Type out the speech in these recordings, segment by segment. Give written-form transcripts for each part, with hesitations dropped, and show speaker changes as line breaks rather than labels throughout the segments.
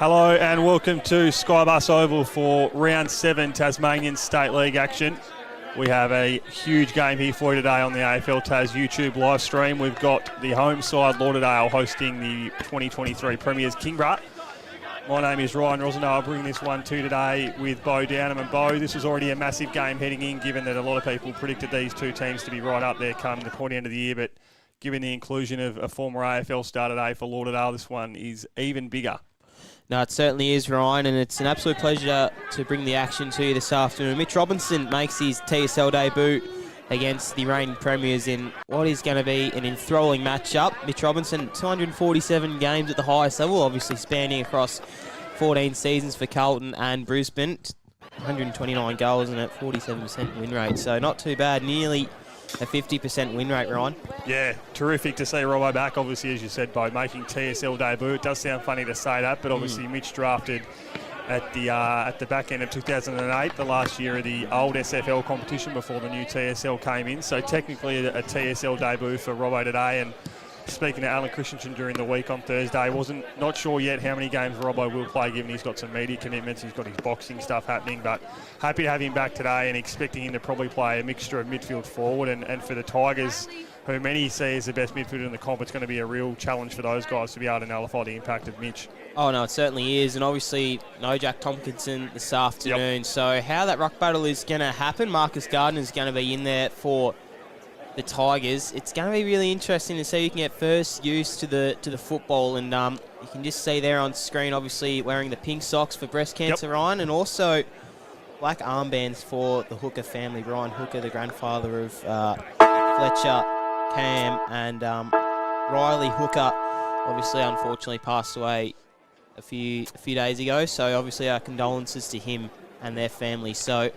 Hello and welcome to SkyBus Oval for Round 7 Tasmanian State League action. We have a huge game here for you today on the AFL Tas YouTube live stream. We've got the home side Lauderdale hosting the 2023 Premiers Kingborough. My name is Ryan Rosendale. I'll bring this one to today with Bo Downham. And Bo, this was already a massive game heading in, given that a lot of people predicted these two teams to be right up there come the pointy end of the year. But given the inclusion of a former AFL star today for Lauderdale, this one is even bigger.
No, it certainly is, Ryan, and it's an absolute pleasure to bring the action to you this afternoon. Mitch Robinson makes his TSL debut against the reigning premiers in what is going to be an enthralling matchup. Mitch Robinson, 247 games at the highest level, obviously spanning across 14 seasons for Carlton and Brisbane. 129 goals and a 47% win rate, so not too bad. Nearly a 50% win rate, Ryan.
Yeah, terrific to see Robbo back, obviously, as you said, Bo, making TSL debut. It does sound funny to say that, but obviously Mitch drafted at the back end of 2008, the last year of the old SFL competition before the new TSL came in. So technically a TSL debut for Robbo today. And speaking to Alan Christensen during the week on Thursday, not sure yet how many games Robbo will play, given he's got some media commitments, he's got his boxing stuff happening, but happy to have him back today and expecting him to probably play a mixture of midfield forward. And for the Tigers, who many see as the best midfielder in the comp, it's going to be a real challenge for those guys to be able to nullify the impact of Mitch.
Oh, no, it certainly is. And obviously, no Jack Tompkinson this afternoon. Yep. So how that ruck battle is going to happen, Marcus Gardner's going to be in there for the Tigers. It's going to be really interesting to see who can get first used to the football. And you can just see there on screen, obviously, wearing the pink socks for breast cancer, yep, Ryan, and also black armbands for the Hooker family. Brian Hooker, the grandfather of Fletcher, Cam, and Riley Hooker, obviously, unfortunately, passed away a few days ago. So obviously our condolences to him and their family. So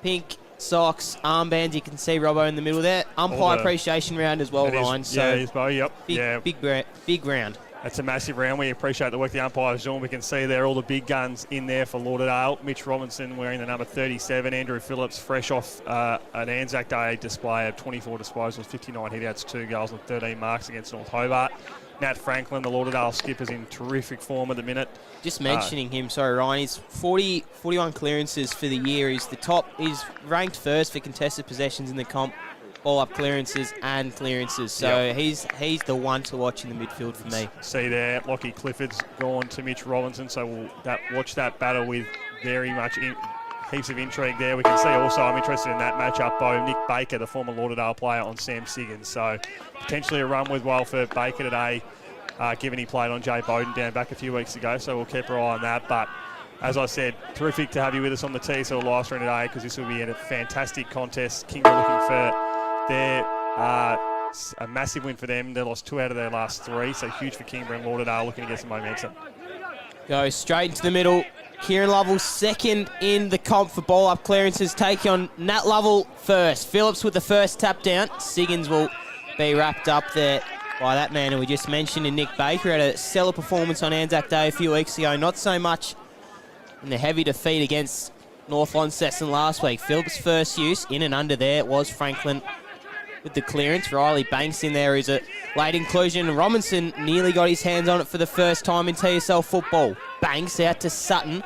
pink socks, armbands, you can see Robbo in the middle there. Umpire appreciation round as well, Ryan. So
yeah, it is, Bo, yep.
Big round.
That's a massive round. We appreciate the work the umpires doing. We can see there all the big guns in there for Lauderdale. Mitch Robinson wearing the number 37. Andrew Phillips fresh off an Anzac Day display of 24 disposals, 59 hitouts, 2 goals and 13 marks against North Hobart. Nat Franklin, the Lauderdale skipper's in terrific form at the minute.
Just mentioning him, sorry, Ryan, he's 41 clearances for the year. He's ranked first for contested possessions in the comp, ball-up clearances and clearances. So yep, he's the one to watch in the midfield for me.
See there, Lockie Clifford's gone to Mitch Robinson, so we'll watch that battle with very much heaps of intrigue there. We can see also, I'm interested in that matchup, Bo, Nick Baker, the former Lauderdale player, on Sam Siggins. So potentially a run with well for Baker today, given he played on Jay Bowden down back a few weeks ago. So we'll keep our eye on that. But as I said, terrific to have you with us on the TSL live stream today, because this will be a fantastic contest. Kingborough looking for a massive win for them. They lost 2 out of their last 3, so huge for Kingborough and Lauderdale looking to get some momentum.
Go straight into the middle. Kieran Lovell second in the comp for ball-up clearances, taking on Nat Lovell first. Phillips with the first tap down. Siggins will be wrapped up there by that man who we just mentioned, and Nick Baker had a stellar performance on Anzac Day a few weeks ago. Not so much in the heavy defeat against North Launceston last week. Phillips' first use, in and under there, was Franklin with the clearance. Riley Banks in there is a late inclusion. Robinson nearly got his hands on it for the first time in TSL football. Banks out to Sutton.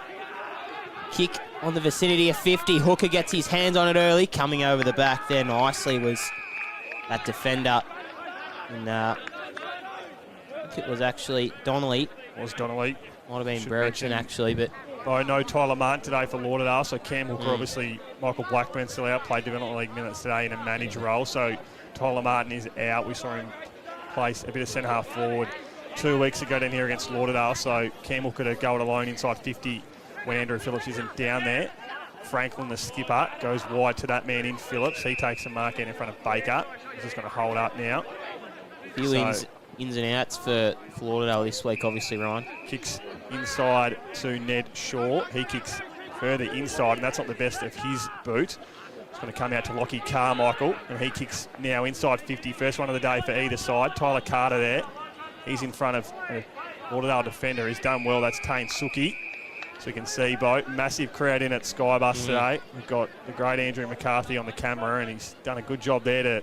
Kick on the vicinity of 50. Hooker gets his hands on it early. Coming over the back there nicely was that defender. And I think it was actually Donnelly.
Was Donnelly.
Might have been Brereton actually, but...
Oh, no Tyler Martin today for Lauderdale, so Cam Hooker, obviously, Michael Blackburn still out, played Development League minutes today in a manager role, so Tyler Martin is out. We saw him place a bit of centre-half forward 2 weeks ago down here against Lauderdale, so Cam Hooker to go it alone inside 50 when Andrew Phillips isn't down there. Franklin, the skipper, goes wide to that man in Phillips. He takes a mark in front of Baker. He's just going to hold up now.
Few ins and outs for Lauderdale this week, obviously, Ryan.
Kicks inside to Ned Shaw. He kicks further inside, and that's not the best of his boot. It's going to come out to Lockie Carmichael, and he kicks now inside 50. First one of the day for either side. Tyler Carter there. He's in front of a Lauderdale defender. He's done well. That's Tane Suki. So you can see, Bo, massive crowd in at SkyBus today. We've got the great Andrew McCarthy on the camera, and he's done a good job there to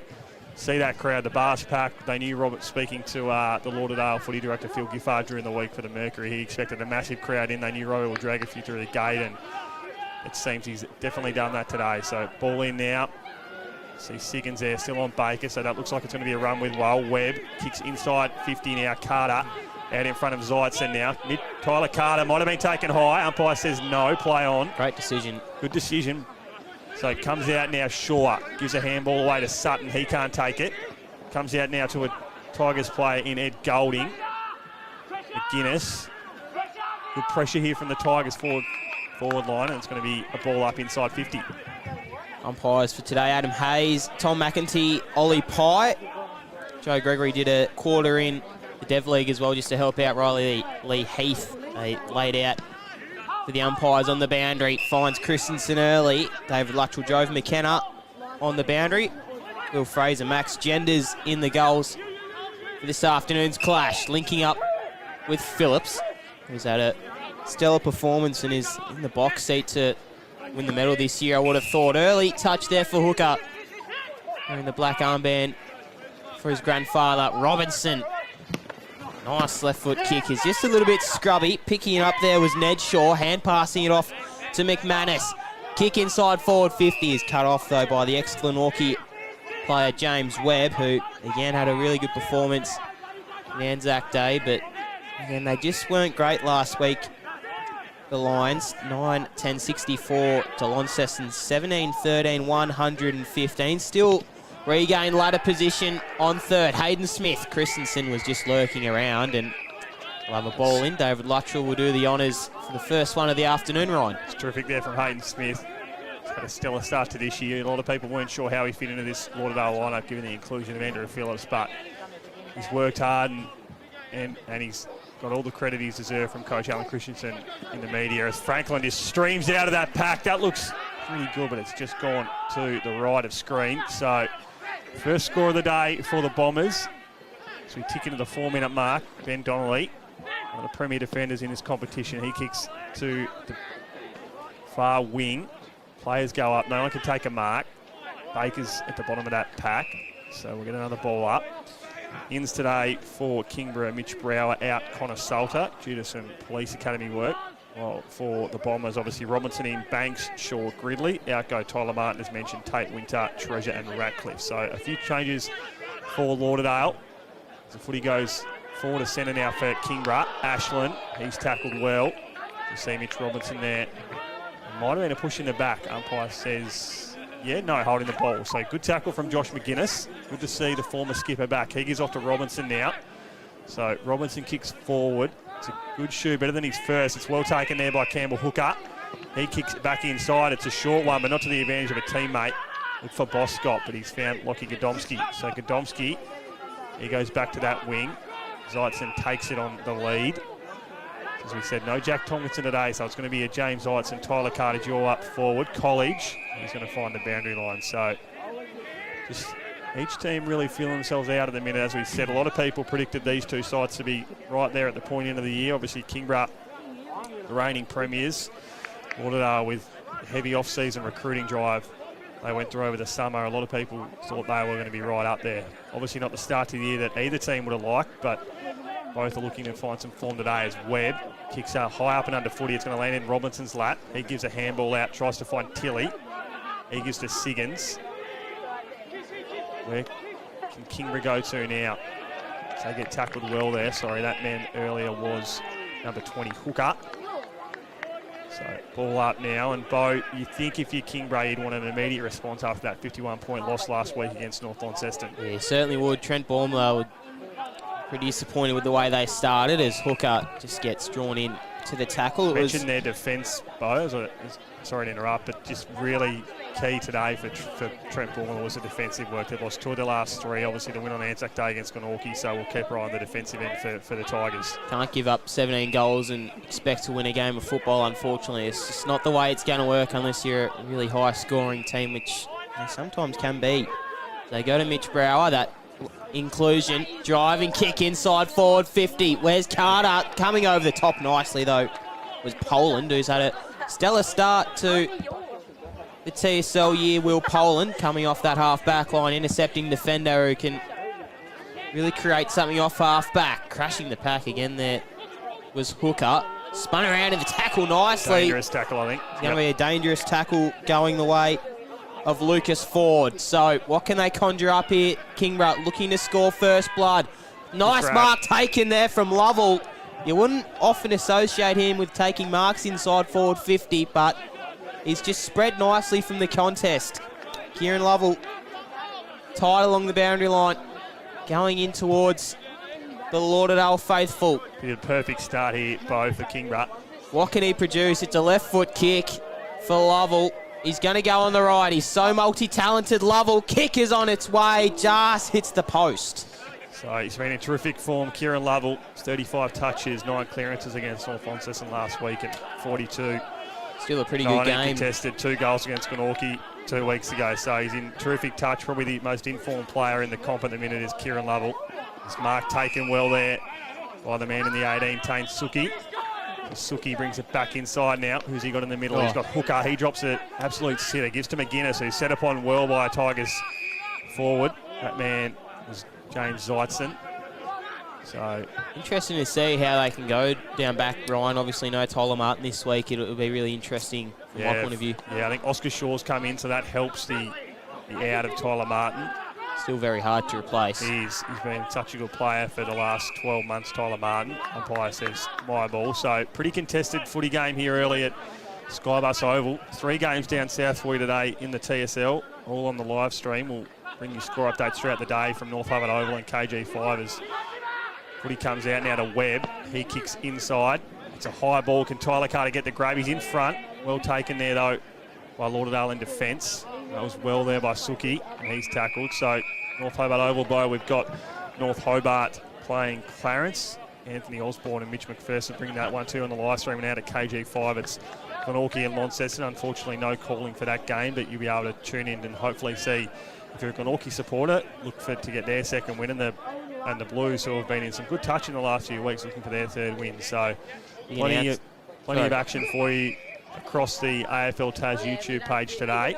see that crowd, the bars packed. They knew Robert, speaking to the Lauderdale footy director Phil Giffard during the week for the Mercury, he expected a massive crowd in. They knew Robert would drag a few through the gate, and it seems he's definitely done that today. So ball in now. See Siggins there, still on Baker, so that looks like it's going to be a run with Well. Webb kicks inside 50 now. Carter out in front of Zeitzen now. Tyler Carter might have been taken high. Umpire says no, play on.
Great decision.
Good decision. So it comes out now, Shaw gives a handball away to Sutton. He can't take it. Comes out now to a Tigers player in Ed Golding. McGuinness. Good pressure here from the Tigers forward line, and it's going to be a ball up inside 50.
Umpires for today, Adam Hayes, Tom McEntee, Ollie Pye. Joe Gregory did a quarter in the Dev League as well just to help out Riley Lee Heath. They laid out for the umpires on the boundary. Finds Christensen early. David Luttrell drove McKenna on the boundary. Will Fraser, Max Genders in the goals for this afternoon's clash. Linking up with Phillips, who's had a stellar performance and is in the box seat to win the medal this year, I would have thought. Early touch there for Hooker. Wearing the black armband for his grandfather, Robinson. Nice left foot kick. Is just a little bit scrubby. Picking it up there was Ned Shaw. Hand passing it off to McManus. Kick inside forward 50 is cut off though by the ex-Glenorchy player James Webb, who again had a really good performance in Anzac Day, but again they just weren't great last week. The Lions, 9-10-64 to Launceston, 17-13, 115. Still regained ladder position on third. Hayden Smith. Christensen was just lurking around, and we'll have a ball in. David Luttrell will do the honours for the first one of the afternoon, Ryan.
It's terrific there from Hayden Smith. He's had a stellar start to this year. A lot of people weren't sure how he fit into this Lauderdale lineup given the inclusion of Andrew Phillips, but he's worked hard and he's got all the credit he's deserved from Coach Alan Christensen in the media as Franklin just streams out of that pack. That looks pretty good, but it's just gone to the right of screen. So first score of the day for the Bombers. So we tick into the 4-minute mark. Ben Donnelly, one of the premier defenders in this competition. He kicks to the far wing. Players go up. No one can take a mark. Baker's at the bottom of that pack. So we'll get another ball up. Ins today for Kingborough, Mitch Brower out, Connor Salter due to some police academy work. Well, for the Bombers, obviously Robinson in, Banks, Shaw, Gridley. Out go Tyler Martin, as mentioned, Tate Winter, Treasure and Ratcliffe. So a few changes for Lauderdale. As the footy goes forward to centre now for Kingborough. Ashland, he's tackled well. You see Mitch Robinson there. Might have been a push in the back. Umpire says, yeah, no, holding the ball. So good tackle from Josh McGuinness. Good to see the former skipper back. He gives off to Robinson now. So Robinson kicks forward. It's a good shoe, better than his first. It's well taken there by Campbell Hooker. He kicks it back inside. It's a short one, but not to the advantage of a teammate for Boscott, but he's found Lockie Godomski. So Godomski, he goes back to that wing. Zeitzen takes it on the lead. As we said, no Jack Tomlinson today, so it's going to be a James Zeitzen, Tyler Carter duel up forward. College, he's going to find the boundary line. So just each team really feeling themselves out at the minute. As we said, a lot of people predicted these two sides to be right there at the point end of the year. Obviously, Kingborough, the reigning premiers. Lauderdale with a heavy off-season recruiting drive they went through over the summer. A lot of people thought they were going to be right up there. Obviously not the start to the year that either team would have liked, but both are looking to find some form today as Webb kicks high up and under footy. It's going to land in Robinson's lap. He gives a handball out, tries to find Tilly. He gives to Siggins. Where can Kingborough go to now? So they get tackled well there. Sorry, that man earlier was number 20, Hooker. So ball up now, and Bo, you think if you're Kingborough, you'd want an immediate response after that 51-point loss last week against North Launceston.
Yeah, certainly would. Trent Baumler would pretty disappointed with the way they started as Hooker just gets drawn in to the tackle.
It mentioned their defence, Bo. Sorry to interrupt, but just really key today for Trent Baumler was the defensive work. They've lost 2 of their last 3. Obviously, the win on Anzac Day against Glenorchy, so we'll keep our eye on the defensive end for the Tigers.
Can't give up 17 goals and expect to win a game of football, unfortunately. It's just not the way it's going to work unless you're a really high-scoring team, which they sometimes can be. They go to Mitch Brower, that inclusion, driving kick inside forward 50. Where's Carter? Coming over the top nicely, though, was Poland, who's had a stellar start to the TSL year, Will Poland, coming off that half-back line, intercepting defender who can really create something off half-back. Crashing the pack again there was Hooker. Spun around in the tackle nicely.
Dangerous tackle, I think.
It's going to be a dangerous tackle going the way of Lucas Ford. So what can they conjure up here? Kingborough looking to score first blood. Nice mark taken there from Lovell. You wouldn't often associate him with taking marks inside forward 50, but he's just spread nicely from the contest. Kieran Lovell tied along the boundary line, going in towards the Lauderdale faithful.
He did a perfect start here, Bo, for Kingborough.
What can he produce? It's a left foot kick for Lovell. He's going to go on the right. He's so multi-talented. Lovell, kick is on its way, just hits the post.
So he's been in terrific form. Kieran Lovell, 35 touches, 9 clearances against North Launceston last week at 42.
Still a pretty good game.
Contested, 2 goals against Glenorchy 2 weeks ago. So he's in terrific touch. Probably the most informed player in the comp at the minute is Kieran Lovell. His mark taken well there by the man in the 18, Tane Suki. Suki brings it back inside now. Who's he got in the middle? He's got Hooker. He drops it. Absolute sitter. Gives to McGuinness, who's set upon well by Tigers forward. That man was James Zeitzen. So
interesting to see how they can go down back. Ryan, obviously no Tyler Martin this week. It'll be really interesting from my point of view.
Yeah, I think Oscar Shaw's come in, so that helps the out of Tyler Martin.
Still very hard to replace.
He's been such a good player for the last 12 months, Tyler Martin. Umpire says my ball. So pretty contested footy game here early at SkyBus Oval. 3 games down south for you today in the TSL, all on the live stream. We'll bring you score updates throughout the day from North Harbour Oval and KG5 as footy comes out now to Webb. He kicks inside. It's a high ball. Can Tyler Carter get the grab? He's in front. Well taken there, though, by Lauderdale in defence. That was well there by Suki, and he's tackled. So North Hobart Oval, though, we've got North Hobart playing Clarence. Anthony Osborne and Mitch McPherson bringing that 1-2 on the live stream, and out at KG5 it's Glenorchy and Launceston. Unfortunately, no calling for that game, but you'll be able to tune in and hopefully see, if you're a Glenorchy supporter, look for to get their second win, and the Blues, who have been in some good touch in the last few weeks, looking for their 3rd win. So plenty of action for you across the AFL Tas YouTube page today.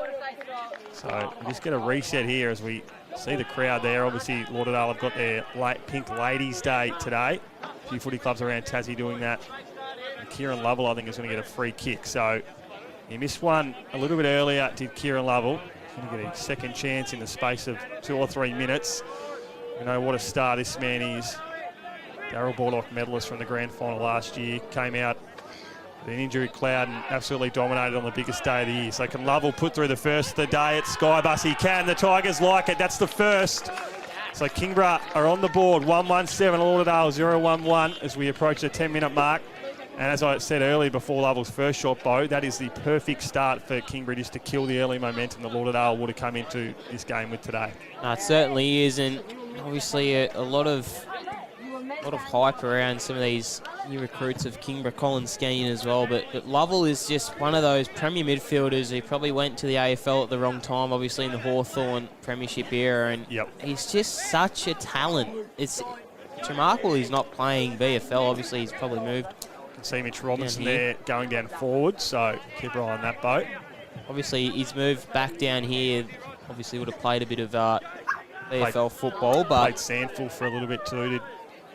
So we just get a reset here as we see the crowd there. Obviously, Lauderdale have got their Pink Ladies Day today. A few footy clubs around Tassie doing that. And Kieran Lovell, I think, is going to get a free kick. So he missed one a little bit earlier, did Kieran Lovell. He's going to get a second chance in the space of 2 or 3 minutes. You know what a star this man is. Darryl Baldock medalist from the grand final last year. Came out with an injury cloud and absolutely dominated on the biggest day of the year. So can Lovell put through the first of the day at SkyBus? He can. The Tigers like it. That's the first. So Kingborough are on the board. 1-1-7, Lauderdale 0-1-1 as we approach the 10-minute mark. And as I said earlier before Lovell's first shot, Bo, that is the perfect start for Kingborough, just to kill the early momentum that Lauderdale would have come into this game with today.
It certainly is, and obviously a lot of hype around some of these new recruits of Kingborough, Colin Skeen as well, but Lovell is just one of those premier midfielders who probably went to the AFL at the wrong time, obviously in the Hawthorn Premiership era, and he's just such a talent. It's remarkable he's not playing VFL. Obviously he's probably moved.
You can see Mitch Robinson there going down forward, so keep an eye on that boat.
Obviously he's moved back down here. Obviously would have played a bit of VFL football, but
played Sandful for a little bit too, did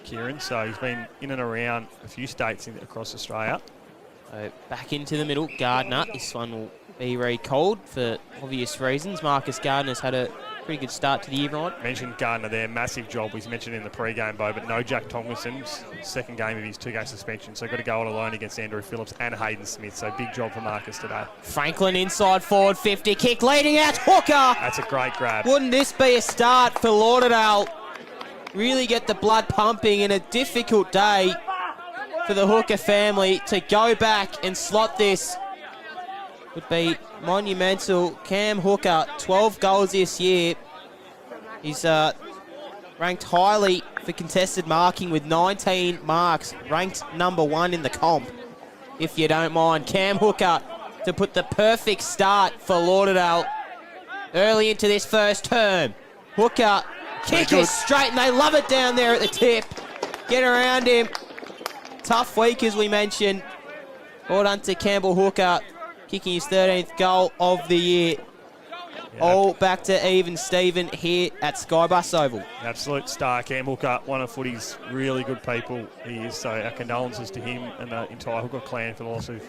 Kieran. So he's been in and around a few states across Australia.
Back into the middle, Gardner. This one will be recalled for obvious reasons. Marcus Gardner's had a pretty good start to the year, Ryan.
Mentioned Gardner there, massive job. He's mentioned in the pre-game, Bo, but no Jack Tomlinson's second game of his 2-game suspension. So got to go on alone against Andrew Phillips and Hayden Smith. So big job for Marcus today.
Franklin inside forward 50, kick leading out, Hooker.
That's a great grab.
Wouldn't this be a start for Lauderdale? Really get the blood pumping in a difficult day for the Hooker family. To go back and slot this would be monumental. Cam Hooker, 12 goals this year. He's ranked highly for contested marking with 19 marks, ranked number 1 in the comp, if you don't mind. Cam Hooker to put the perfect start for Lauderdale early into this first term. Hooker, kick is straight, and they love it down there at the tip. Get around him. Tough week, as we mentioned. Well done to Campbell Hooker. kicking his 13th goal of the year. Yeah. All back to even Steven here at SkyBus Oval.
Absolute star, Cam Hooker, one of footy's really good people he is. So our condolences to him and the entire Hooker clan for the loss of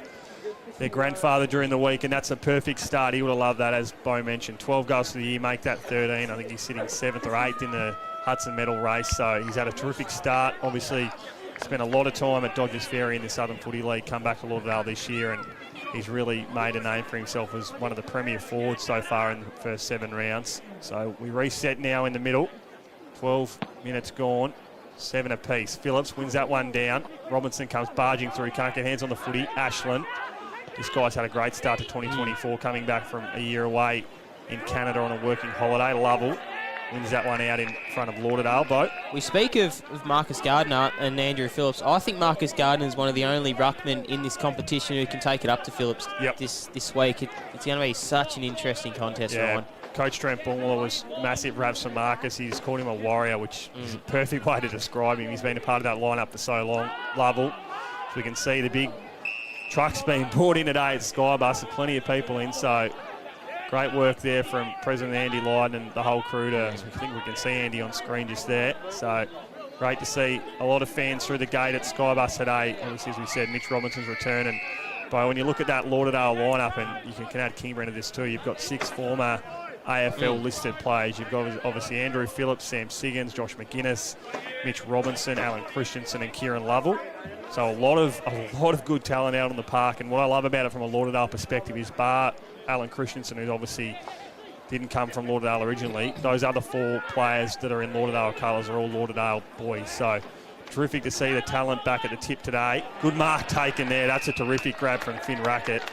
their grandfather during the week, and that's a perfect start. He would have loved that, as Bo mentioned. 12 goals for the year, make that 13. I think he's sitting 7th or 8th in the Hudson Medal race, so he's had a terrific start. Obviously, spent a lot of time at Dodgers Ferry in the Southern Footy League, come back to Lauderdale this year, and he's really made a name for himself as one of the premier forwards so far in the first 7 rounds. So we reset now in the middle. 12 minutes gone, 7 apiece. Phillips wins that one down. Robinson comes barging through, can't get hands on the footy. Ashland. This guy's had a great start to 2024, coming back from a year away in Canada on a working holiday. Lovell wins that one out in front of Lauderdale. Bo.
We speak of Marcus Gardner and Andrew Phillips. I think Marcus Gardner is one of the only ruckmen in this competition who can take it up to Phillips this week. It's going to be such an interesting contest, Ryan.
Coach Trent Bungler was massive raps for Marcus. He's called him a warrior, which is a perfect way to describe him. He's been a part of that lineup for so long. Lovell. So we can see the big trucks being brought in today at SkyBus. There plenty of people in, so great work there from President Andy Lydon and the whole crew. I think we can see Andy on screen just there. So great to see a lot of fans through the gate at SkyBus today. Obviously, as we said, Mitch Robinson's return. And when you look at that Lauderdale lineup, and you can add Kingborough into this too, you've got 6 former AFL-listed players. You've got obviously Andrew Phillips, Sam Siggins, Josh McGuinness, Mitch Robinson, Alan Christensen, and Kieran Lovell. So a lot of good talent out on the park. And what I love about it from a Lauderdale perspective is, bar Alan Christensen, who obviously didn't come from Lauderdale originally, those other 4 players that are in Lauderdale colours are all Lauderdale boys. So terrific to see the talent back at the tip today. Good mark taken there. That's a terrific grab from Finn Rackett.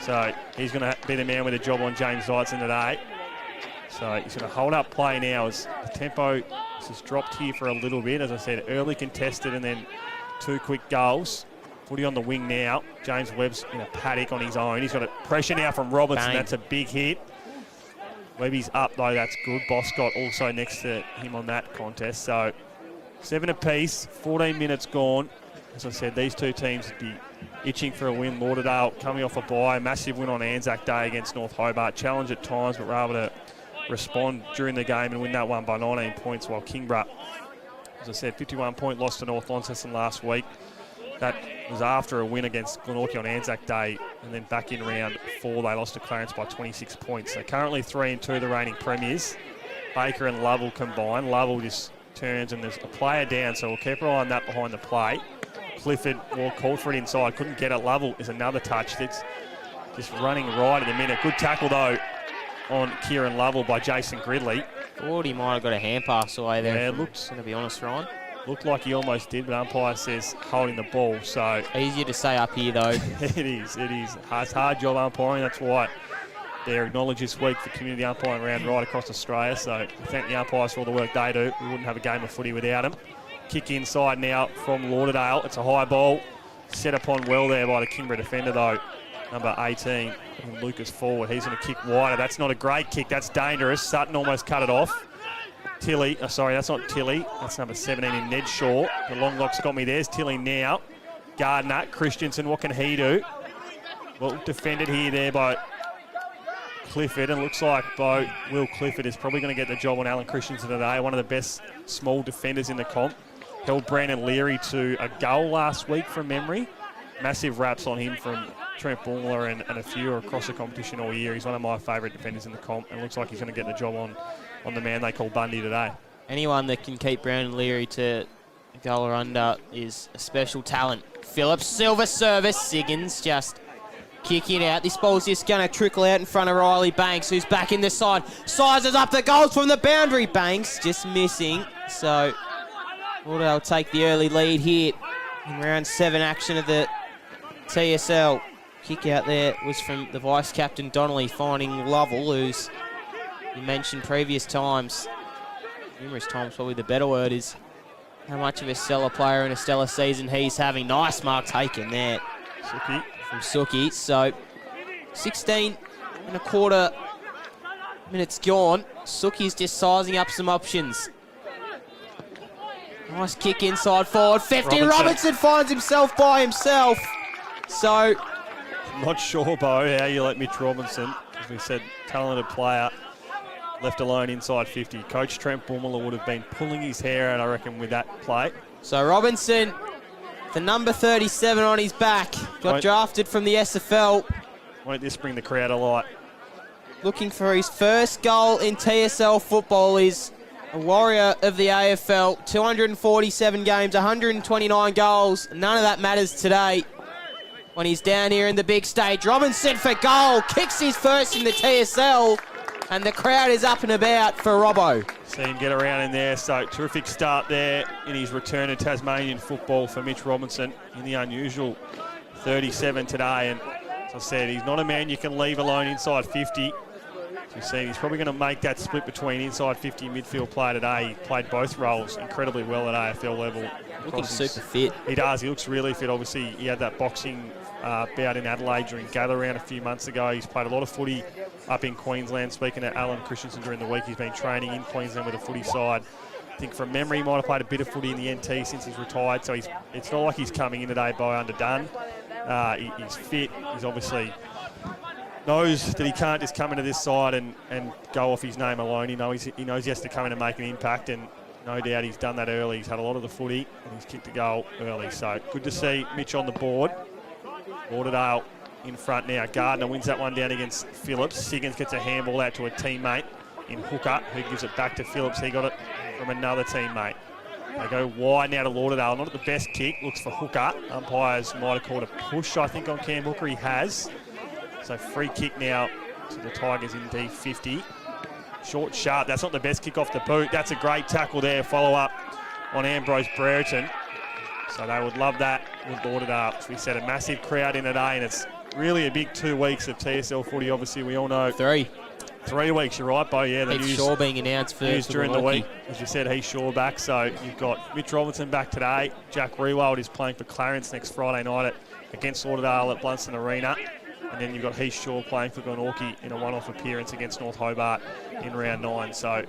So he's going to be the man with a job on James Dyson today. So he's going to hold up play now as the tempo has dropped here for a little bit. As I said, early contested and then 2 quick goals. Footy on the wing now. James Webb's in a paddock on his own. He's got a pressure now from Robertson. Bang. That's a big hit. Webby's up though, that's good. Boscott also next to him on that contest. So 7 apiece, 14 minutes gone. As I said, these 2 teams would be itching for a win. Lauderdale coming off a bye, massive win on Anzac Day against North Hobart. Challenge at times, but were able to respond during the game and win that one by 19 points, while Kingborough, as I said, 51-point loss to North Launceston last week. That was after a win against Glenorchy on Anzac Day, and then back in round 4 they lost to Clarence by 26 points. So currently 3-2 the reigning premiers. Baker and Lovell combined. Lovell just turns and there's a player down, so we'll keep an eye on that behind the play. Clifford called for it inside, couldn't get it. Lovell is another touch that's just running right at the minute. Good tackle though on Kieran Lovell by Jason Gridley.
Thought he might have got a hand pass away there.
Yeah, looked,
to be honest, Ryan.
Looked like he almost did, but umpire says holding the ball. So
easier to say up here though.
It is. It's a hard job umpiring. That's why they're acknowledged this week for community umpiring around right across Australia. So thank the umpires for all the work they do. We wouldn't have a game of footy without them. Kick inside now from Lauderdale. It's a high ball. Set upon well there by the Kingborough defender though. Number 18, Lucas forward. He's going to kick wider. That's not a great kick. That's dangerous. Sutton almost cut it off. Tilly, sorry, that's not Tilly. That's number 17 in Ned Shaw. The long lock's got me. There's Tilly now. Gardner, Christensen, what can he do? Well, defended here there by Clifford, and looks like Will Clifford is probably going to get the job on Alan Christensen today. One of the best small defenders in the comp. Held Brandon Leary to a goal last week from memory. Massive raps on him from Trent Bungler and a few across the competition all year. He's one of my favourite defenders in the comp, and looks like he's going to get the job on the man they call Bundy today.
Anyone that can keep Brandon Leary to a goal or under is a special talent. Phillips, silver service. Siggins just kicking out. This ball's just going to trickle out in front of Riley Banks, who's back in the side. Sizes up the goals from the boundary. Banks just missing. So Lauderdale take the early lead here in round 7 action of the TSL. Kick out there was from the vice-captain Donnelly, finding Lovell, who's, you mentioned numerous times, probably the better word is how much of a stellar player in a stellar season he's having. Nice mark taken there from Suki. So 16 and a quarter minutes gone. Suki's just sizing up some options. Nice kick inside forward. 50. Robinson finds himself by himself. So
Not sure, Bo, how you let Mitch Robinson, as we said, talented player, left alone inside 50. Coach Trent Bummler would have been pulling his hair out, I reckon, with that play.
So Robinson, the number 37 on his back, got drafted from the SFL.
Won't this bring the crowd alight?
Looking for his first goal in TSL football. Is a warrior of the AFL. 247 games, 129 goals. None of that matters today when he's down here in the big stage. Robinson for goal, kicks his first in the TSL, and the crowd is up and about for Robbo.
See him get around in there, so terrific start there in his return to Tasmanian football for Mitch Robinson in the unusual 37 today. And as I said, he's not a man you can leave alone inside 50. As we've seen, he's probably going to make that split between inside 50 and midfield play today. He played both roles incredibly well at AFL level.
Looking super fit.
He does. He looks really fit. Obviously, he had that boxing bout in Adelaide during Gather Round a few months ago. He's played a lot of footy up in Queensland. Speaking to Alan Christensen during the week, he's been training in Queensland with a footy side. I think from memory, he might have played a bit of footy in the NT since he's retired. So it's not like he's coming in today by underdone. He's fit. He's obviously knows that he can't just come into this side and go off his name alone. He knows he has to come in and make an impact, and no doubt he's done that early. He's had a lot of the footy and he's kicked a goal early. So good to see Mitch on the board. Lauderdale in front now. Gardner wins that one down against Phillips. Siggins gets a handball out to a teammate in Hooker, who gives it back to Phillips. He got it from another teammate. They go wide now to Lauderdale. Not at the best kick. Looks for Hooker. Umpires might have called a push, I think, on Cam Hooker. He has. So free kick now to the Tigers in D50. Short, sharp. That's not the best kick off the boot. That's a great tackle there. Follow up on Ambrose Brereton. So they would love that with Lauderdale. As we said, a massive crowd in today, and it's really a big 2 weeks of TSL footy. Obviously, we all know.
3
weeks, you're right, Bo. Yeah, the
news Shaw being announced for
during the week. As you said, he's Shaw back. So you've got Mitch Robinson back today. Jack Rewald is playing for Clarence next Friday night against Lauderdale at Blunston Arena. And then you've got Heath Shaw playing for Glenorchy in a one-off appearance against North Hobart in round 9. So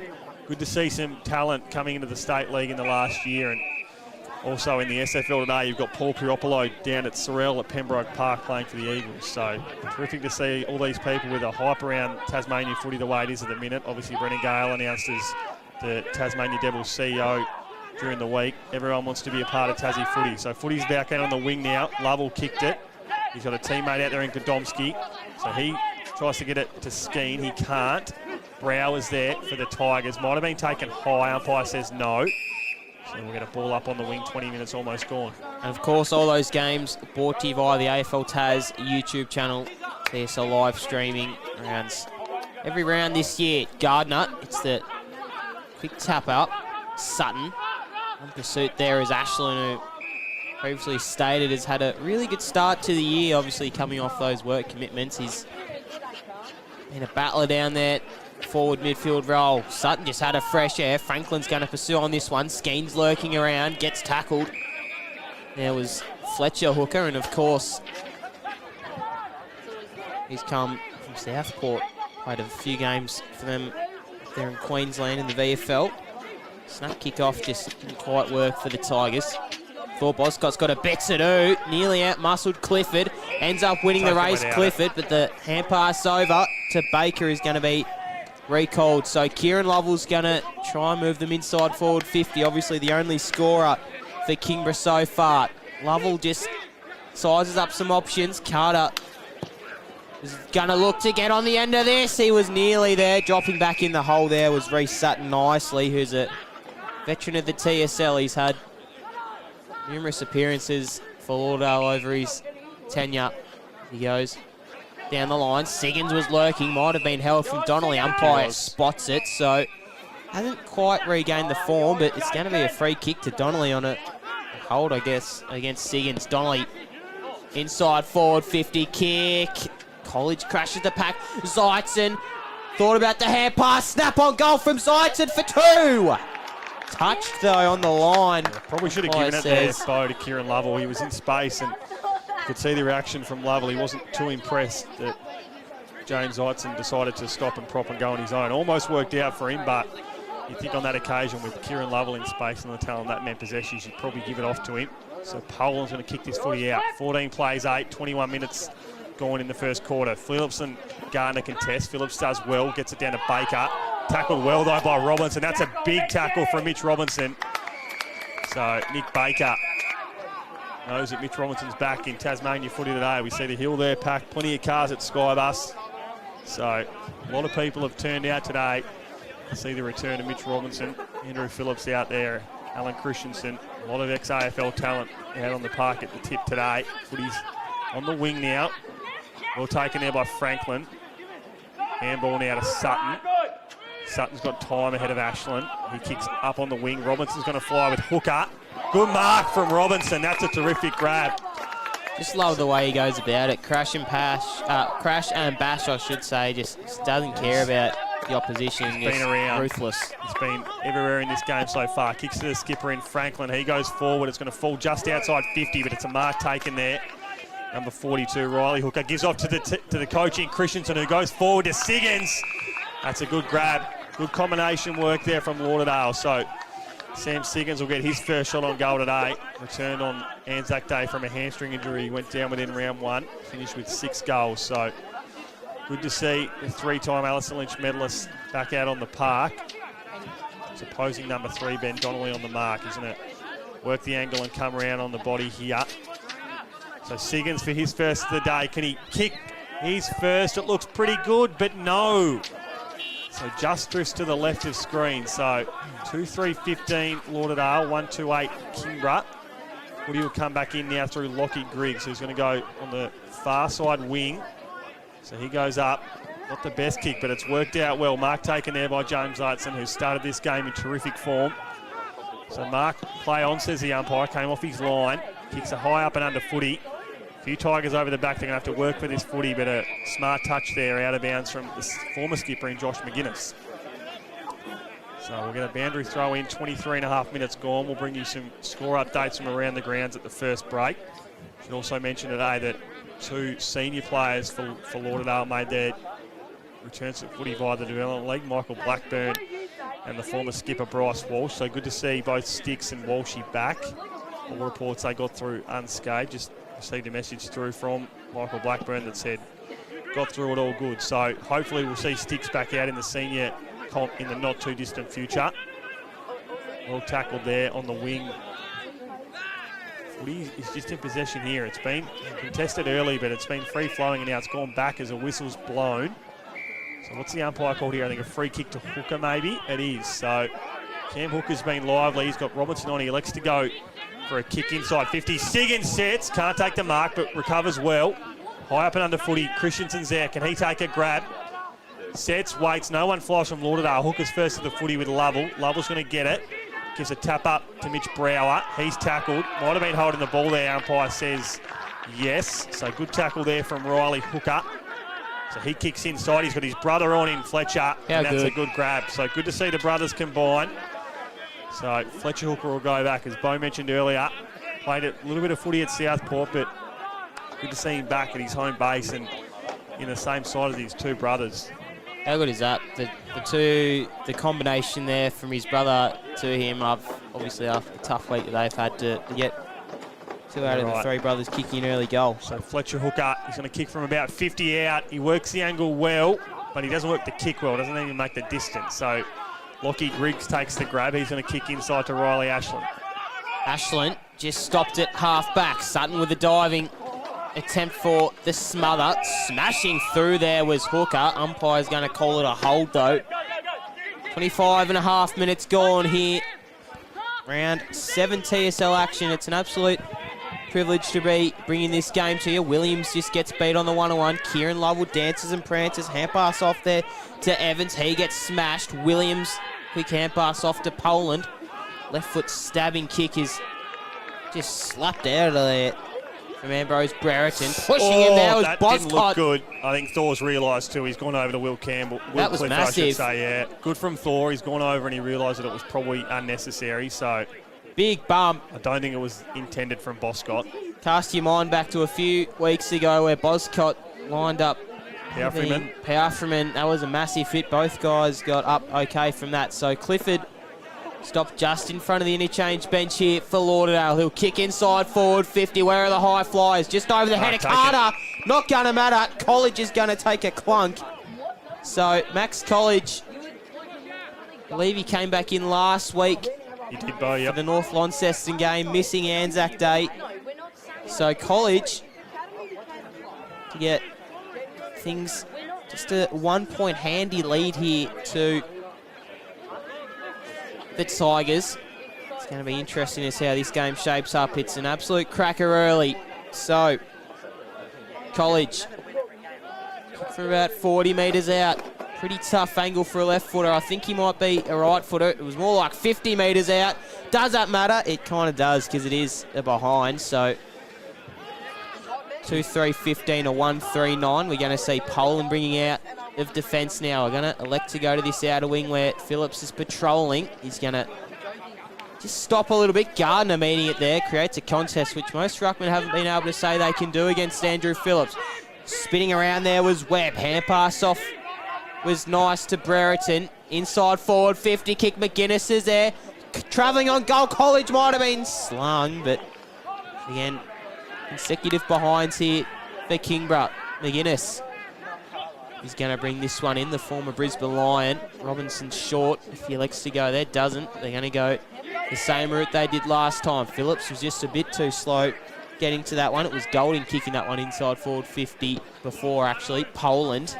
good to see some talent coming into the State League in the last year. And also in the SFL today, you've got Paul Piropolo down at Sorrel at Pembroke Park playing for the Eagles. So terrific to see all these people with a hype around Tasmanian footy the way it is at the minute. Obviously, Brendan Gale announced as the Tasmania Devils CEO during the week. Everyone wants to be a part of Tassie footy. So footy's back out on the wing now. Lovell kicked it. He's got a teammate out there in Godomski. So he tries to get it to Skeen. He can't. Brower's there for the Tigers. Might have been taken high. Umpire says no. So we'll get a ball up on the wing. 20 minutes almost gone.
And of course, all those games brought to you via the AFL Tas YouTube channel. TSL live streaming rounds every round this year. Gardner, it's the quick tap up. Sutton on pursuit there is Ashland, who previously stated has had a really good start to the year, obviously coming off those work commitments. He's been a battler down there, forward midfield role. Sutton just had a fresh air. Franklin's going to pursue on this one. Skeen's lurking around, gets tackled. There was Fletcher Hooker, and of course, he's come from Southport. Played a few games for them there in Queensland in the VFL. Snap kick off just didn't quite work for the Tigers. Thought Boscott's got a bet to do. Nearly out-muscled Clifford. Ends up winning the race, Clifford, but the hand pass over to Baker is going to be recalled. So Kieran Lovell's going to try and move them inside forward 50. Obviously the only scorer for Kingborough so far. Lovell just sizes up some options. Carter is going to look to get on the end of this. He was nearly there. Dropping back in the hole there was Reece Sutton nicely, who's a veteran of the TSL. He's had numerous appearances for Lauderdale over his tenure. He goes down the line. Siggins was lurking, might have been held from Donnelly. Umpire spots it, so hasn't quite regained the form, but it's going to be a free kick to Donnelly on a hold, I guess, against Siggins. Donnelly inside forward 50 kick. College crashes the pack. Zeitzen thought about the hand pass. Snap on goal from Zeitzen for 2. Touched though on the line.
Yeah, probably should have given it there, Bo, to Kieran Lovell. He was in space and could see the reaction from Lovell. He wasn't too impressed that James Zeitzen decided to stop and prop and go on his own. Almost worked out for him, but you think on that occasion with Kieran Lovell in space and the talent that meant possession, you'd probably give it off to him. So Poland's going to kick this footy out. 14 plays 8, 21 minutes gone in the first quarter. Phillips and Gardner contest. Phillips does well, gets it down to Baker. Tackled well though by Robinson. That's a big tackle from Mitch Robinson. So Nick Baker knows that Mitch Robinson's back in Tasmania footy today. We see the hill there packed, plenty of cars at SkyBus. So a lot of people have turned out today to see the return of Mitch Robinson. Andrew Phillips out there, Alan Christensen, a lot of ex-AFL talent out on the park at the tip today. Footy's on the wing now. Well taken there by Franklin. Handball now to Sutton. Sutton's got time ahead of Ashland. He kicks up on the wing. Robinson's going to fly with hooker. Good mark from Robinson. That's a terrific grab.
Just love the way he goes about it. Crash and bash, I should say. Just doesn't care about the opposition.
He's been around.
Ruthless.
He's been everywhere in this game so far. Kicks to the skipper in Franklin. He goes forward. It's going to fall just outside 50, but it's a mark taken there. Number 42, Riley Hooker, gives off to the coach in Christensen, who goes forward to Siggins. That's a good grab. Good combination work there from Lauderdale. So Sam Siggins will get his first shot on goal today. Returned on Anzac Day from a hamstring injury. He went down within round one. Finished with 6 goals. So good to see the 3-time Alison Lynch medalist back out on the park. It's opposing number 3, Ben Donnelly, on the mark, isn't it? Work the angle and come around on the body here. So Siggins for his first of the day. Can he kick his first? It looks pretty good, but no. So just drifts to the left of screen. So 2-3-15 Lauderdale, 1-2-8 Kingborough. Woody will come back in now through Lockie Griggs, who's going to go on the far side wing. So he goes up. Not the best kick, but it's worked out well. Mark taken there by James Lightson, who started this game in terrific form. So Mark, play on, says the umpire. Came off his line. Kicks a high up and under footy. A few Tigers over the back. They're going to have to work for this footy, but a smart touch there out of bounds from the former skipper in Josh McGuinness. So we'll get a boundary throw in. 23.5 minutes gone. We'll bring you some score updates from around the grounds at the first break. Should also mention today that 2 senior players for Lauderdale made their returns to footy via the Development League. Michael Blackburn and the former skipper Bryce Walsh. So good to see both Sticks and Walshy back. All reports they got through unscathed. Just received a message through from Michael Blackburn that said got through it all good. So hopefully we'll see Sticks back out in the senior comp in the not too distant future. Well tackled there on the wing. Footy is just in possession here. It's been contested early, but it's been free flowing, and now it's gone back as a whistle's blown. So what's the umpire called here? I think a free kick to Hooker maybe? It is. So Cam Hooker's been lively. He's got Robertson on. He elects to go for a kick inside 50. Siggins sets, can't take the mark, but recovers well. High up and under footy. Christensen's there. Can he take a grab? Sets, waits. No one flies from Lauderdale. Hooker's first to the footy with Lovell. Lovell's going to get it. Gives a tap up to Mitch Brower. He's tackled. Might have been holding the ball there. Umpire says yes. So good tackle there from Riley Hooker. So he kicks inside. He's got his brother on him, Fletcher. And that's a good grab. So good to see the brothers combine. So Fletcher Hooker will go back, as Bo mentioned earlier. Played a little bit of footy at Southport, but good to see him back at his home base and in the same side as his 2 brothers.
How good is that? The combination there from his brother to him, obviously after the tough week that they've had to get 2 out of the 3 brothers kicking an early goal.
So Fletcher Hooker, he's going to kick from about 50 out. He works the angle well, but he doesn't work the kick well. Doesn't even make the distance. So Lockie Griggs takes the grab. He's going to kick inside to Riley Ashland.
Ashland just stopped it half back. Sutton with the diving attempt for the smother. Smashing through there was Hooker. Umpire's going to call it a hold though. 25.5 minutes gone here. Round 7 TSL action. It's an absolute privilege to be bringing this game to you. Williams just gets beat on the 1-on-1. Kieran Lovell dances and prances. Hand pass off there to Evans. He gets smashed. Williams, quick hand pass off to Poland. Left foot stabbing kick is just slapped out of there from Ambrose Brereton. Pushing him there was
that
Boscott.
Didn't look good. I think Thor's realised too. He's gone over to Will Campbell.
That was
Cliff,
massive.
I should say, yeah. Good from Thor. He's gone over and he realised that it was probably unnecessary. So
Big bump.
I don't think it was intended from Boscott.
Cast your mind back to a few weeks ago where Boscott lined up Powerfreeman. That was a massive hit. Both guys got up okay from that. So Clifford Stop just in front of the interchange bench here for Lauderdale. He'll kick inside forward 50. Where are the high flyers? Just over the head of Carter. Not going to matter. College is going to take a clunk. So Max College, I believe he came back in last week.
He did, Bo, yep.
For the North Launceston game, missing Anzac Day. So College to get things just a 1 point handy lead here to the Tigers. It's going to be interesting to see how this game shapes up. It's an absolute cracker early. So College for about 40 metres out. Pretty tough angle for a left footer. I think he might be a right footer. It was more like 50 metres out. Does that matter? It kind of does because it is a behind. So 2-3-15 or 1-3-9. We're going to see Poland bringing out of defence now. We're going to elect to go to this outer wing where Phillips is patrolling. He's going to just stop a little bit. Gardner meeting it there. Creates a contest which most ruckmen haven't been able to say they can do against Andrew Phillips. Spinning around there was Webb. Hand pass off was nice to Brereton. Inside forward 50. Kick McGuinness is there. Travelling on goal. College might have been slung, but again, consecutive behinds here for Kingborough. McGuinness is going to bring this one in, the former Brisbane Lion. Robinson short if he elects to go there. Doesn't. They're going to go the same route they did last time. Phillips was just a bit too slow getting to that one. It was Golding kicking that one inside forward 50 before, actually. Poland.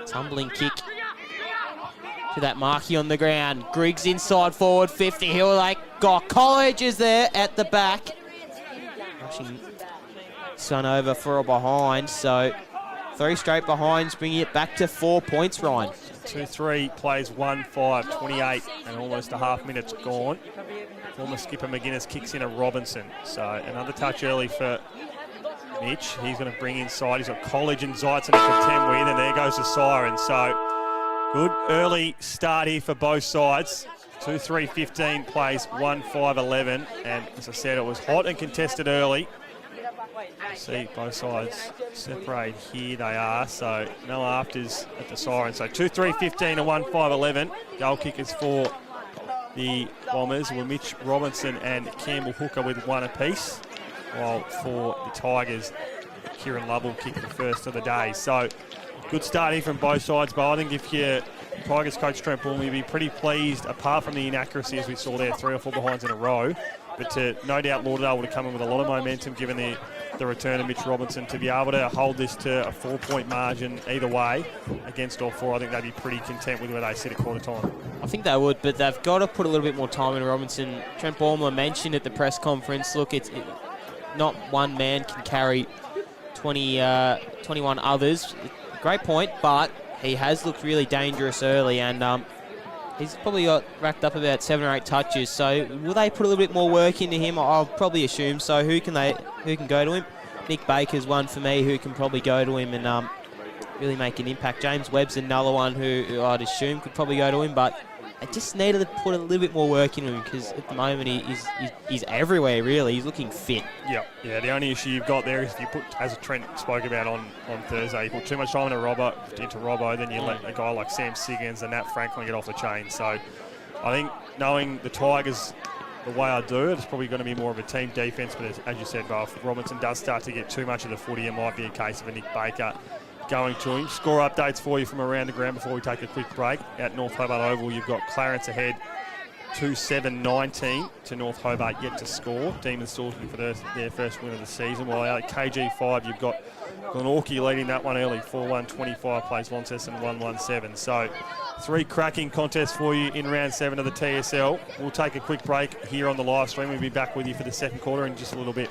Tumbling kick to that marquee on the ground. Griggs inside forward 50. Hill like got College is there at the back. Rushing Sun over for a behind. So 3 straight behinds, bringing it back to 4 points, Ryan.
2-3 plays 1-5, 28 and almost a half minute's gone. Former skipper McGuinness kicks in a Robinson. So another touch early for Mitch. He's going to bring inside. He's got College and Zeitz to contend with, and there goes the siren. So good early start here for both sides. 2-3-15 plays 1-5-11, and as I said, it was hot and contested early. See both sides separate. Here they are, so no afters at the siren. So 2-3-15 and 1-5-11. Goal kickers for the Bombers were Mitch Robinson and Campbell Hooker with 1 apiece, while for the Tigers, Kieran Lovell kicked the first of the day. So good start here from both sides, but I think if you're Tigers coach Trent Bourne, you'd be pretty pleased, apart from the inaccuracies we saw there, 3 or 4 behinds in a row. But no doubt Lauderdale would have come in with a lot of momentum given the return of Mitch Robinson. To be able to hold this to a 4-point margin either way against all 4, I think they'd be pretty content with where they sit at quarter time.
I think they would, but they've got to put a little bit more time in Robinson. Trent Baumler mentioned at the press conference, look, not one man can carry 21 others. Great point, but he has looked really dangerous early, and he's probably got racked up about 7 or 8 touches. So will they put a little bit more work into him? I'll probably assume so. Who can go to him? Nick Baker's one for me who can probably go to him and really make an impact. James Webb's another one who I'd assume could probably go to him, but I just needed to put a little bit more work into him because at the moment he's everywhere, really. He's looking fit. Yeah.
The only issue you've got there is if you put, as Trent spoke about on Thursday, you put too much time into Robbo, then you let a guy like Sam Siggins and Nat Franklin get off the chain. So I think knowing the Tigers the way I do, it's probably going to be more of a team defence. But as you said, Bo, if Robinson does start to get too much of the footy, it might be a case of a Nick Baker going to him. Score updates for you from around the ground before we take a quick break. At North Hobart Oval, you've got Clarence ahead 2-7-19 to North Hobart yet to score. Demons still looking for their first win of the season. While out at KG5, you've got Glenorchy leading that one early, 4-1-25, plays Launceston 1-1-7. So 3 cracking contests for you in round 7 of the TSL. We'll take a quick break here on the live stream. We'll be back with you for the second quarter in just a little bit.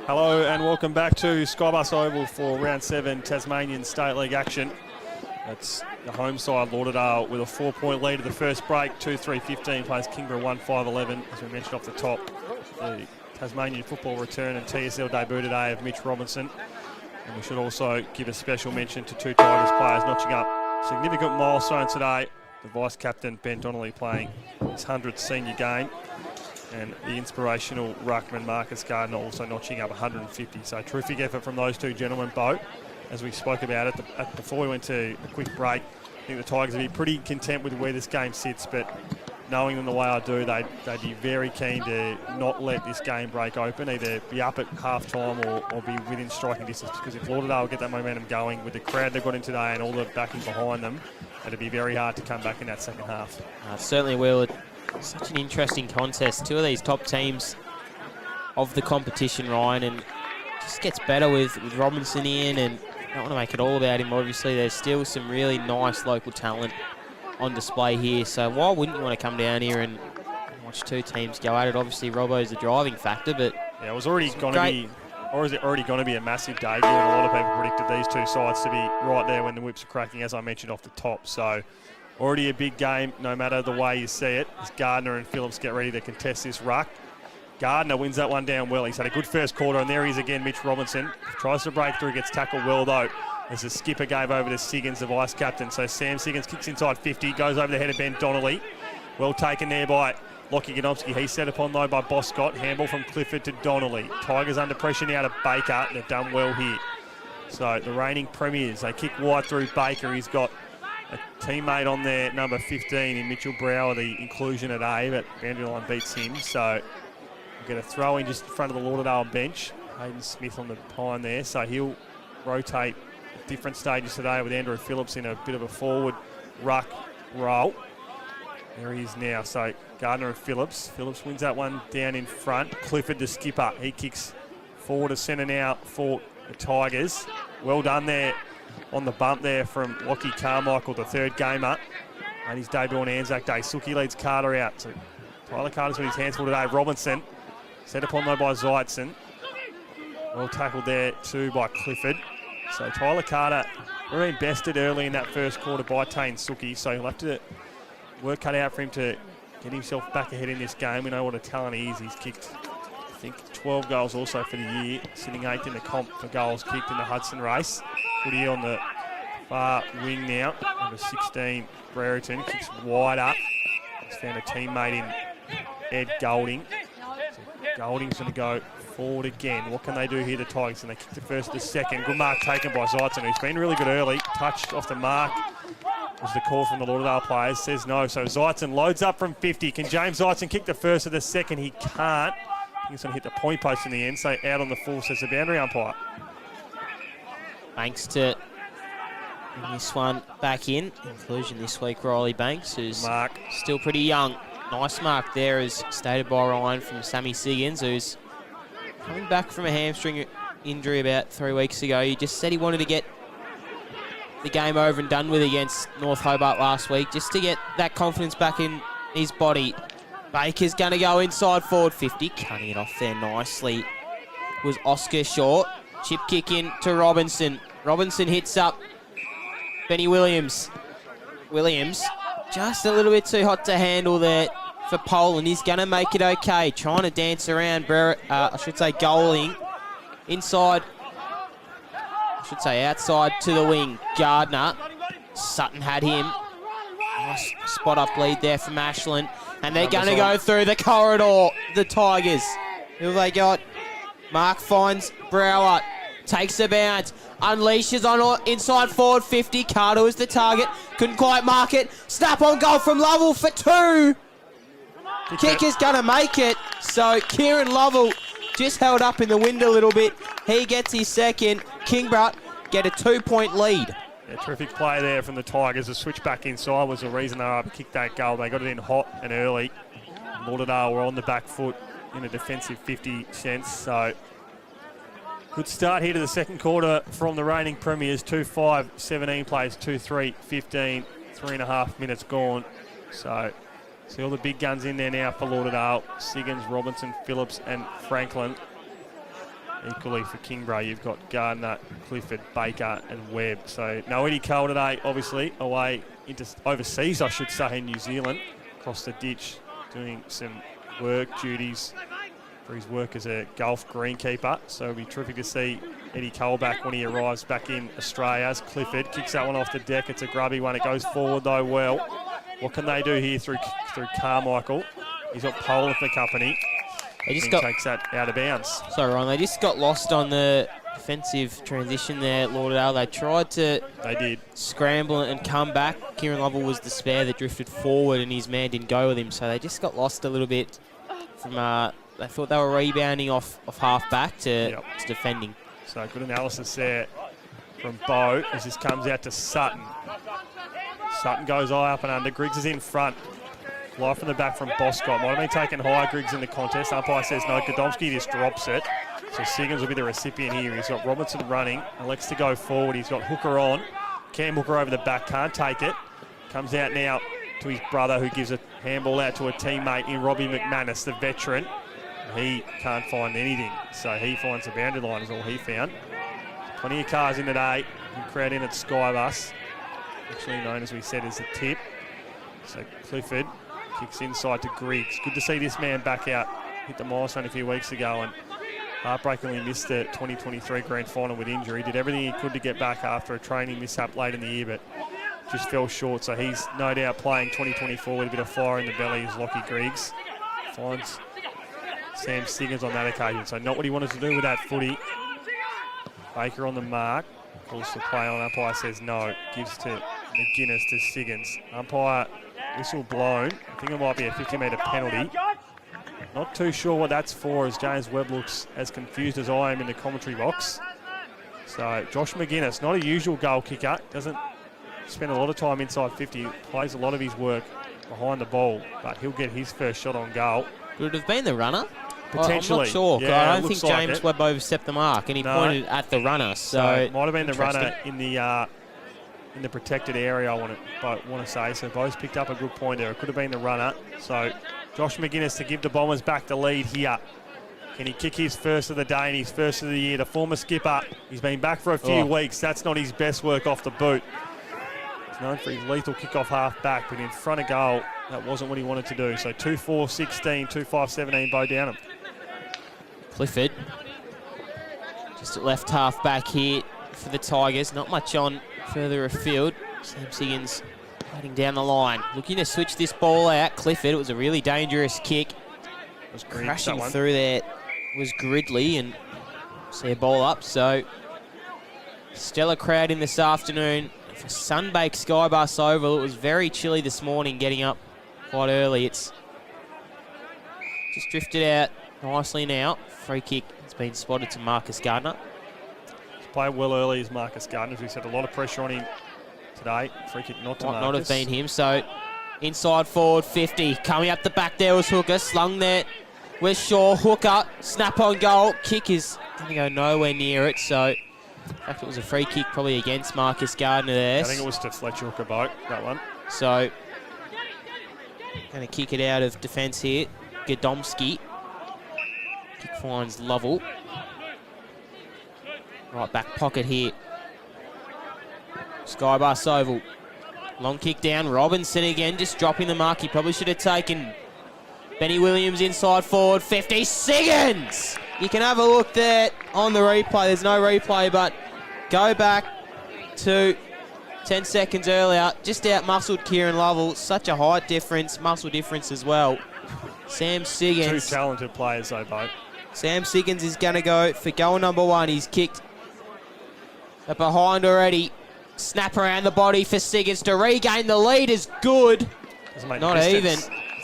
Hello and welcome back to SkyBus Oval for round 7 Tasmanian State League action. That's the home side, Lauderdale, with a 4-point lead at the first break. 2-3-15 plays Kingborough 1-5-11. As we mentioned off the top, the Tasmanian football return and TSL debut today of Mitch Robinson. And we should also give a special mention to two Tigers players notching up significant milestones today. The vice-captain, Ben Donnelly, playing his 100th senior game. And the inspirational ruckman Marcus Gardner also notching up 150. So terrific effort from those two gentlemen, Bo. As we spoke about it before we went to a quick break, I think the Tigers would be pretty content with where this game sits, but knowing them the way I do, they'd be very keen to not let this game break open, either be up at half-time or be within striking distance, because if Lauderdale get that momentum going with the crowd they've got in today and all the backing behind them, it'd be very hard to come back in that second half.
Certainly will. Such an interesting contest. Two of these top teams of the competition, Ryan, and just gets better with Robinson in, and I don't want to make it all about him. Obviously, there's still some really nice local talent on display here, so why wouldn't you want to come down here and watch two teams go at it? Obviously, Robbo's the driving factor, but
yeah, it was already going to be, or is it already going to be a massive debut? And a lot of people predicted these two sides to be right there when the whips are cracking, as I mentioned off the top. So already a big game, no matter the way you see it, as Gardner and Phillips get ready to contest this ruck. Gardner wins that one down well. He's had a good first quarter, and there he is again, Mitch Robinson. Tries to break through, gets tackled well though, as the skipper gave over to Siggins, the vice-captain. So Sam Siggins kicks inside 50, goes over the head of Ben Donnelly. Well taken there by Lockie Godomski. He's set upon though by Boscott. Handball from Clifford to Donnelly. Tigers under pressure now to Baker. They've done well here. So the reigning premiers, they kick wide through Baker. He's got a teammate on there, number 15 in Mitchell Brower, the inclusion at A, but boundary line beats him. So we'll get a throw in just in front of the Lauderdale bench. Hayden Smith on the pine there, so he'll rotate at different stages today with Andrew Phillips in a bit of a forward ruck roll. There he is now, so Gardner and Phillips. Phillips wins that one down in front. Clifford, the skipper, he kicks forward to centre now for the Tigers. Well done there on the bump there from Lockie Carmichael, the third gamer. And his debut on Anzac Day. Suki leads Carter out. So Tyler Carter's with his hands full today. Robinson, set upon though by Zeitzen. Well tackled there too by Clifford. So Tyler Carter really bested early in that first quarter by Tane Suki. So he'll have to work cut out for him to get himself back ahead in this game. We know what a talent he is. He's kicked, I think, 12 goals also for the year, sitting 8th in the comp for goals kicked in the Hudson race. Footy on the far wing now. Number 16, Brereton, kicks wide up. He's found a teammate in Ed Golding. So Golding's going to go forward again. What can they do here, the Tigers? And they kick the first, the second. Good mark taken by Zeitzen, who's been really good early. Touched off the mark. Was the call from the Lauderdale players. Says no. So Zeitzen loads up from 50. Can James Zeitzen kick the first or the second? He can't. He's going to hit the point post in the end. So out on the full, says the boundary umpire.
Banks to bring this one back in. Inclusion this week, Riley Banks, who's still pretty young. Nice mark there, as stated by Ryan, from Sammy Siggins, who's coming back from a hamstring injury about 3 weeks ago. He just said he wanted to get the game over and done with against North Hobart last week, just to get that confidence back in his body. Baker's going to go inside forward 50, cutting it off there nicely. Was Oscar short. Chip kick in to Robinson. Robinson hits up Benny Williams. Williams just a little bit too hot to handle there for Poland. He's going to make it okay. Trying to dance around, Goaling. Inside, outside to the wing. Gardner. Sutton had him. Nice spot up lead there from Ashland. And they're going to go through the corridor, the Tigers. Who have they got? Mark finds Brower. Takes a bounce. Unleashes on inside forward 50. Carter was the target. Couldn't quite mark it. Snap on goal from Lovell for 2. Kick is going to make it. So Kieran Lovell just held up in the wind a little bit. He gets his second. Kingborough get a 2-point lead.
Yeah, terrific play there from the Tigers. The switch back inside was the reason they were able to kick that goal. They got it in hot and early. Lauderdale were on the back foot in a defensive 50 cents. So good start here to the second quarter from the reigning premiers. 2-5, 17 plays, 2-3, 15, 3.5 minutes gone. So see all the big guns in there now for Lauderdale. Siggins, Robinson, Phillips and Franklin. Equally for Kingborough, you've got Gardner, Clifford, Baker and Webb. So no Eddie Cole today, obviously, away into overseas, I should say, in New Zealand. Across the ditch, doing some work duties for his work as a golf greenkeeper. So it'll be terrific to see Eddie Cole back when he arrives back in Australia. As Clifford kicks that one off the deck. It's a grubby one. It goes forward though well. What can they do here through Carmichael? He's got Poland for company.
They just
takes that out of bounds.
Sorry, Ron. They just got lost on the defensive transition there at Lauderdale. They tried to scramble and come back. Kieran Lovell was the spare that drifted forward and his man didn't go with him. So they just got lost a little bit from... they thought they were rebounding off half back to defending.
So good analysis there from Bo as this comes out to Sutton. Sutton goes eye up and under. Griggs is in front. Fly from the back from Boscott. Might have been taken high, Griggs, in the contest. Umpire says no. Godomski just drops it. So Siggins will be the recipient here. He's got Robinson running. Elects to go forward. He's got Hooker on. Cam Hooker over the back. Can't take it. Comes out now to his brother, who gives a handball out to a teammate in Robbie McManus, the veteran. He can't find anything. So he finds the boundary line is all he found. Plenty of cars in today. Good crowd in at SkyBus. Actually known, as we said, as the tip. So Clifford kicks inside to Griggs. Good to see this man back out. Hit the milestone a few weeks ago and heartbreakingly missed the 2023 grand final with injury. Did everything he could to get back after a training mishap late in the year, but just fell short. So he's no doubt playing 2024 with a bit of fire in the belly, is Lockie Griggs. Finds Sam Siggins on that occasion. So not what he wanted to do with that footy. Baker on the mark. Calls the play on. Umpire says no. Gives to McGuinness to Siggins. Umpire whistle blown. I think it might be a 50-metre penalty. Not too sure what that's for, as James Webb looks as confused as I am in the commentary box. So Josh McGuinness, not a usual goal kicker. Doesn't spend a lot of time inside 50. Plays a lot of his work behind the ball, but he'll get his first shot on goal.
Would it have been the runner?
Potentially.
I'm not sure.
Yeah,
I don't think James Webb overstepped the mark, and he pointed at the runner. So
it might have been the runner in the protected area, I want to say. So both picked up a good point there. It could have been the runner. So Josh McGuinness to give the Bombers back the lead here. Can he kick his first of the day and his first of the year? The former skipper, he's been back for a few weeks. That's not his best work off the boot. He's known for his lethal kick-off half-back, but in front of goal, that wasn't what he wanted to do. So 2-4-16, 2-5-17, Bo Downham.
Clifford, just at left half-back here for the Tigers. Not much on further afield. Sam Siggins heading down the line. Looking to switch this ball out. Clifford, it was a really dangerous kick.
It was
Crashing through there was Gridley and see a ball up. So, stellar crowd in this afternoon for Sunbaked SkyBus Oval. It was very chilly this morning getting up quite early. It's just drifted out nicely now. Free kick has been spotted to Marcus Gardner.
He's played well early as Marcus Gardner. As we said, a lot of pressure on him today. Free kick not to Marcus.
Might not have been him. So inside forward 50. Coming up the back there was Hooker. Slung there with Shaw. Hooker. Snap on goal. Kick is going to go nowhere near it. So in fact, it was a free kick probably against Marcus Gardner there.
I think it was to Fletcher Hooker boat, that one.
So going to kick it out of defence here. Gadomski. Kick finds Lovell. Right back pocket here. SkyBus Oval. Long kick down. Robinson again, just dropping the mark. He probably should have taken. Benny Williams inside forward. 50. Siggins! You can have a look there on the replay. There's no replay, but go back to 10 seconds earlier. Just out-muscled Kieran Lovell. Such a height difference. Muscle difference as well. Sam Siggins.
Two talented players, though, both.
Sam Siggins is going to go for goal number 1. He's kicked behind already. Snap around the body for Siggins to regain the lead is good. Not even.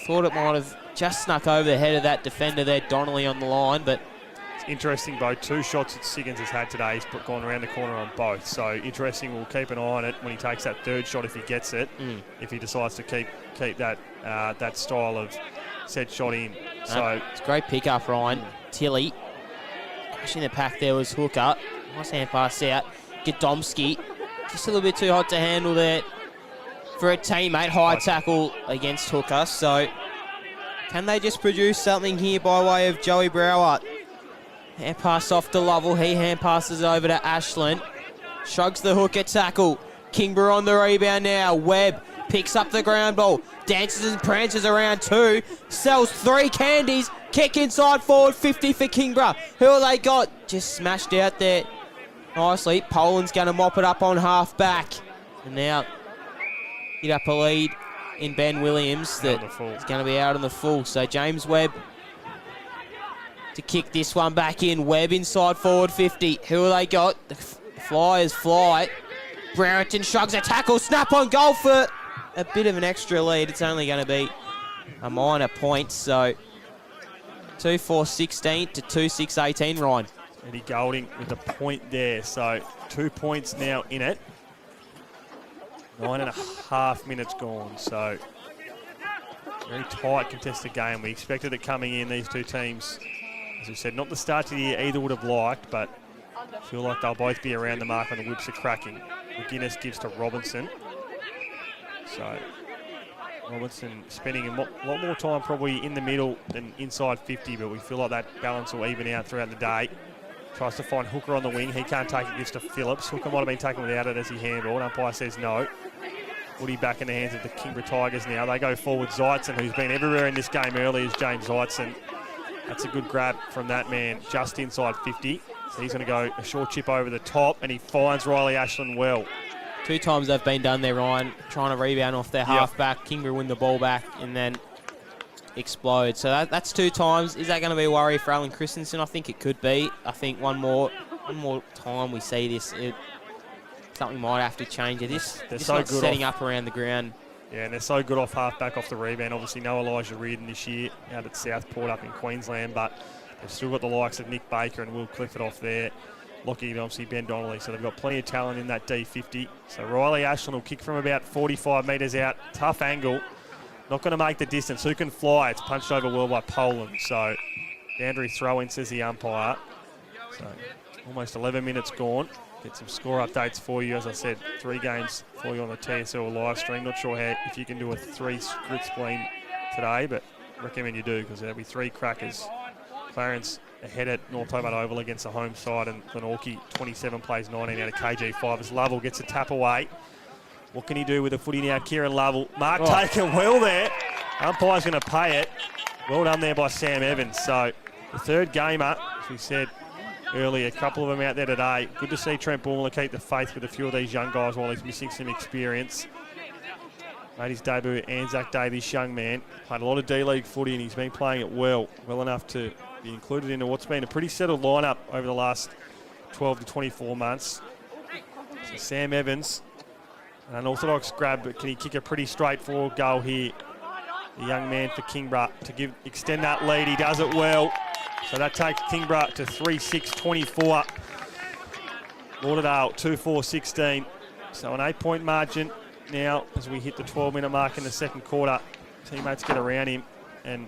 Thought it might have just snuck over the head of that defender there, Donnelly on the line, but
it's interesting, both 2 shots that Siggins has had today. He's gone around the corner on both. So interesting. We'll keep an eye on it when he takes that 3rd shot if he gets it. If he decides to keep that that style of set shot in. So
it's a great pick-up, Ryan. Tilly. Crashing the pack there was Hooker. Nice hand pass out. Gadomski. Just a little bit too hot to handle there for a teammate. High tackle against Hooker. So can they just produce something here by way of Joey Brower? Hand pass off to Lovell. He hand passes over to Ashland. Shrugs the Hooker tackle. Kingborough on the rebound now. Webb picks up the ground ball. Dances and prances around 2. Sells 3 candies. Kick inside forward 50 for Kingborough. Who have they got? Just smashed out there nicely. Poland's going to mop it up on half back. And now hit up a lead in Ben Williams that is going to be out on the full. So James Webb to kick this one back in. Webb inside forward 50. Who have they got? The Flyers fly. Brereton shrugs a tackle. Snap on goal for a bit of an extra lead. It's only going to be a minor point. So 2-4-16 to 2-6-18, Ryan.
Eddie Golding with the point there. So 2 points now in it. 9.5 minutes gone. So very tight contested game. We expected it coming in, these 2 teams. As we said, not the start to the year either would have liked, but I feel like they'll both be around the mark when the whips are cracking. McGuinness gives to Robinson. So Robinson spending a lot more time probably in the middle than inside 50, but we feel like that balance will even out throughout the day. Tries to find Hooker on the wing. He can't take it, gives to Phillips. Hooker might have been taken without it as he handballed. Umpire says no. Footy back in the hands of the Kingborough Tigers now. They go forward. Zeitzen, who's been everywhere in this game early, is James Zeitzen. That's a good grab from that man just inside 50. So he's going to go a short chip over the top, and he finds Riley Ashland well.
2 times they've been done there, Ryan, trying to rebound off their half-back. Kingborough win the ball back and then explode. So that's 2 times. Is that going to be a worry for Alan Christensen? I think it could be. I think one more time we see this, something might have to change. They're so good setting up around the ground.
Yeah, and they're so good off half-back off the rebound. Obviously, no Elijah Reardon this year out at Southport up in Queensland, but they've still got the likes of Nick Baker and Will Clifford off there. Lockie and obviously Ben Donnelly, so they've got plenty of talent in that D50. So Riley Ashland will kick from about 45 metres out. Tough angle. Not going to make the distance. Who can fly? It's punched over well by Poland. So boundary throw-in, says the umpire. So almost 11 minutes gone. Get some score updates for you. As I said, 3 games for you on the TSL live stream. Not sure if you can do a 3 grid spleen today, but recommend you do because there'll be 3 crackers. Clarence ahead at North Hobart Oval against the home side, and Glenorchy 27 plays 19 out of KG5 as Lovell gets a tap away. What can he do with the footy now? Kieran Lovell. Mark taken well there. Umpire's going to pay it. Well done there by Sam Evans. So the 3rd gamer, as we said, earlier. A couple of them out there today. Good to see Trent Bulmer keep the faith with a few of these young guys while he's missing some experience. Made his debut at Anzac Day, this young man. Played a lot of D-League footy and he's been playing it well enough to be included into what's been a pretty settled lineup over the last 12 to 24 months. So Sam Evans, an unorthodox grab, but can he kick a pretty straightforward goal here? The young man for Kingborough to extend that lead. He does it well. So that takes Kingborough to 3-6-24. Lauderdale 2-4-16. So an 8-point margin now as we hit the 12-minute mark in the second quarter. Teammates get around him. And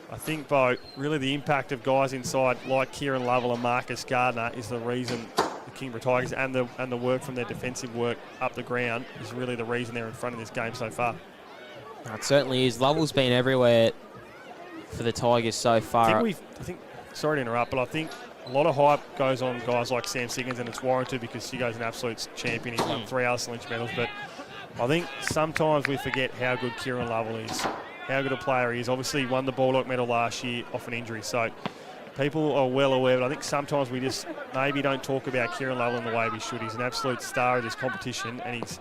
I think, Bo, really the impact of guys inside like Kieran Lovell and Marcus Gardner is the reason the Kingborough Tigers and the work from their defensive work up the ground is really the reason they're in front of this game so far.
It certainly is. Lovell's been everywhere for the Tigers so far.
I think, sorry to interrupt, but I think a lot of hype goes on guys like Sam Siggins, and it's warranted because Siggo's an absolute champion. He's won 3 Alice Lynch medals, but I think sometimes we forget how good Kieran Lovell is, how good a player he is. Obviously, he won the Baldock medal last year off an injury, so people are well aware, but I think sometimes we just maybe don't talk about Kieran Lovell in the way we should. He's an absolute star of this competition, and he's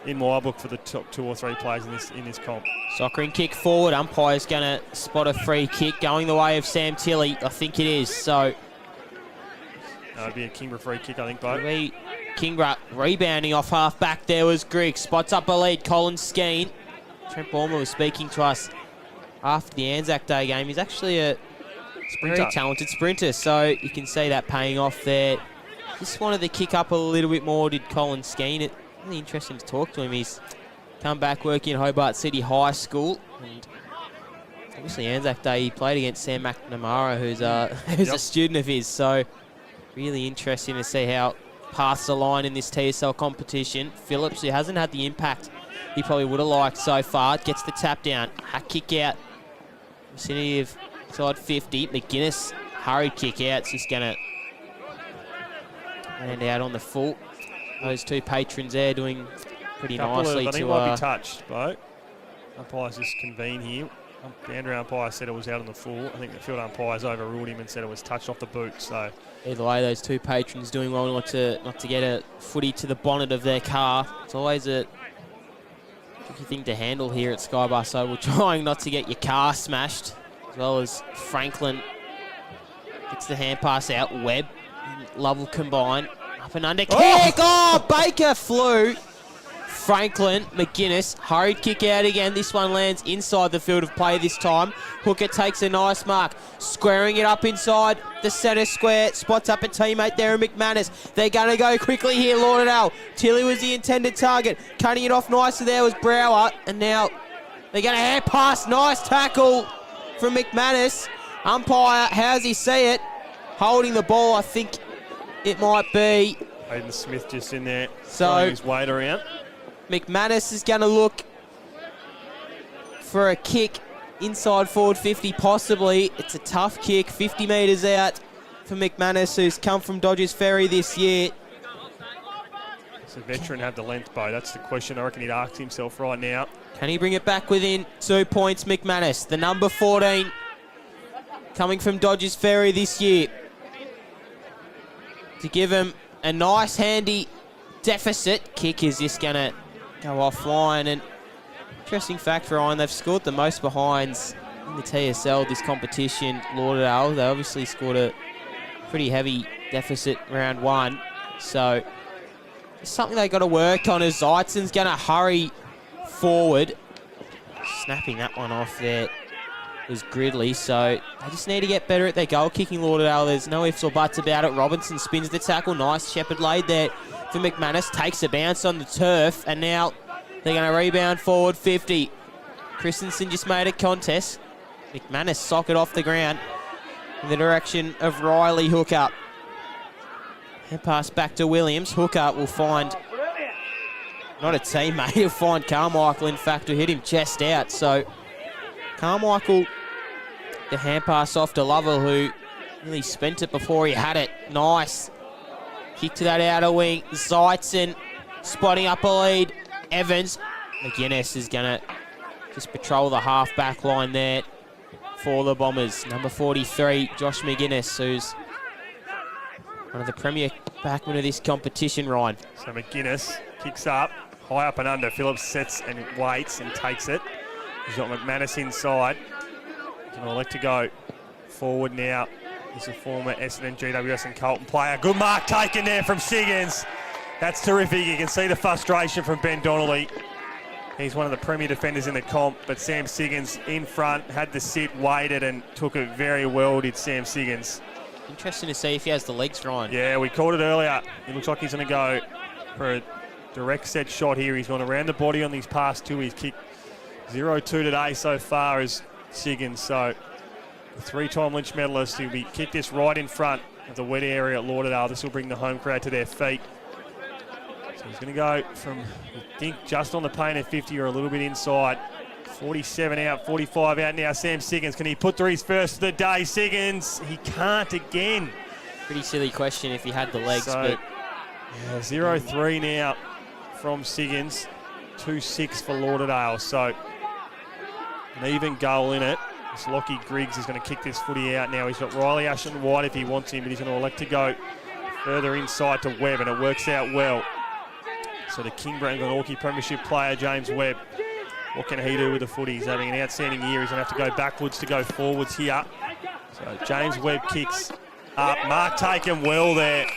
in my book for the top 2 or 3 players in this comp.
Sockering kick forward. Umpire's going to spot a free kick going the way of Sam Tilley. I think it is. So
it'd be a Kingborough free kick, I think, Bo.
Kingborough rebounding off half back. There was Grigg. Spots up a lead. Colin Skeen. Trent Bulmer was speaking to us after the Anzac Day game. He's actually a very talented sprinter, so you can see that paying off there. Just wanted to kick up a little bit more, did Colin Skeen. Really interesting to talk to him. He's come back working at Hobart City High School, and obviously Anzac Day he played against Sam McNamara, who's a student of his. So really interesting to see how paths align in this TSL competition. Phillips, who hasn't had the impact he probably would have liked so far, gets the tap down. A kick out, vicinity of side 50. McGuinness hurried kick out. It's just going to land out on the full. Those 2 patrons there doing pretty nicely.
I think might be touched, Bo. Umpires just convene here. Boundary umpire said it was out on the full. I think the field umpires overruled him and said it was touched off the boot. So
either way, those 2 patrons doing well not to get a footy to the bonnet of their car. It's always a tricky thing to handle here at SkyBus Oval, trying not to get your car smashed, as well as Franklin gets the hand pass out. Webb and Lovell combine. Up and under kick. Oh, Baker flew. Franklin, McGuinness, hurried kick out again. This one lands inside the field of play this time. Hooker takes a nice mark, squaring it up inside the centre square. Spots up a teammate there in McManus. They're going to go quickly here, Lauderdale. Tilley was the intended target. Cutting it off nicely there was Brower. And now they're going to hand pass. Nice tackle from McManus. Umpire, how's he see it? Holding the ball, I think it might be.
Hayden Smith just in there,
so
throwing his weight around.
McManus is going to look for a kick inside forward 50 possibly. It's a tough kick, 50 metres out for McManus, who's come from Dodgers Ferry this year.
Does a veteran have the length, Bo? That's the question I reckon he'd ask himself right now.
Can he bring it back within 2 points, McManus? The number 14 coming from Dodgers Ferry this year, to give him a nice handy deficit. Kick is just going to go offline. And interesting fact for Ryan, they've scored the most behinds in the TSL this competition. Lauderdale, they obviously scored a pretty heavy deficit round 1. So it's something they got to work on as Zeitzon's going to hurry forward. Snapping that one off there was Gridley, so they just need to get better at their goal kicking, Lauderdale. There's no ifs or buts about it. Robinson spins the tackle. Nice Shepherd laid there for McManus. Takes a bounce on the turf, and now they're going to rebound forward 50. Christensen just made a contest. McManus sock it off the ground in the direction of Riley Hooker. And pass back to Williams. Hooker will find not a teammate, he'll find Carmichael, in fact, who hit him chest out. So Carmichael, the hand pass off to Lovell, who really spent it before he had it. Nice kick to that outer wing. Zeitzon spotting up a lead. Evans. McGuinness is going to just patrol the half-back line there for the Bombers. Number 43, Josh McGuinness, who's One of the premier backmen of this competition, Ryan.
So McGuinness kicks up, high up and under. Phillips sets and waits and takes it. He's got McManus inside. He's going to elect to go forward now. He's a former Essendon, GWS and Carlton player. Good mark taken there from Siggins. That's terrific. You can see the frustration from Ben Donnelly. He's one of the premier defenders in the comp, but Sam Siggins in front, had the sit, waited and took it very well, did Sam Siggins.
Interesting to see if he has the legs, Ryan.
Yeah, we called it earlier. It looks like he's going to go for a direct set shot here. He's gone around the body on these past two. He's kicked 0-2 today so far as Siggins. So the three-time Lynch medalist, he'll be kicked this right in front of the wet area at Lauderdale. This will bring the home crowd to their feet. So he's going to go from, I think, just on the paint at 50 or a little bit inside. 47 out, 45 out now. Sam Siggins, can he put through his first of the day? Siggins, he can't again.
Pretty silly question if he had the legs,
So,
but
yeah, 0-3 now from Siggins. 2-6 for Lauderdale. So an even goal in it. This Lockie Griggs is going to kick this footy out now. He's got Riley Ashton wide if he wants him, but he's going to elect to go further inside to Webb, and it works out well. So the Kingborough and Glenorchy Premiership player, James Webb, what can he do with the footy? He's having an outstanding year. He's going to have to go backwards to go forwards here. So James Webb kicks up. Mark taken well there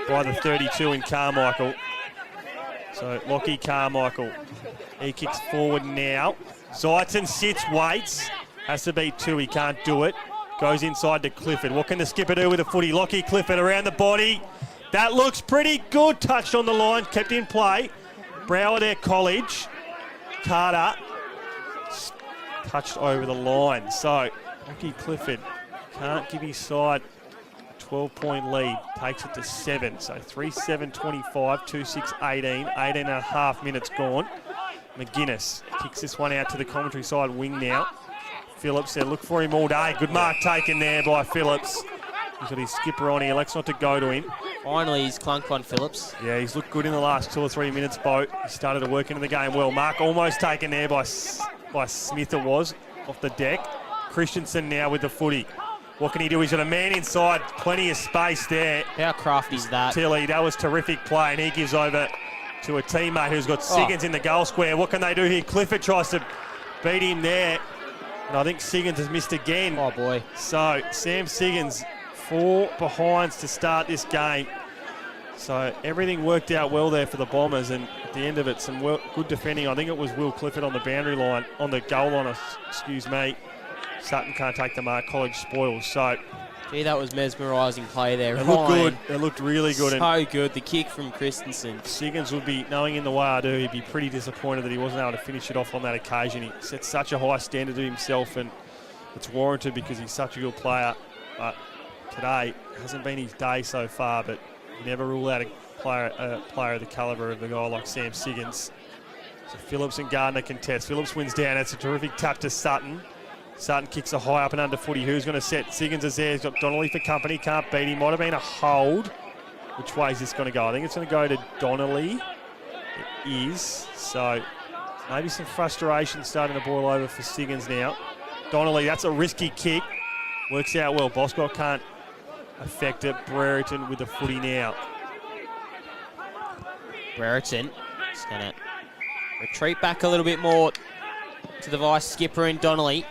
by the 32 in Carmichael. So Lockie Carmichael, he kicks forward now. Zeitzen sits, waits. Has to beat two, he can't do it. Goes inside to Clifford. What can the skipper do with the footy? Lockie Clifford around the body. That looks pretty good. Touched on the line, kept in play. Browardale College. Carter touched over the line. So Lockie Clifford can't give his side a 12-point lead. Takes it to 7. So 3-7-25, 2-6-18. 18 and a half minutes gone. McGuinness kicks this one out to the commentary side wing now. Phillips there, look for him all day. Good mark taken there by Phillips. He's got his skipper on. He elects not to go to him.
finally he's clunked on Phillips.
Yeah, he's looked good in the last 2 or 3 minutes, Bo. He started to work into the game well. Mark almost taken there by Smith, it was, off the deck. Christensen now with the footy. What can he do? He's got a man inside, plenty of space there.
How crafty is that?
Tilly, that was terrific play, and he gives over to a teammate who's got Siggins in the goal square. What can they do here? Clifford tries to beat him there, and I think Siggins has missed again.
Oh, boy.
So, Sam Siggins, 4 behinds to start this game. So, everything worked out well there for the Bombers, and at the end of it, some good defending. I think it was Will Clifford on the boundary line, on the goal line, excuse me. Sutton can't take the mark, College spoils. So,
gee, that was mesmerising play there.
It looked good. It looked really good.
So good. The kick from Christensen.
Siggins would be, knowing in the way I do, he'd be pretty disappointed that he wasn't able to finish it off on that occasion. He set such a high standard to himself, and it's warranted because he's such a good player. But today hasn't been his day so far, but you never rule out a player of the calibre of a guy like Sam Siggins. So Phillips and Gardner contest. Phillips wins down. It's a terrific tap to Sutton. Sutton kicks a high up and under footy. Who's going to set? Siggins is there. He's got Donnelly for company. Can't beat him. Might have been a hold. Which way is this going to go? I think it's going to go to Donnelly. It is. So maybe some frustration starting to boil over for Siggins now. Donnelly, that's a risky kick. Works out well. Boscott can't affect it. Brereton with the footy now.
Brereton is going to retreat back a little bit more to the vice skipper in Donnelly.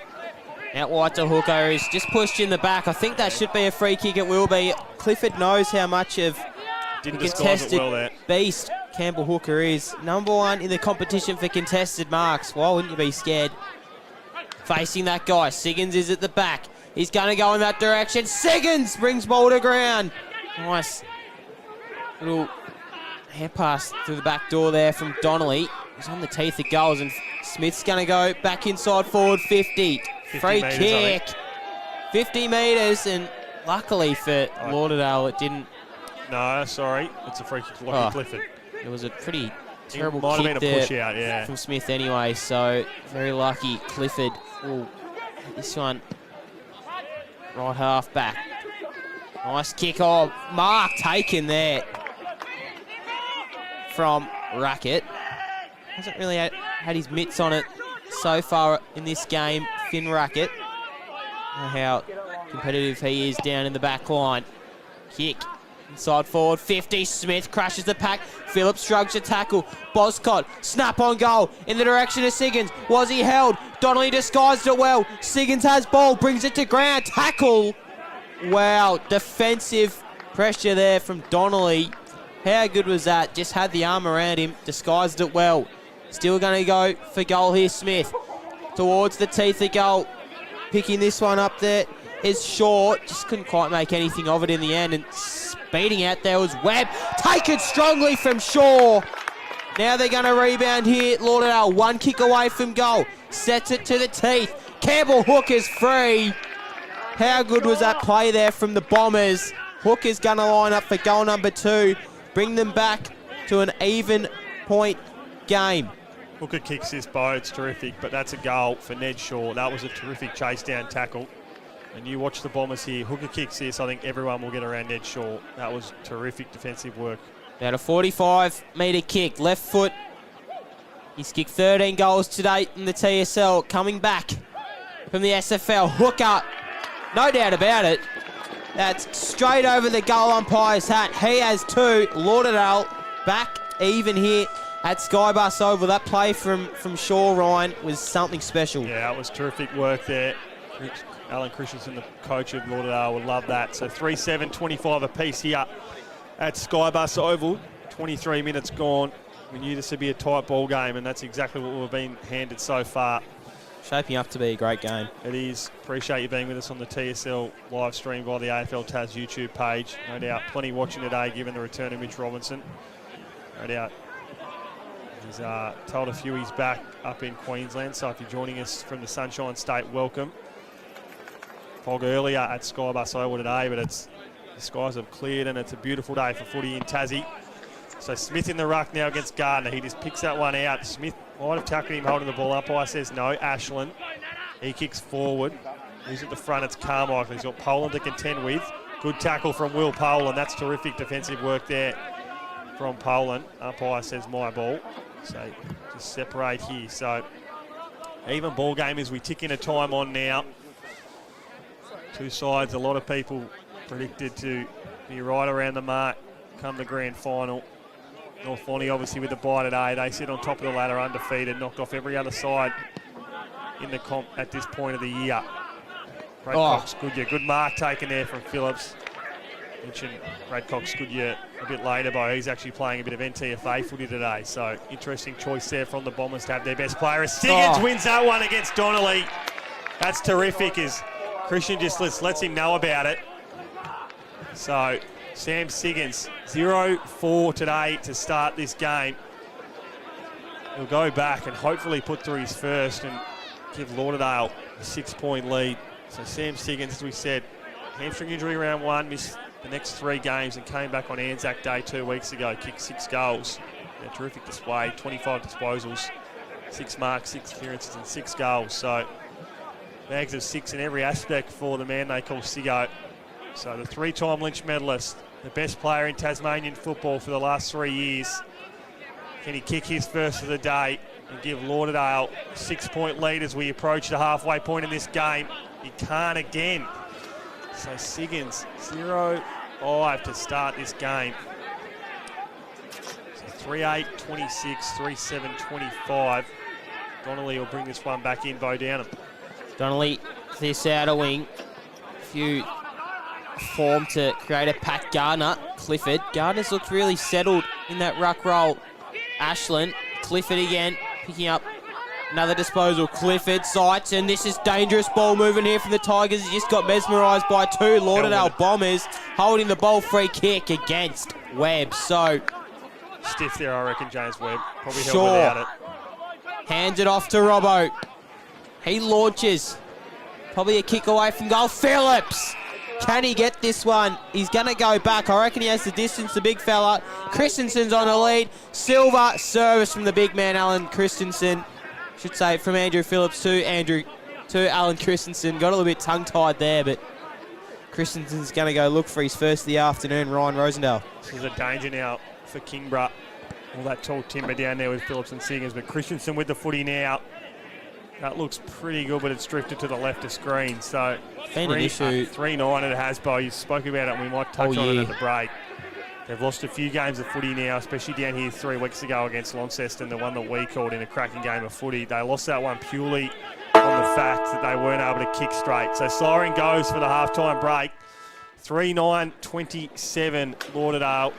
Out wide to Hooker, who's just pushed in the back. I think that should be a free kick. It will be. Clifford knows how much of a contested beast Campbell Hooker is. #1 in the competition for contested marks. Why wouldn't you be scared? Facing that guy. Siggins is at the back. He's going to go in that direction. Siggins brings ball to ground. Nice little hand pass through the back door there from Donnelly. He's on the teeth of goals, and Smith's going to go back inside forward 50. Free kick. 50 metres, and luckily for Lauderdale, it didn't.
No, sorry. It's a free kick to Lockie Clifford.
It was a pretty terrible
might
kick
have been a
there
push out, yeah,
from Smith anyway, so very lucky. Clifford will this one right half back. Nice kick. Oh, mark taken there from Rackett. Hasn't really had his mitts on it so far in this game, Finn Rackett. How competitive he is down in the back line. Kick Inside forward, 50. Smith crashes the pack. Phillips shrugs to tackle. Boscott, snap on goal in the direction of Siggins. Was he held? Donnelly disguised it well. Siggins has ball, brings it to ground. Tackle. Wow, defensive pressure there from Donnelly. How good was that? Just had the arm around him, disguised it well. Still going to go for goal here, Smith. Towards the teeth of goal. Picking this one up there is short. Just couldn't quite make anything of it in the end. And speeding out there was Webb. Taken strongly from Shaw. Now they're going to rebound here. Lauderdale, one kick away from goal. Sets it to the teeth. Campbell Hook is free. How good was that play there from the Bombers? Hook is going to line up for goal number 2. Bring them back to an even point game.
Hooker kicks this, Bo. It's terrific, but that's a goal for Ned Shaw. That was a terrific chase down tackle. And you watch the Bombers here. Hooker kicks this. I think everyone will get around Ned Shaw. That was terrific defensive work.
About a 45-metre kick. Left foot. He's kicked 13 goals to date in the TSL. Coming back from the SFL. Hooker. No doubt about it. That's straight over the goal umpire's hat. He has 2. Lauderdale back even here at SkyBus Oval. That play from Shaw, Ryan, was something special.
Yeah, it was terrific work there. Alan Christensen, the coach of Lauderdale, would love that. So 3-7, 25 apiece here at SkyBus Oval. 23 minutes gone. We knew this would be a tight ball game, and that's exactly what we've been handed so far.
Shaping up to be a great game.
It is. Appreciate you being with us on the TSL live stream via the AFL Taz YouTube page. No doubt plenty watching today given the return of Mitch Robinson. No doubt he's told a few he's back up in Queensland, so if you're joining us from the Sunshine State, welcome. Fog earlier at SkyBus Oval today, but the skies have cleared and it's a beautiful day for footy in Tassie. So Smith in the ruck now against Gardner. He just picks that one out. Smith might have tackled him holding the ball. Umpire says no. Ashland. He kicks forward. Who's at the front? It's Carmichael. He's got Poland to contend with. Good tackle from Will Poland. That's terrific defensive work there from Poland. Umpire says my ball. So just separate here. So even ball game as we tick in a time on now. Two sides, a lot of people predicted to be right around the mark come the grand final. North Bonnie obviously with the bye today. They sit on top of the ladder undefeated, knocked off every other side in the comp at this point of the year. Bradcock's Goodyear. Good mark taken there from Phillips. Mentioned Bradcock's Goodyear a bit later, but he's actually playing a bit of NTFA footy today. So interesting choice there from the Bombers to have their best player. Siggins wins that one against Donnelly. That's terrific as Christian just lets him know about it. So Sam Siggins, 0-4 today to start this game. He'll go back and hopefully put through his first and give Lauderdale a 6-point lead. So Sam Siggins, as we said, hamstring injury round 1, missed the next 3 games and came back on Anzac Day 2 weeks ago, kicked 6 goals. A terrific display, 25 disposals, 6 marks, 6 clearances and 6 goals. So bags of 6 in every aspect for the man they call Siggo. So the 3-time Lynch medalist, the best player in Tasmanian football for the last 3 years. Can he kick his first of the day and give Lauderdale a 6-point lead as we approach the halfway point in this game? He can't again. So Siggins, 0-5 to start this game. So 3-8, 26, 3-7, 25. Donnelly will bring this one back in, Bo Downham.
Donnelly, this outer wing. Few form to create a pack. Gardner, Clifford. Gardner's looked really settled in that ruck roll. Ashland, Clifford again, picking up another disposal. Clifford, sights, and this is dangerous ball moving here from the Tigers. He just got mesmerised by 2 Lauderdale Bombers, holding the ball. Free kick against Webb. So
stiff there, I reckon, James Webb. Probably held without it.
Hands it off to Robbo. He launches. Probably a kick away from goal. Phillips. Can he get this one? He's going to go back. I reckon he has the distance, the big fella. Christensen's on the lead. Silver service from the big man, Alan Christensen. Should say from Andrew Phillips to Alan Christensen. Got a little bit tongue-tied there, but Christensen's going to go look for his first of the afternoon, Ryan Rosendale.
This is a danger now for Kingborough. All that tall timber down there with Phillips and Siggins, but Christensen with the footy now. That looks pretty good, but it's drifted to the left of screen. So
3-9
it has, Bo. You spoke about it, and we might touch on it at the break. They've lost a few games of footy now, especially down here 3 weeks ago against Launceston, the one that we called in a cracking game of footy. They lost that one purely on the fact that they weren't able to kick straight. So siren goes for the halftime break. 3-9-27, Lauderdale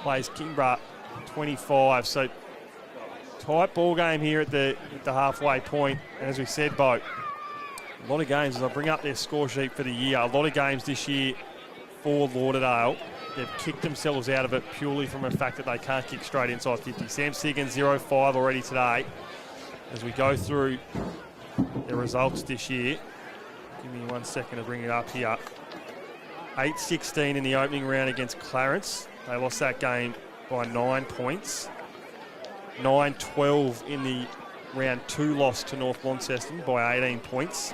plays Kingborough 25. So tight ball game here at the halfway point. And as we said, Bo, a lot of games, as I bring up their score sheet for the year, a lot of games this year for Lauderdale, they've kicked themselves out of it purely from the fact that they can't kick straight inside 50. Sam Siggins, 0-5 already today. As we go through their results this year, give me 1 second to bring it up here. 8-16 in the opening round against Clarence. They lost that game by 9 points. 9-12 in the round 2 loss to North Launceston by 18 points.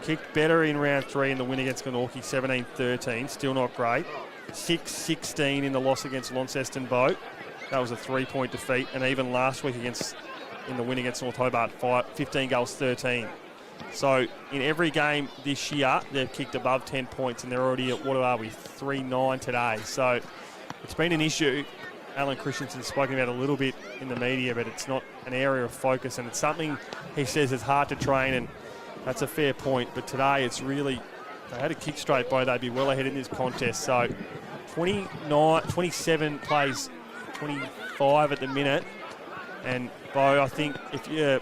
Kicked better in round 3 in the win against Glenorchy, 17-13, still not great. 6-16 in the loss against Launceston Boat. That was a 3-point defeat. And even last week in the win against North Hobart, 15 goals, 13. So in every game this year, they've kicked above 10 points, and they're already at, what are we, 3-9 today. So it's been an issue. Alan Christensen's spoken about a little bit in the media, but it's not an area of focus, and it's something he says is hard to train, and that's a fair point. But today it's really, if they had a kick straight by, they'd be well ahead in this contest. So 27 plays 25 at the minute. And Bo, I think if you're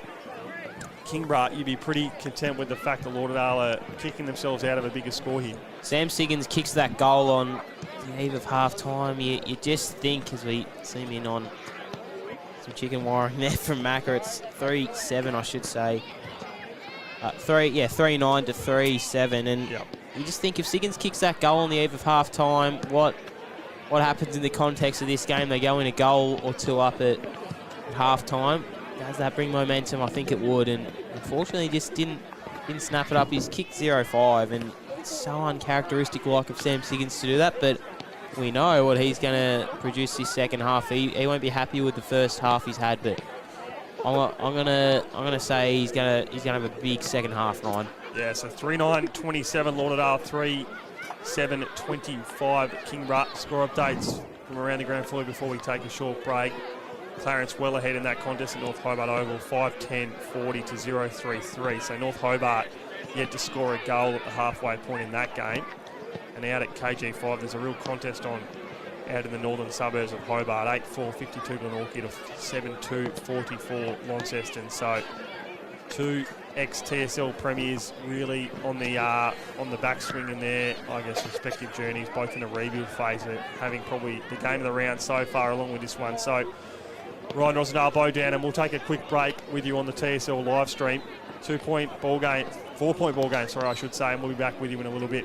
Kingborough, you'd be pretty content with the fact that Lauderdale are kicking themselves out of a bigger score here.
Sam Siggins kicks that goal on the eve of half-time. You just think, as we zoom in on some chicken wiring there from Macca, it's 3-7, I should say. 3-9 to 3-7. And
yep.
You just think if Siggins kicks that goal on the eve of half-time, what happens in the context of this game? They go in a goal or two up at half-time. Does that bring momentum? I think it would, and unfortunately just didn't snap it up. He's kicked 0-5, and it's so uncharacteristic like of Sam Siggins to do that, but we know what he's going to produce this second half. He won't be happy with the first half he's had, but I'm gonna say he's gonna have a big second half, 9.
Yeah, so 3-9-27 Lauderdale, 3-7-25 Kingborough. Score updates from around the grand final before we take a short break. Clarence well ahead in that contest at North Hobart Oval, 5-10-40 to 0-3-3. So North Hobart yet to score a goal at the halfway point in that game. And out at KG5, there's a real contest on out in the northern suburbs of Hobart, 8-4-52 Glenorchy to 7-2-44 Launceston. So two ex-TSL premiers really on the backswing in their, I guess, respective journeys, both in a rebuild phase, of having probably the game of the round so far along with this one. So Ryan Rosendale, Bo down, and we'll take a quick break with you on the TSL live stream. 4-point ball game, sorry, I should say, and we'll be back with you in a little bit.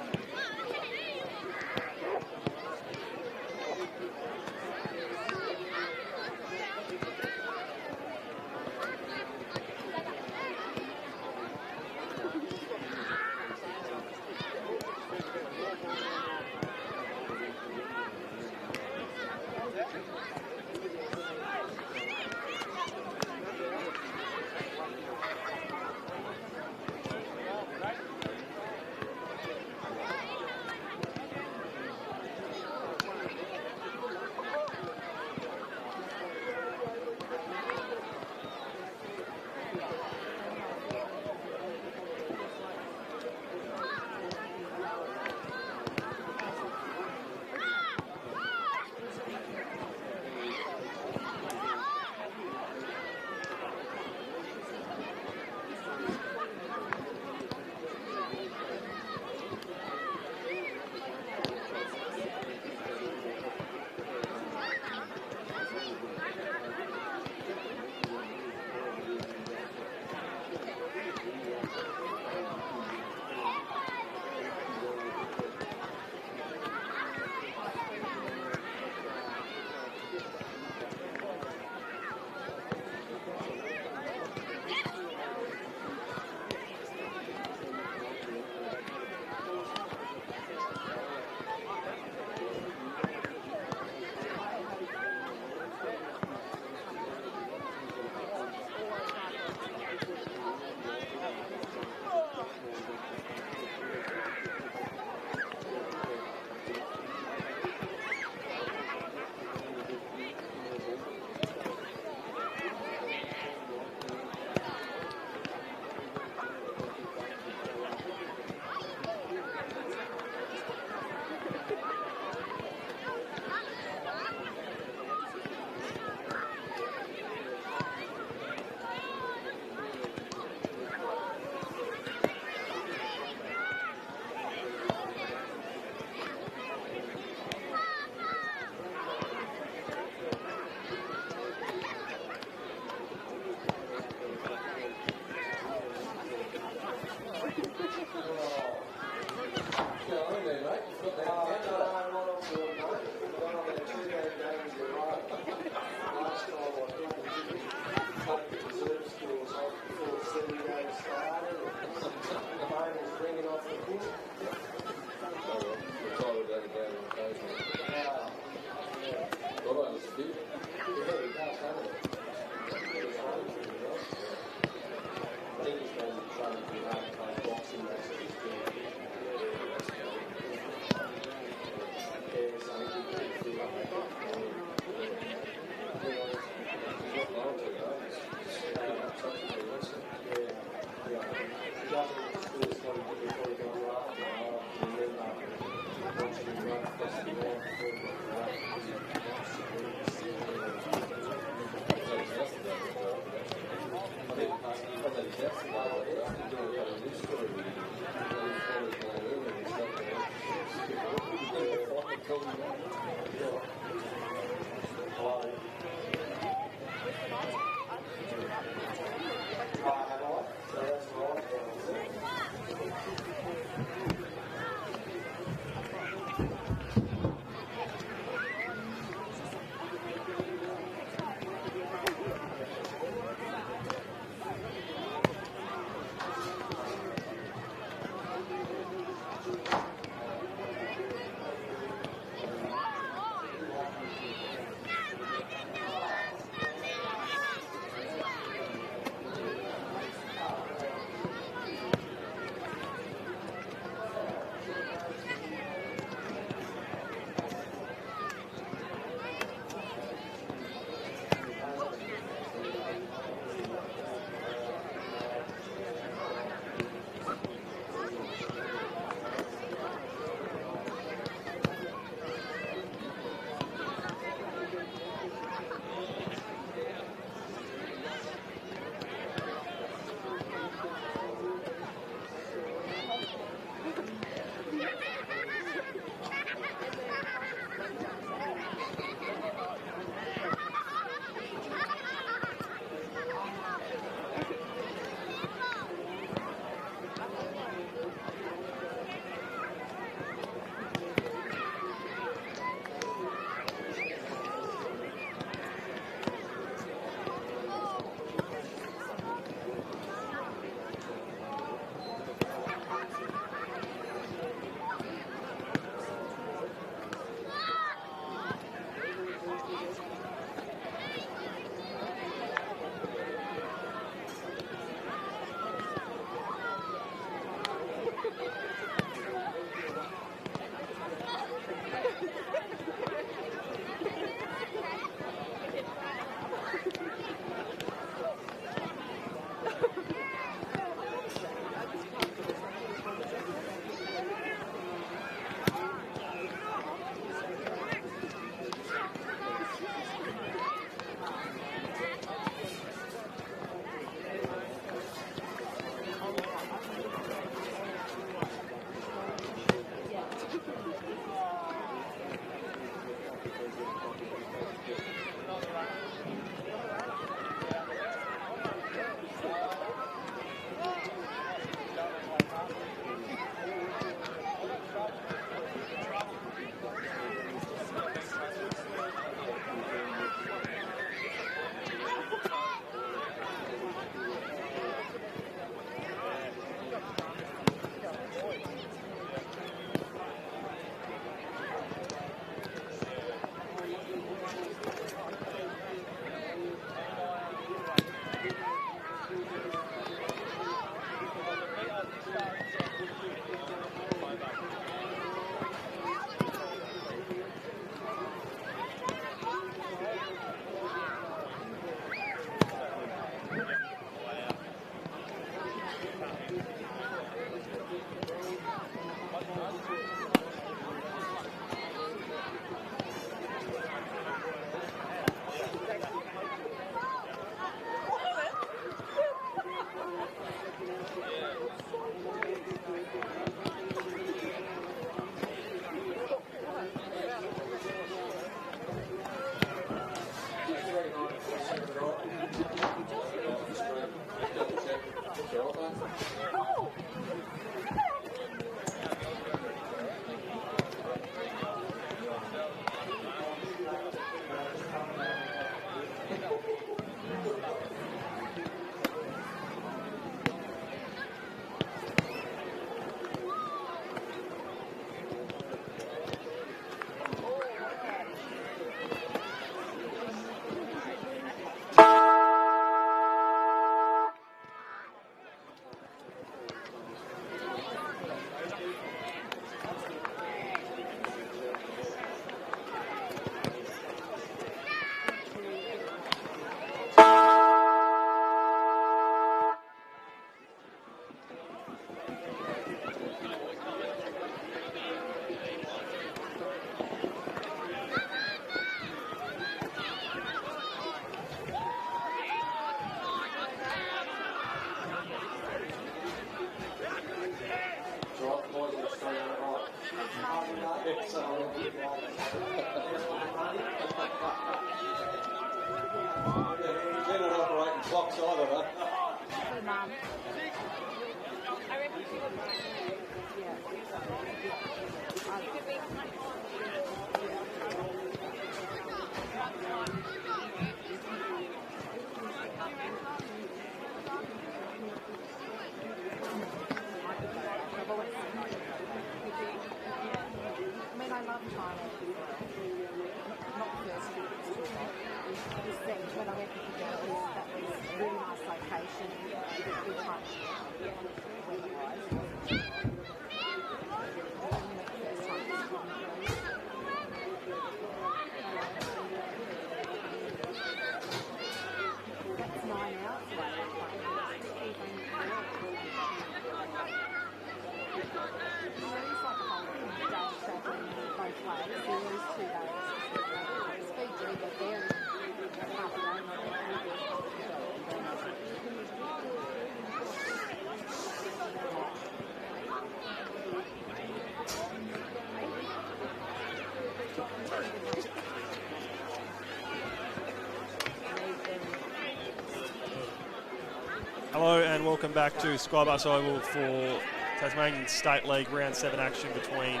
Hello and welcome back to SkyBus Oval for Tasmanian State League Round 7 action between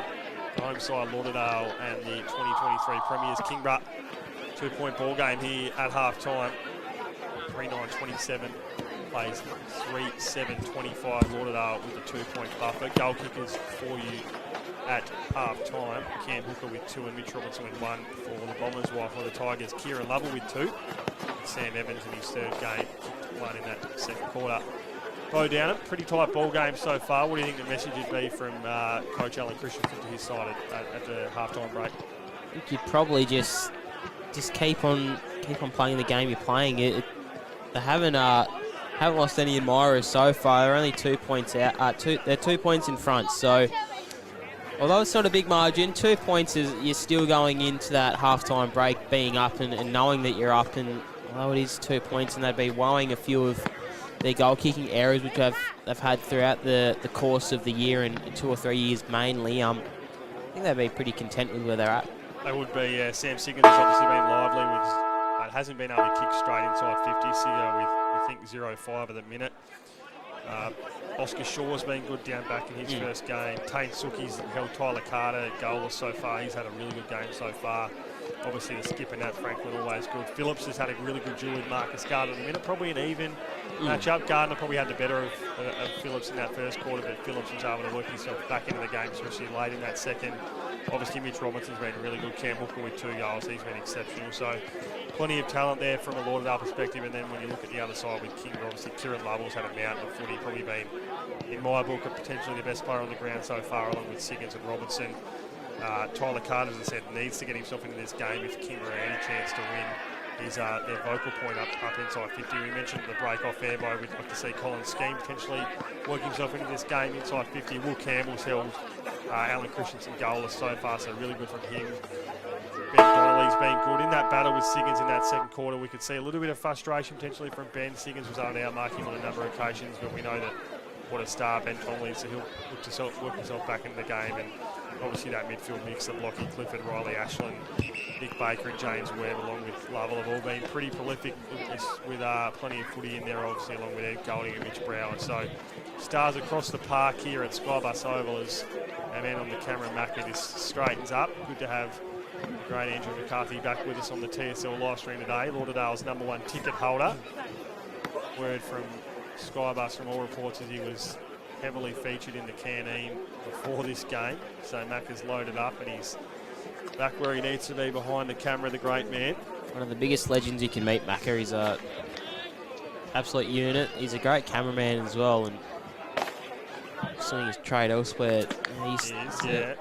the home side Lauderdale and the 2023 Premiers Kingborough. 2-point ball game here at half time. 3-9-27 plays 3-7-25 Lauderdale with a 2-point buffer. Goal kickers for you at half time. Cam Hooker with 2 and Mitch Robinson with 1 for the Bombers, while for the Tigers Kieran Lovell with 2. Sam Evans in his third game, kicked 1 in that second quarter. Bo Downham, pretty tight ball game so far. What do you think the message would be from Coach Alan Christensen to his side at the half-time break?
I think you'd probably just keep on playing the game you're playing. They haven't lost any admirers so far. They're only 2 points out. They're 2 points in front. So although it's not a big margin, 2 points is you're still going into that half-time break being up and knowing that you're up. And although it is 2 points, and they'd be wowing a few of their goal-kicking errors, which they've had throughout the course of the year and 2 or 3 years mainly, I think they'd be pretty content with where they're at.
They would be, yeah. Sam Siggins has obviously been lively, but hasn't been able to kick straight inside 50. Siggo with, I think, 0-5 at the minute. Oscar Shaw's been good down back in his first game. Tane Suki's held Tyler Carter goalless so far. He's had a really good game so far. Obviously, the skipper, Nat Franklin, always good. Phillips has had a really good duel with Marcus Gardner at the minute. Probably an even match-up. Gardner probably had the better of Phillips in that first quarter, but Phillips was able to work himself back into the game, especially late in that second. Obviously, Mitch Robinson's been really good. Cam Hooker with 2 goals. He's been exceptional. So, plenty of talent there from a Lauderdale perspective. And then when you look at the other side with Kingborough, obviously, Kieran Lovell's had a mountain of footy. Probably been, in my book, potentially the best player on the ground so far, along with Siggins and Robinson. Tyler Carter, as I said, needs to get himself into this game if Kingborough any chance to win. He's their vocal point up inside 50. We mentioned the break off air by we'd like to see Colin Skeen potentially work himself into this game inside 50. Will Campbell's held Alan Christensen goalless so far, so really good from him. Ben Donnelly's been good in that battle with Siggins in that second quarter. We could see a little bit of frustration potentially from Ben. Siggins was able to outmark him on a number of occasions, but we know that what a star Ben Donnelly is, so he'll work himself back into the game. And obviously that midfield mix of Lockie Clifford, Riley Ashland, Nick Baker and James Webb, along with Lovell, have all been pretty prolific with plenty of footy in there, obviously, along with Ed Golding and Mitch Brower. So stars across the park here at SkyBus Oval as our man on the camera, Macca, just straightens up. Good to have the great Andrew McCarthy back with us on the TSL live stream today. Lauderdale's #1 ticket holder. Word from SkyBus from all reports is he was heavily featured in the canteen before this game. So Macca's loaded up and he's back where he needs to be behind the camera, the great man.
One of the biggest legends you can meet, Macca. He's a absolute unit. He's a great cameraman as well, and seeing his trade elsewhere.
He is, yeah.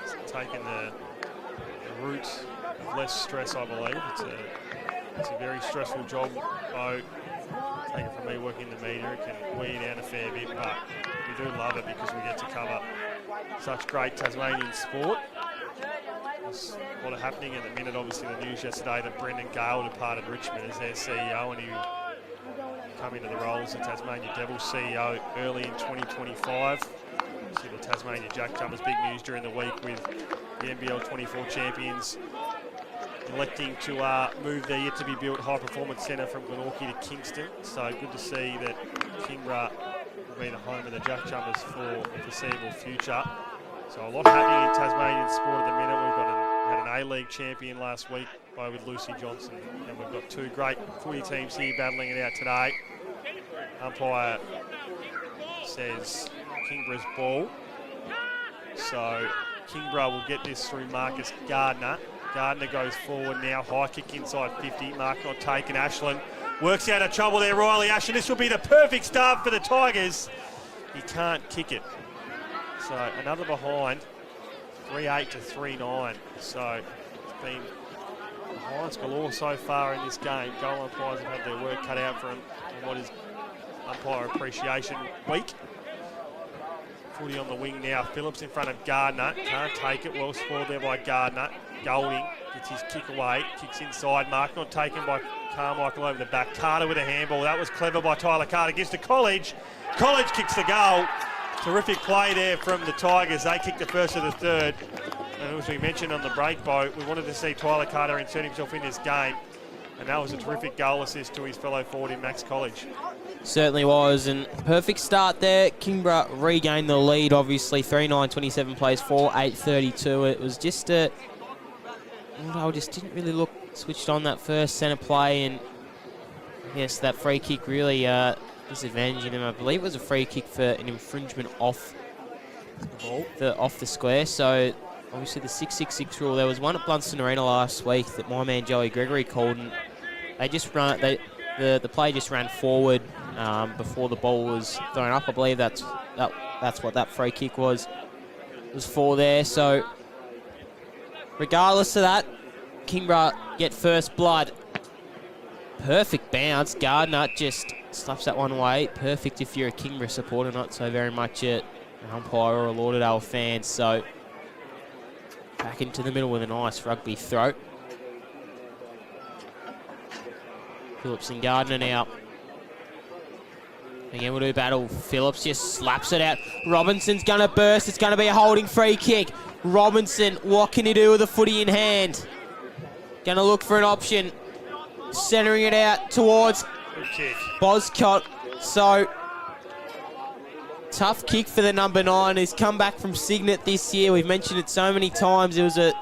He's taken the route of less stress, I believe. It's a very stressful job. Take it from me working in the media, it can wear you down a fair bit, but we do love it because we get to cover such great Tasmanian sport. There's a lot of happening at the minute. Obviously, the news yesterday that Brendan Gale departed Richmond as their CEO, and he come into the role as the Tasmania Devils CEO early in 2025. See the Tasmania Jackjumpers, big news during the week with the NBL 24 champions electing to move their yet-to-be-built high-performance centre from Glenorchy to Kingston. So good to see that Kingborough to be the home of the Jack Jumpers for the foreseeable future. So a lot happening in Tasmanian sport at the minute. Had an A-League champion last week with Lucy Johnson, and we've got two great footy teams here battling it out today. Umpire says Kingborough's ball. So Kingborough will get this through Marcus Gardner. Gardner goes forward now, high kick inside 50, mark not taken. Ashland works out of trouble there, Riley Ashland. This will be the perfect start for the Tigers. He can't kick it. So another behind, 3-8 to 3-9. So it's been behinds galore so far in this game. Goal umpires have had their work cut out for them in what is Umpire Appreciation Week. Footy on the wing now. Phillips in front of Gardner. Can't take it. Well spoiled there by Gardner. Golding gets his kick away. Kicks inside. Mark not taken by Carmichael over the back. Carter with a handball. That was clever by Tyler Carter. Gives to College. College kicks the goal. Terrific play there from the Tigers. They kicked the first of the third. And as we mentioned on the break, Bo, we wanted to see Tyler Carter insert himself in this game. And that was a terrific goal assist to his fellow forward in Max College.
Certainly was, and perfect start there. Kingborough regained the lead, obviously. 3-9, 27 plays, 4-8, 32. It was just a... I just didn't really look switched on that first centre play, and yes, that free kick really disadvantaging him. I believe it was a free kick for an infringement off the square. So obviously the 6-6-6 rule. There was one at Blunston Arena last week that my man Joey Gregory called, and they just run. The play just ran forward before the ball was thrown up. I believe that's what that free kick was for there. So regardless of that, Kingborough get first blood. Perfect bounce. Gardner just slaps that one away. Perfect if you're a Kingborough supporter, not so very much an umpire or a Lauderdale fan. So back into the middle with a nice rugby throw. Phillips and Gardner now. Again, we'll do battle. Phillips just slaps it out. Robinson's going to burst. It's going to be a holding free kick. Robinson, what can he do with the footy in hand? Going to look for an option. Centering it out towards Boscott. So, tough kick for the number 9. He's come back from Signet this year. We've mentioned it so many times. It was a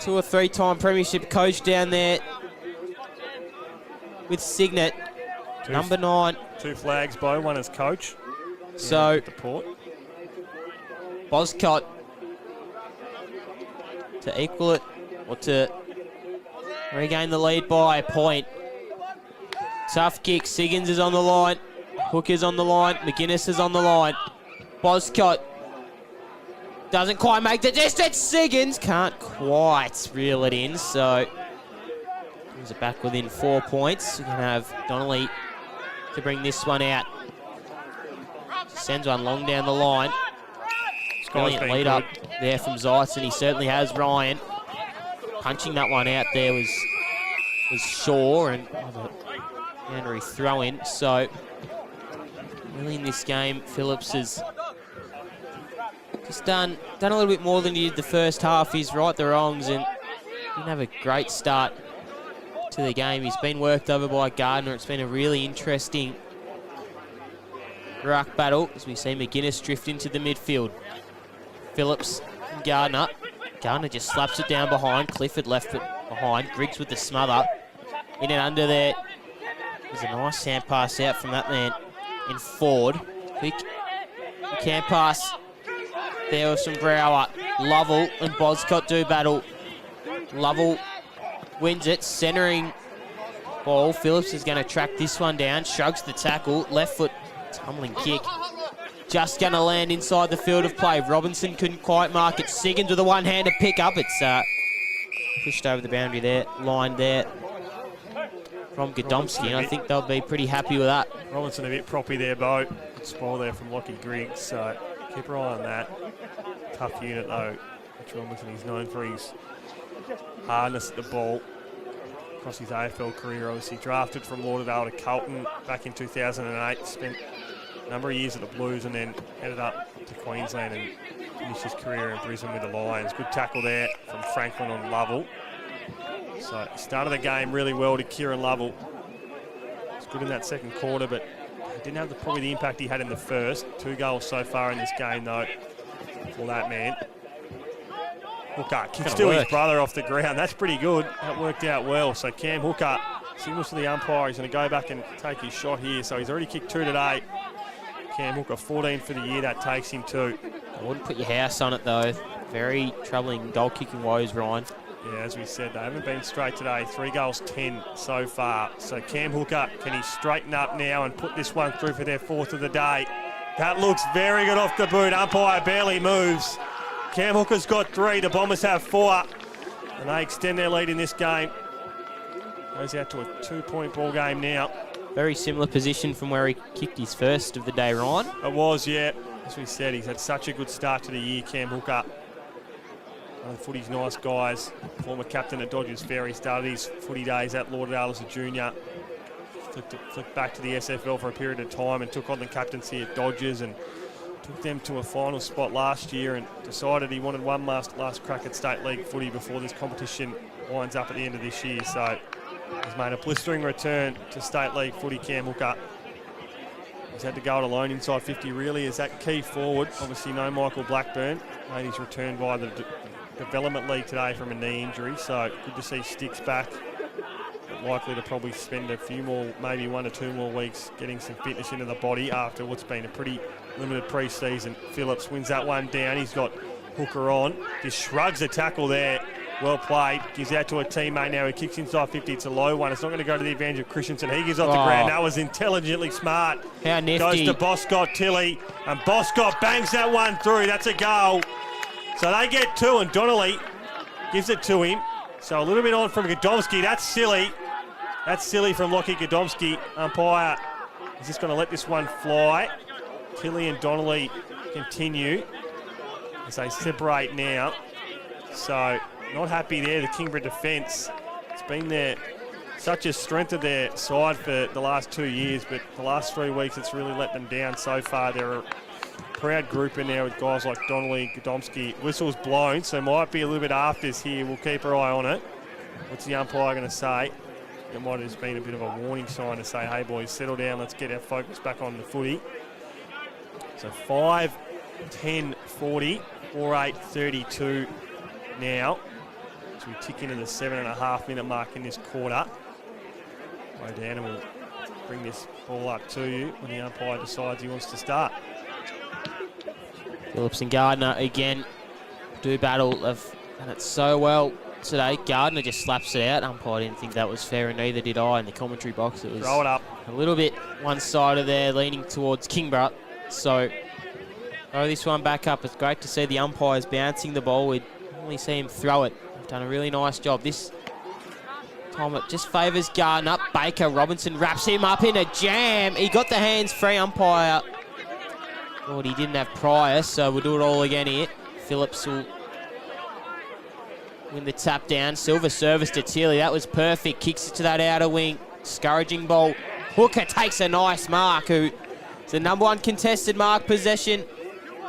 2 or 3 time premiership coach down there with Signet. Number 9.
2 flags, Bo. One as coach.
So,
the Port.
Boscott to equal it or to regain the lead by a point. Tough kick. Siggins is on the line. Hooker's on the line. McGuinness is on the line. Boscott doesn't quite make the distance. Siggins can't quite reel it in. So brings it back within 4 points. We can have Donnelly to bring this one out. Sends one long down the line. Brilliant lead up there from Zeitz, and he certainly has. Ryan punching that one out there was Shaw, and boundary throw in. So really in this game, Phillips has just done a little bit more than he did the first half. He's right the wrongs and didn't have a great start to the game. He's been worked over by Gardner. It's been a really interesting ruck battle as we see McGuinness drift into the midfield. Phillips and Gardner. Gardner just slaps it down behind. Clifford left it behind. Griggs with the smother. In and under there. There's a nice hand pass out from that man in Ford. Quick hand pass. There was some Brower. Lovell and Boscott do battle. Lovell wins it. Centering ball. Phillips is going to track this one down. Shrugs the tackle. Left foot tumbling kick. Just going to land inside the field of play. Robinson couldn't quite mark it. Siggins with a one-handed pick-up. It's pushed over the boundary there. Line there from Godomski, and I think they'll be pretty happy with that.
Robinson a bit proppy there, Bo. Good spoil there from Lockie Griggs, so keep an eye on that. Tough unit, though. Which Robinson is known for his hardness at the ball. Across his AFL career, obviously drafted from Lauderdale to Carlton back in 2008. Spent a number of years at the Blues and then headed up to Queensland and finished his career in Brisbane with the Lions. Good tackle there from Franklin on Lovell. So started the game really well to Kieran Lovell. It's good in that second quarter, but He didn't have probably the impact he had in the first. 2 goals so far in this game, though, for that man. Hooker kicks to his brother off the ground. That's pretty good. That worked out well. So Cam Hooker signals to the umpire. He's going to go back and take his shot here. So he's already kicked 2 today. Cam Hooker, 14 for the year. That takes him 2.
I wouldn't put your house on it, though. Very troubling goal-kicking woes, Ryan.
Yeah, as we said, they haven't been straight today. 3 goals, 10 so far. So Cam Hooker, can he straighten up now and put this one through for their 4th of the day? That looks very good off the boot. Umpire barely moves. Cam Hooker's got 3. The Bombers have 4. And they extend their lead in this game. Goes out to a 2-point ball game now.
Very similar position from where he kicked his first of the day, Ryan.
It was, yeah. As we said, he's had such a good start to the year, Cam Hooker. One of the footy's nice guys. Former captain at Dodgers Fair. He started his footy days at Lauderdale as a junior. Flicked back to the SFL for a period of time and took on the captaincy at Dodgers and took them to a final spot last year and decided he wanted one last crack at State League footy before this competition winds up at the end of this year. So he's made a blistering return to State League footy, Cam Hooker. He's had to go it alone inside 50 really as that key forward. Obviously no Michael Blackburn. Made his return via the Development League today from a knee injury. So good to see Sticks back. Likely to probably spend a few more, maybe 1 or 2 more weeks getting some fitness into the body after what's been a pretty limited pre-season. Phillips wins that one down. He's got Hooker on. Just shrugs a tackle there. Well played. Gives out to a teammate now. He kicks inside 50. It's a low one. It's not going to go to the advantage of Christensen. He gives off the ground. That was intelligently smart.
How nifty.
Goes to Boscott Tilly. And Boscott bangs that one through. That's a goal. So they get 2 and Donnelly gives it to him. So a little bit on from Godomski. That's silly. That's silly from Lockie Godomski. Umpire is just going to let this one fly. Tilly and Donnelly continue as they separate now. So not happy there, the Kingborough defence. It's been such a strength of their side for the last 2 years, but the last 3 weeks it's really let them down so far. They're a proud group in there with guys like Donnelly, Godomski. Whistle's blown, so might be a little bit afters here. We'll keep our eye on it. What's the umpire going to say? It might have just been a bit of a warning sign to say, hey boys, settle down, let's get our focus back on the footy. So 5-10-40, 4-8-32 now. So we tick into the 7.5 minute mark in this quarter. Lauderdale will bring this ball up to you when the umpire decides he wants to start.
Phillips and Gardner again do battle. They've done it so well today. Gardner just slaps it out. Umpire didn't think that was fair, and neither did I in the commentary box. It was
throw it up.
A little bit one-sided there, leaning towards Kingborough. So throw this one back up. It's great to see the umpires bouncing the ball. We'd normally see him throw it. They've done a really nice job. This time it just favours Gardner. Baker Robinson wraps him up in a jam. He got the hands free. Umpire thought he didn't have prior, so we'll do it all again here. Phillips will win the tap down. Silver service to Tilly. That was perfect. Kicks it to that outer wing. Discouraging ball. Hooker takes a nice mark. Who is the number 1 contested mark possession.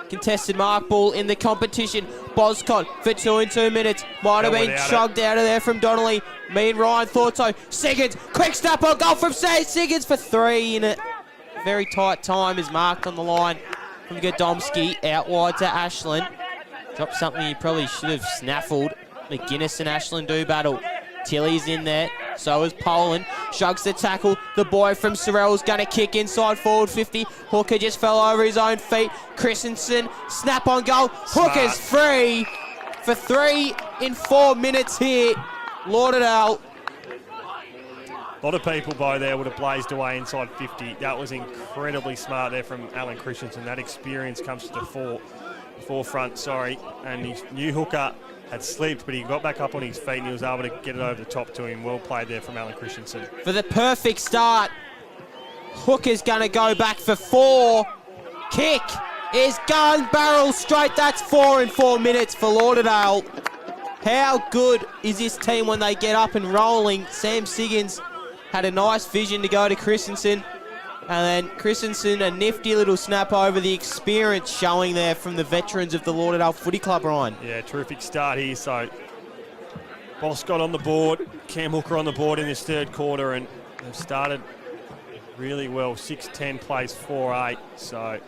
Contested mark ball in the competition. Boscott for 2 in 2 minutes. Might have been chugged out of there from Donnelly. Me and Ryan thought so. Siggins, quick snap on goal from Siggins for 3 in a very tight time is marked on the line from Godomski. Out wide to Ashland. Dropped something he probably should have snaffled. McGuinness and Ashland do battle. Tilly's in there. So is Poland. Shrugs the tackle. The boy from Sorrell's going to kick inside forward 50. Hooker just fell over his own feet. Christensen, snap on goal.
Smart.
Hooker's free for 3 in 4 minutes here. Lauderdale.
A lot of people by there would have blazed away inside 50. That was incredibly smart there from Alan Christensen. That experience comes to the forefront, and his new hooker had slipped, but he got back up on his feet and he was able to get it over the top to him. Well played there from Alan Christensen.
For the perfect start, Hooker's going to go back for 4. Kick is gun barrel straight. That's 4 in 4 minutes for Lauderdale. How good is this team when they get up and rolling? Sam Siggins had a nice vision to go to Christensen. And then Christensen, a nifty little snap over. The experience showing there from the veterans of the Lauderdale Footy Club, Ryan.
Yeah, terrific start here. So Boscott on the board, Cam Hooker on the board in this third quarter, and they've started really well. 6'10", plays 4'8", so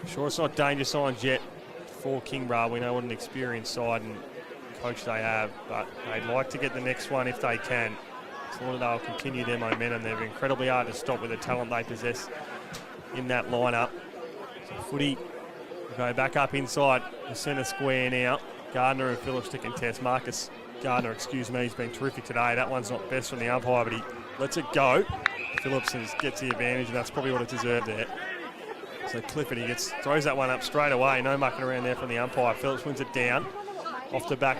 sure it's not danger signs yet for Kingborough. We know what an experienced side and coach they have, but they'd like to get the next one if they can. So Lauderdale continue their momentum. They're incredibly hard to stop with the talent they possess in that lineup. So footy will go back up inside the centre square now. Gardner and Phillips to contest. Marcus Gardner, excuse me, he's been terrific today. That one's not best from the umpire, but he lets it go. Phillips gets the advantage, and that's probably what it deserved there. So Clifford, he throws that one up straight away. No mucking around there from the umpire. Phillips wins it down off the back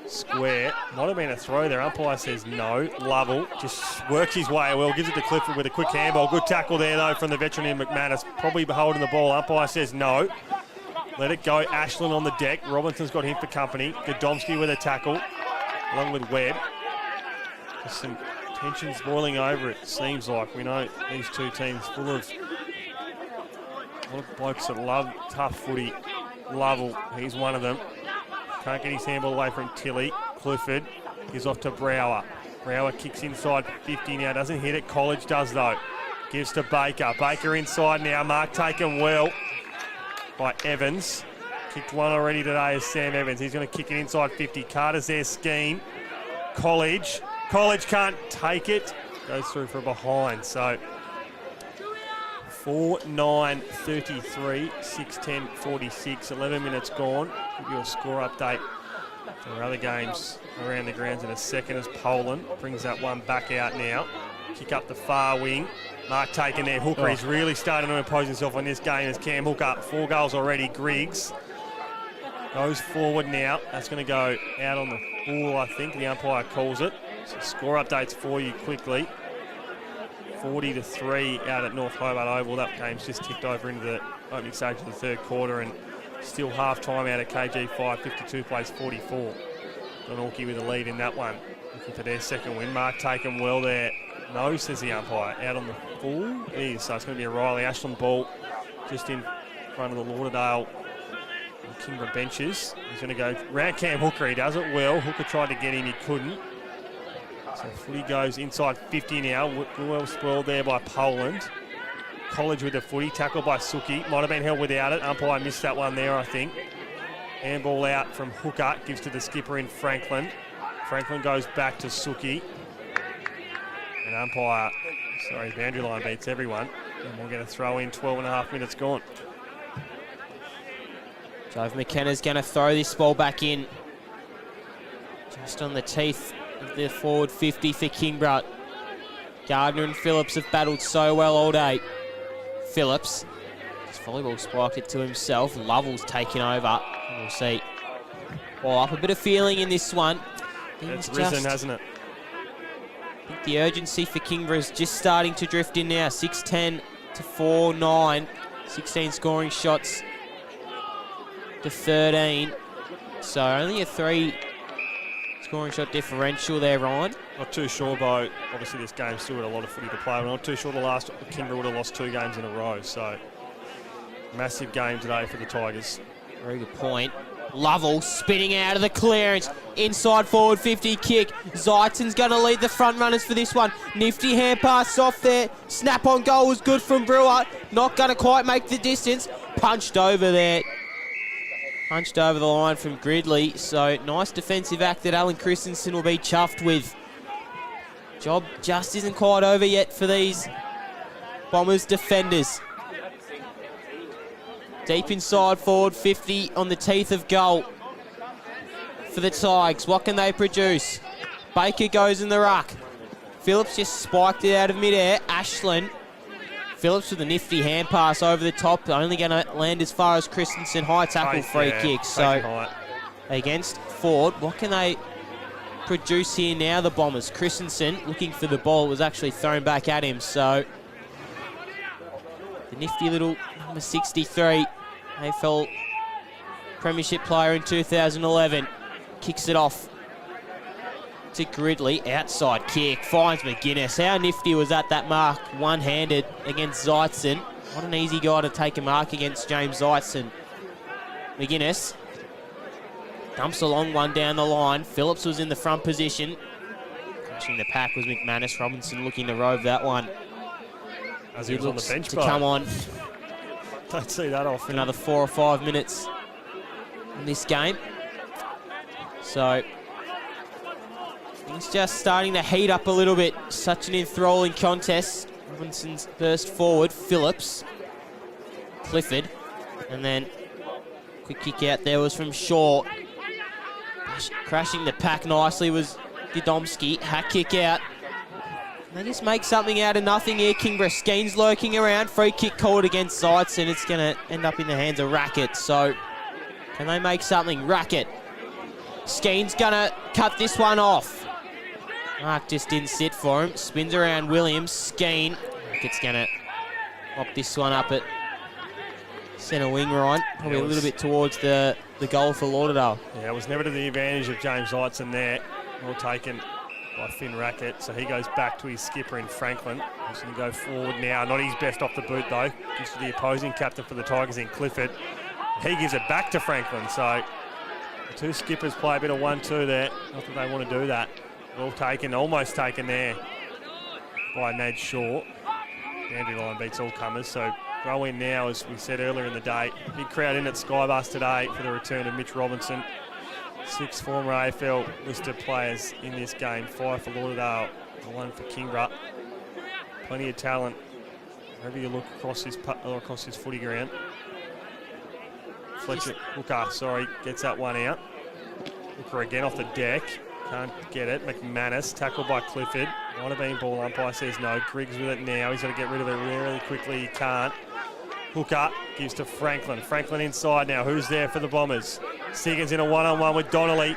square. Might have been a throw there. Umpire says no. Lovell just works his way well. Gives it to Clifford with a quick handball. Good tackle there, though, from the veteran in McManus. Probably holding the ball. Umpire says no. Let it go. Ashland on the deck. Robinson's got him for company. Godomski with a tackle, along with Webb. Just some tensions boiling over, it seems like. We know these two teams full of a lot of blokes that love tough footy. Lovell, he's one of them. Can't get his handball away from Tilly. Clifford is off to Brower. Brower kicks inside 50 now. Doesn't hit it. College does, though. Gives to Baker. Baker inside now. Mark taken well by Evans. Kicked one already today as Sam Evans. He's going to kick it inside 50. Carter's there, Skeen. College can't take it. Goes through for a behind. So 4-9-33, 6-10-46, 11 minutes gone. Give you a score update for other games around the grounds in a second as Poland brings that one back out now. Kick up the far wing. Mark taken there. Hooker is really starting to impose himself on this game as Cam Hooker. 4 goals already. Griggs goes forward now. That's going to go out on the full, I think. The umpire calls it. So score updates for you quickly. 40-3 out at North Hobart Oval. That game's just ticked over into the opening stage of the third quarter, and still half time out at KG5. 52 plays 44. Donalki with a lead in that one. Looking for their second win. Mark taken well there. No, says the umpire. Out on the full. It is. So it's going to be a Riley Ashland ball just in front of the Lauderdale and Kingborough benches. He's going to go round Cam Hooker. He does it well. Hooker tried to get him. He couldn't. So footy goes inside 50 now. Well spoiled there by Poland. College with the footy. Tackled by Suki. Might have been held without it. Umpire missed that one there, I think. Handball out from Hooker. Gives to the skipper in Franklin. Franklin goes back to Suki. And umpire, boundary line beats everyone. And we'll get a throw in. 12.5 minutes gone.
Jove McKenna's going to throw this ball back in. Just on the teeth of the forward 50 for Kingborough. Gardner and Phillips have battled so well all day. Phillips, his volleyball spiked it to himself. Lovell's taken over. We'll see. Well, up a bit of feeling in this one.
It's risen, hasn't it?
I think the urgency for Kingborough is just starting to drift in now. 6-10 to 4-9. 16 scoring shots to 13. So only a 3 scoring shot differential there, Ryan.
Not too sure, Bo. Obviously, this game's still got a lot of footy to play. We're not too sure the last Kingborough would have lost 2 games in a row. So massive game today for the Tigers.
Very good point. Lovell spinning out of the clearance. Inside forward 50 kick. Zeitzon's going to lead the front runners for this one. Nifty hand pass off there. Snap on goal was good from Brewer. Not going to quite make the distance. Punched over there. Punched over the line from Gridley. So nice defensive act that Alan Christensen will be chuffed with. Job just isn't quite over yet for these Bombers defenders. Deep inside forward 50 on the teeth of goal for the Tigers. What can they produce? Baker goes in the ruck. Phillips just spiked it out of midair. Ashland. Phillips with a nifty hand pass over the top. Only going to land as far as Christensen. High tackle, free kick. So against Ford, what can they produce here now, the Bombers? Christensen looking for the ball. It was actually thrown back at him. So the nifty little number 63, AFL Premiership player in 2011, kicks it off to Gridley. Outside kick, finds McGuinness. How nifty was that mark, one-handed against Zeitzon. What an easy guy to take a mark against James Zeitzon. McGuinness dumps a long one down the line. Phillips was in the front position. Crashing the pack was McManus. Robinson looking to rove that one
As he was on the bench,
to come on
don't see that often.
another 4 or 5 minutes in this game. So things just starting to heat up a little bit. Such an enthralling contest. Robinson's burst forward. Phillips. Clifford. And then quick kick out there was from Shaw. Crashing the pack nicely was Godomski. Hack kick out. They just make something out of nothing here. Kingborough. Skeens lurking around. Free kick called against Zeitz, and it's going to end up in the hands of Rackett. So can they make something? Rackett. Skeens going to cut this one off. Mark just didn't sit for him. Spins around Williams. Skeen. Rackett's going to pop this one up at centre wing, Ryan. Probably a little bit towards the goal for Lauderdale.
Yeah, it was never to the advantage of James Zeitz there. Well taken by Finn Rackett. So he goes back to his skipper in Franklin. He's going to go forward now. Not his best off the boot, though. Gives to the opposing captain for the Tigers in Clifford. He gives it back to Franklin. So the two skippers play a bit of 1-2 there. Not that they want to do that. Well taken, almost taken there by Ned Shaw. Boundary line beats all comers. So throw in now, as we said earlier in the day. Big crowd in at SkyBus today for the return of Mitch Robinson. 6 former AFL listed players in this game. 5 for Lauderdale, 1 for Kingborough. Plenty of talent wherever you look across his footy ground. Fletcher, Hooker, gets that one out. Hooker again off the deck. Can't get it. McManus, tackled by Clifford. Might have been ball, umpire says no. Griggs with it now. He's got to get rid of it really quickly. He can't. Hooker gives to Franklin. Franklin inside now. Who's there for the Bombers? Siggins in a one-on-one with Donnelly.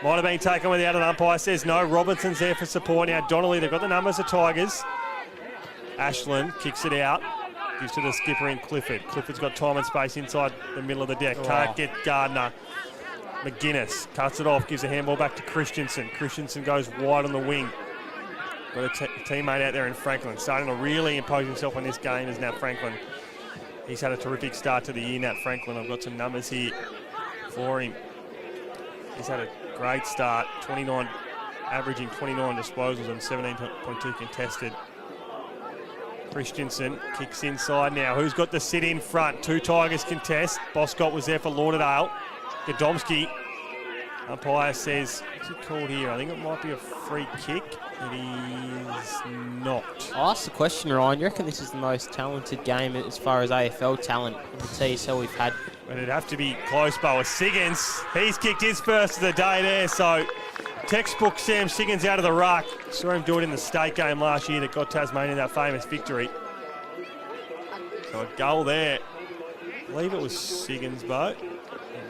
Might have been taken without an umpire says no. Robinson's there for support now. Donnelly, they've got the numbers of Tigers. Ashland kicks it out. Gives to the skipper in Clifford. Clifford's got time and space inside the middle of the deck. Can't get Gardner. McGuinness cuts it off, gives a handball back to Christensen. Christensen goes wide on the wing. Got a teammate out there in Franklin. Starting to really impose himself on this game is Nat Franklin. He's had a terrific start to the year, Nat Franklin. I've got some numbers here for him. He's had a great start, averaging 29 disposals and 17.2 contested. Christensen kicks inside now. Who's got the sit in front? 2 Tigers contest. Boscott was there for Lauderdale. Godomski. Umpire says, what's he called here? I think it might be a free kick. It is not.
I'll ask the question, Ryan. You reckon this is the most talented game as far as AFL talent in the TSL we've had?
But it'd have to be close, Boa. Siggins, he's kicked his first of the day there, so textbook Sam Siggins out of the ruck. Saw him do it in the state game last year that got Tasmanian that famous victory. So a goal there. I believe it was Siggins, Bo. It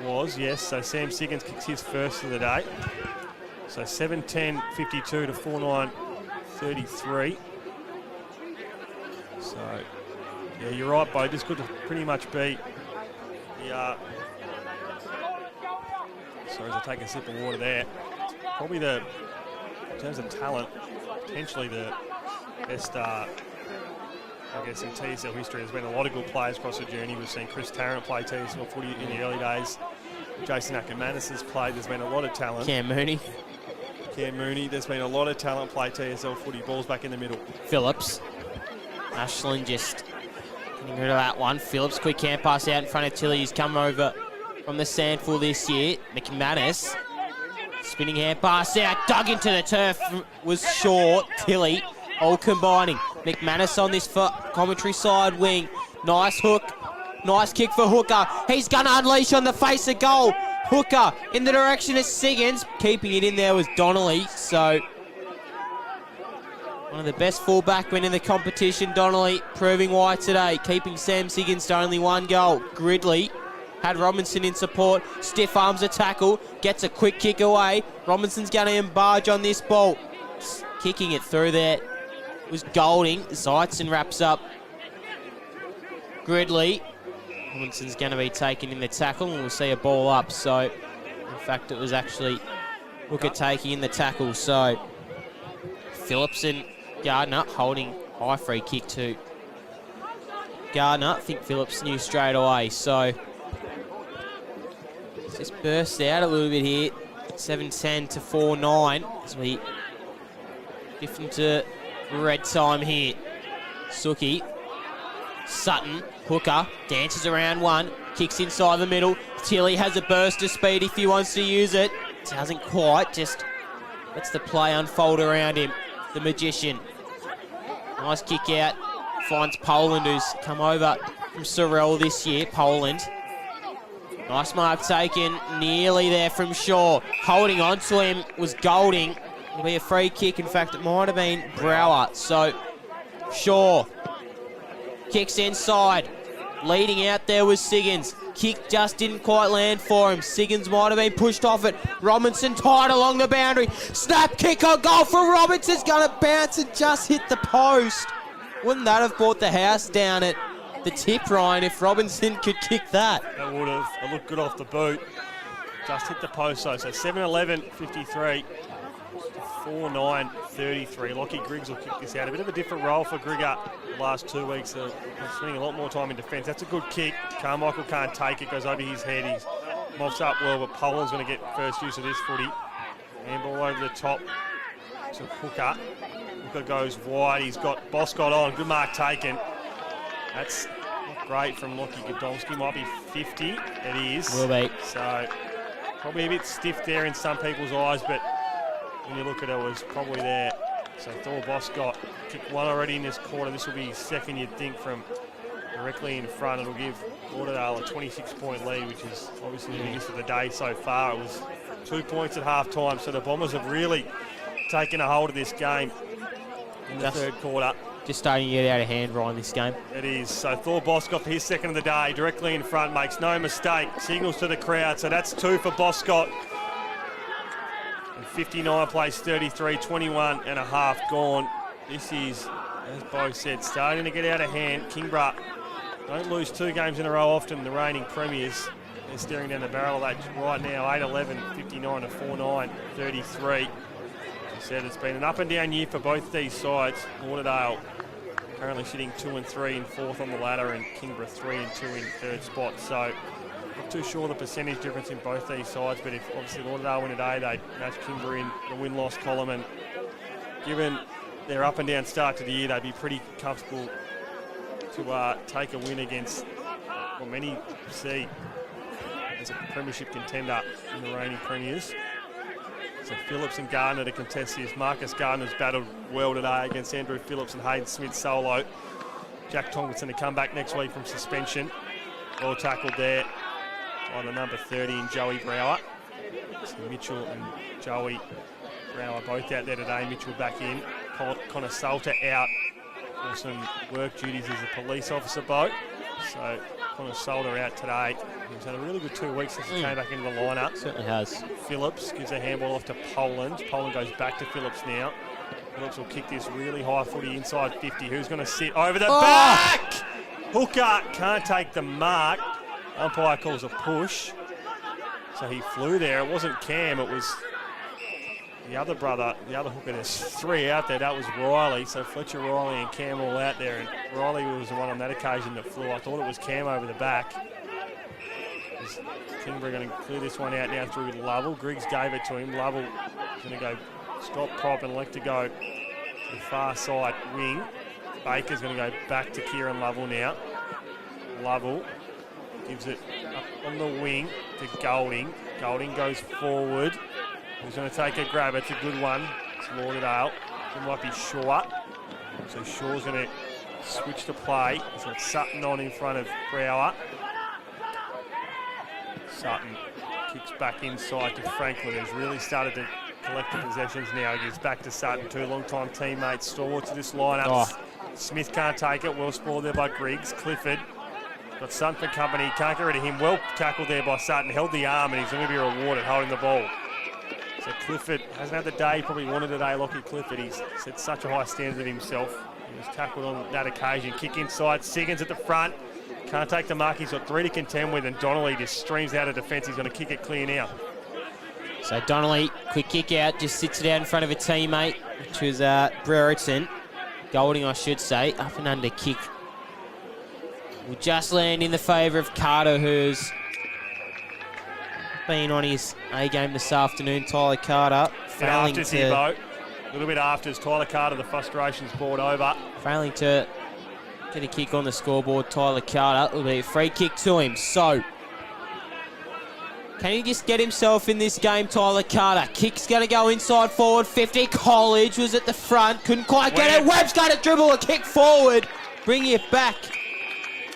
was, yes. So Sam Siggins kicks his first of the day. So 7:10:52 to 4:9:33. So, yeah, you're right, Bo. Just good to pretty much beat the... Sorry, as I take a sip of water there. Probably in terms of talent, potentially the best, I guess, in TSL history. There's been a lot of good players across the journey. We've seen Chris Tarrant play TSL footy in the early days. Jason Ackermanis has played. There's been a lot of talent.
Cam Mooney.
There's been a lot of talent play TSL footy. Balls back in the middle.
Phillips. Ashland just getting rid of that one. Phillips, quick hand pass out in front of Tilly. He's come over from the Sandful this year. McManus. Spinning hand pass out. Dug into the turf. Was short. Tilly. All combining. McManus on this commentary side wing. Nice hook. Nice kick for Hooker. He's going to unleash on the face of goal. Hooker in the direction of Siggins. Keeping it in there was Donnelly. So one of the best fullback men in the competition, Donnelly, proving why today. Keeping Sam Siggins to only 1 goal. Gridley had Robinson in support. Stiff arms a tackle. Gets a quick kick away. Robinson's going to embarge on this ball. Kicking it through there was Golding. Zeitzen wraps up. Gridley. Robinson's going to be taken in the tackle, and we'll see a ball up. So, in fact, it was actually Hooker taking in the tackle. So, Phillips and Gardner holding high free kick to Gardner. I think Phillips knew straight away. So, just burst out a little bit here. 7:10 to 4:9 as we shift into red time here. Suki Sutton, hooker, dances around one, kicks inside the middle. Tilly has a burst of speed if he wants to use it. Doesn't quite, just lets the play unfold around him. The magician. Nice kick out. Finds Poland, who's come over from Sorrel this year. Poland. Nice mark taken. Nearly there from Shaw. Holding on to him was Golding. It'll be a free kick. In fact, it might have been Brower. So, Shaw kicks inside. Leading out there was Siggins. Kick just didn't quite land for him. Siggins might have been pushed off it. Robinson tied along the boundary. Snap kick on goal for Robinson's going to bounce and just hit the post. Wouldn't that have brought the house down at the tip, Ryan, if Robinson could kick that?
That would have. It looked good off the boot. Just hit the post though. So 7-11-53. 4-9-33. Lockie Griggs will kick this out. A bit of a different role for Grigger the last 2 weeks. Spending a lot more time in defence. That's a good kick. Carmichael can't take it. Goes over his head. He's mops up well, but Poland's going to get first use of this footy. Handball over the top to Hooker. Hooker goes wide. He's got Boscott on. Good mark taken. That's not great from Lockie Godomski. Might be 50. It is.
Will be.
So probably a bit stiff there in some people's eyes, but when you look at it, it was probably there. So Thor Boscott kicked one already in this quarter. This will be second, you'd think, from directly in front. It'll give Lauderdale a 26-point lead, which is obviously the biggest of the day so far. It was 2 points at half-time, so the Bombers have really taken a hold of this game in the third quarter.
Just starting to get out of hand, Ryan, this game.
It is. So Thor Boscott for his second of the day, directly in front, makes no mistake. Signals to the crowd, so that's 2 for Boscott. 59 plays 33, 21 and a half gone. This is, as Bo said, starting to get out of hand. Kingborough don't lose 2 games in a row often, the reigning premiers. They're staring down the barrel of that right now, 8-11, 59 to 4-9, 33. As I said, it's been an up and down year for both these sides. Lauderdale currently sitting 2 and 3 and 4th on the ladder, and Kingborough 3 and 2 in 3rd spot. So not too sure the percentage difference in both these sides, but if obviously Lauderdale win today, they match Kingborough in the win-loss column, and given their up and down start to the year, they'd be pretty comfortable to take a win against what many see as a premiership contender in the reigning premiers. So Phillips and Gardner to contest this. Marcus Gardner's battled well today against Andrew Phillips and Hayden Smith solo. Jack Tomlinson to come back next week from suspension. Well tackled there by the number 30 in Joey Brower. So Mitchell and Joey Brower both out there today. Mitchell back in. Connor Salter out for some work duties as a police officer, Bo. So Connor Salter out today. He's had a really good 2 weeks since he came back into the lineup.
Certainly has.
Phillips gives a handball off to Poland. Poland goes back to Phillips now. Phillips will kick this really high footy inside 50. Who's going to sit over the back? Hooker can't take the mark. Umpire calls a push. So he flew there. It wasn't Cam, it was the other brother, the other hooker. There's 3 out there. That was Riley. So Fletcher, Riley and Cam all out there. And Riley was the one on that occasion that flew. I thought it was Cam over the back. Is Kingborough going to clear this one out now through Lovell. Griggs gave it to him. Lovell is going to go stop prop and elect to go to the far side wing. Baker's going to go back to Kieran Lovell now. Lovell gives it up on the wing to Golding. Golding goes forward. He's going to take a grab. It's a good one. It's Lauderdale. It might be short. So Shaw's going to switch to play. He's got Sutton on in front of Brower. Sutton kicks back inside to Franklin, who's really started to collect the possessions now. He gives back to Sutton. 2 long-time teammates, stalwarts of this lineup. Smith can't take it. Well spoiled there by Griggs. Clifford got Sutton for company. Can't get rid of him. Well tackled there by Sutton. Held the arm, and he's going to be rewarded holding the ball. So Clifford hasn't had the day he probably wanted today, Lockie Clifford. He's set such a high standard of himself. He was tackled on that occasion. Kick inside. Siggins at the front. Can't take the mark. He's got 3 to contend with, and Donnelly just streams out of defence. He's going to kick it clear now.
So Donnelly, quick kick out, just sits it out in front of a teammate, which was Brereton. Golding, I should say. Up and under kick will just land in the favour of Carter, who's been on his A game this afternoon. Tyler Carter failing to...
A little bit after as Tyler Carter, the frustration's brought over.
Failing to get a kick on the scoreboard. Tyler Carter will be a free kick to him. So, can he just get himself in this game, Tyler Carter? Kick's going to go inside forward 50. College was at the front. Couldn't quite get it. Webb's going to dribble a kick forward. Bring it back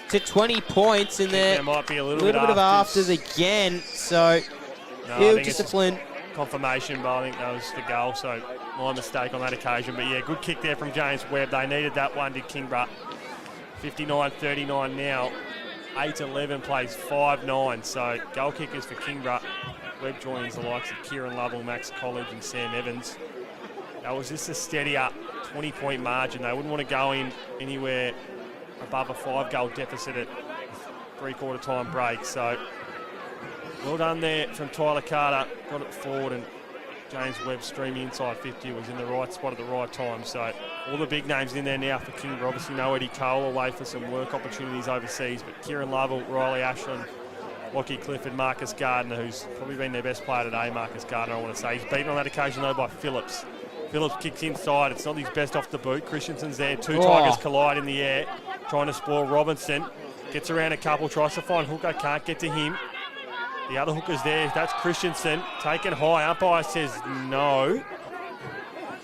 to 20 points. And there
might be a little
bit of afters again. So, field discipline.
Confirmation, but I think that was the goal. So, my mistake on that occasion. But, yeah, good kick there from James Webb. They needed that one, did Kingborough. 59-39 now. 8-11 plays 5-9. So goal kickers for Kingborough. Webb joins the likes of Kieran Lovell, Max College and Sam Evans. That was just a steadier 20-point margin. They wouldn't want to go in anywhere above a 5-goal deficit at three-quarter time break. So well done there from Tyler Carter. Got it forward and James Webb streaming inside 50 was in the right spot at the right time. So all the big names in there now for Kingborough. Obviously no Eddie Cole away for some work opportunities overseas, but Kieran Lovell, Riley Ashland, Lockie Clifford, Marcus Gardner, who's probably been their best player today, Marcus Gardner, I want to say. He's beaten on that occasion though by Phillips. Phillips kicks inside. It's not his best off the boot. Christensen's there. Two Tigers collide in the air, trying to spoil Robinson. Gets around a couple, tries to find Hooker, can't get to him. The other hooker's there, that's Christensen, taken high, umpire says no.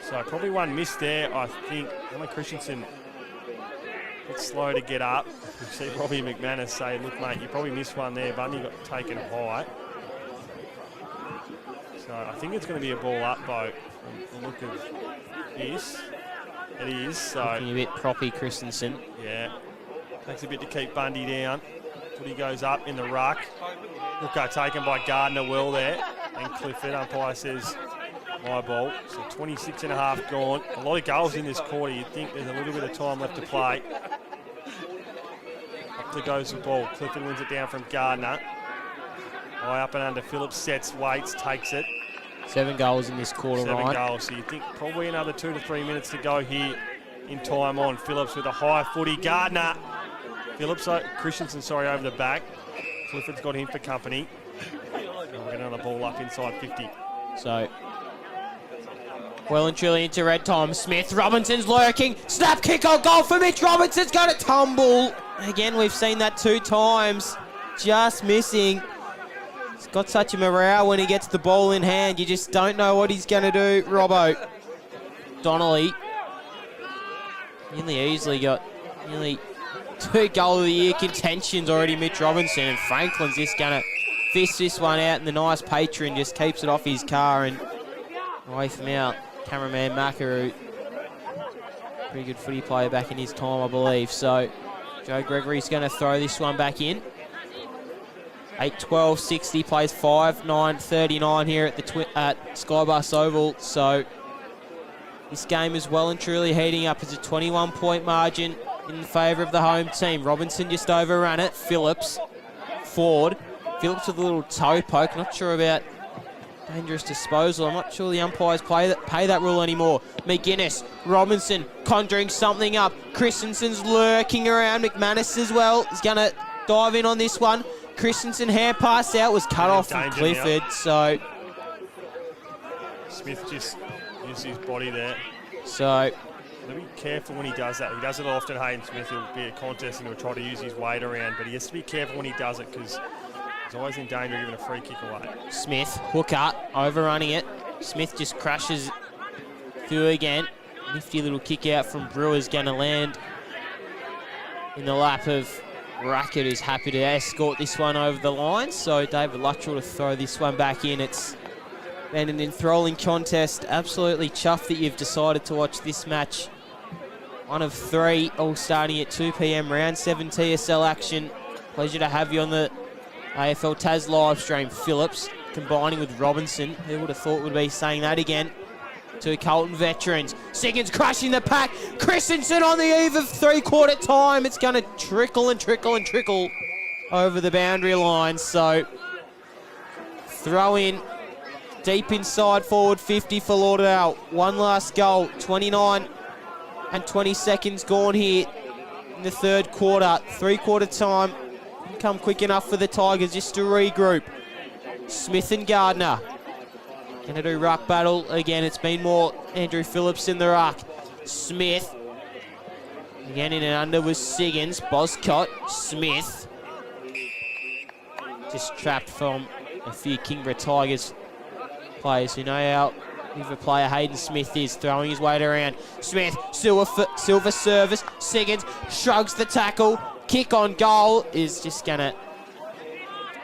So probably one miss there, I think. Emma Christensen a bit slow to get up. You see Robbie McManus say, look mate, you probably missed one there, Bundy got taken high. So I think it's going to be a ball up, Bo, from the look of this. It is, so.
Looking a bit proppy, Christensen.
Yeah, takes a bit to keep Bundy down. Footy goes up in the ruck. Hooker taken by Gardner well there. And Clifford, umpire says, my ball. So 26 and a half gone. A lot of goals in this quarter. You'd think there's a little bit of time left to play. Up to goes the ball. Clifford wins it down from Gardner. High up and under. Phillips sets, waits, takes it.
7 goals in this quarter,
Ryan. 7 goals. So you think probably another 2 to 3 minutes to go here in time on. Phillips with a high footy. Gardner. Phillips, Christensen, over the back. Clifford's got him for company. And we're going to the ball up inside 50.
So, well and truly into red time. Smith, Robinson's lurking. Snap kick on goal for Mitch. Robinson's going to tumble. Again, we've seen that 2 times. Just missing. He's got such a morale when he gets the ball in hand. You just don't know what he's going to do. Robbo. Donnelly. Nearly easily got 2 goal of the year contentions already, Mitch Robinson, and Franklin's just going to fist this one out, and the nice patron just keeps it off his car and away from our cameraman Makaroo. Pretty good footy player back in his time, I believe. So Joe Gregory's going to throw this one back in. 8-12-60, plays 5-9-39 here at SkyBus Oval. So this game is well and truly heating up. It's a 21-point margin in favour of the home team. Robinson just overran it. Phillips, Ford. Phillips with a little toe poke. Not sure about dangerous disposal. I'm not sure the umpires pay that rule anymore. McGuinness, Robinson conjuring something up. Christensen's lurking around. McManus as well is going to dive in on this one. Christensen hand pass out was cut off from Clifford. Now. So
Smith just used his body there.
So
be careful when he does that. He does it often, Hayden Smith. It'll be a contest and he'll try to use his weight around, but he has to be careful when he does it because he's always in danger of giving a free kick away.
Smith, hooker, overrunning it. Smith just crashes through again. Nifty little kick out from Brewer's going to land in the lap of Rackett, who's happy to escort this one over the line. So David Luttrell to throw this one back in. It's been an enthralling contest. Absolutely chuffed that you've decided to watch this match. 1 of 3, all starting at 2 p.m. round 7 TSL action. Pleasure to have you on the AFL Tas live stream. Phillips combining with Robinson. Who would have thought would be saying that again? 2 Carlton veterans. Siggins crushing the pack. Christensen on the eve of 3/4 time. It's going to trickle and trickle and trickle over the boundary line. So throw in deep inside forward 50 for Lauderdale. One last goal. 29 and 20 seconds gone here in the 3rd quarter. 3/4 time. Come quick enough for the Tigers just to regroup. Smith and Gardner. Going to do ruck battle. Again, it's been more Andrew Phillips in the ruck. Smith Again in and under was Siggins, Boscott, Smith. Just trapped from a few Kingborough Tigers players who know how big a player Hayden Smith is, throwing his weight around. Smith, silver service. Siggins shrugs the tackle. Kick on goal is just going to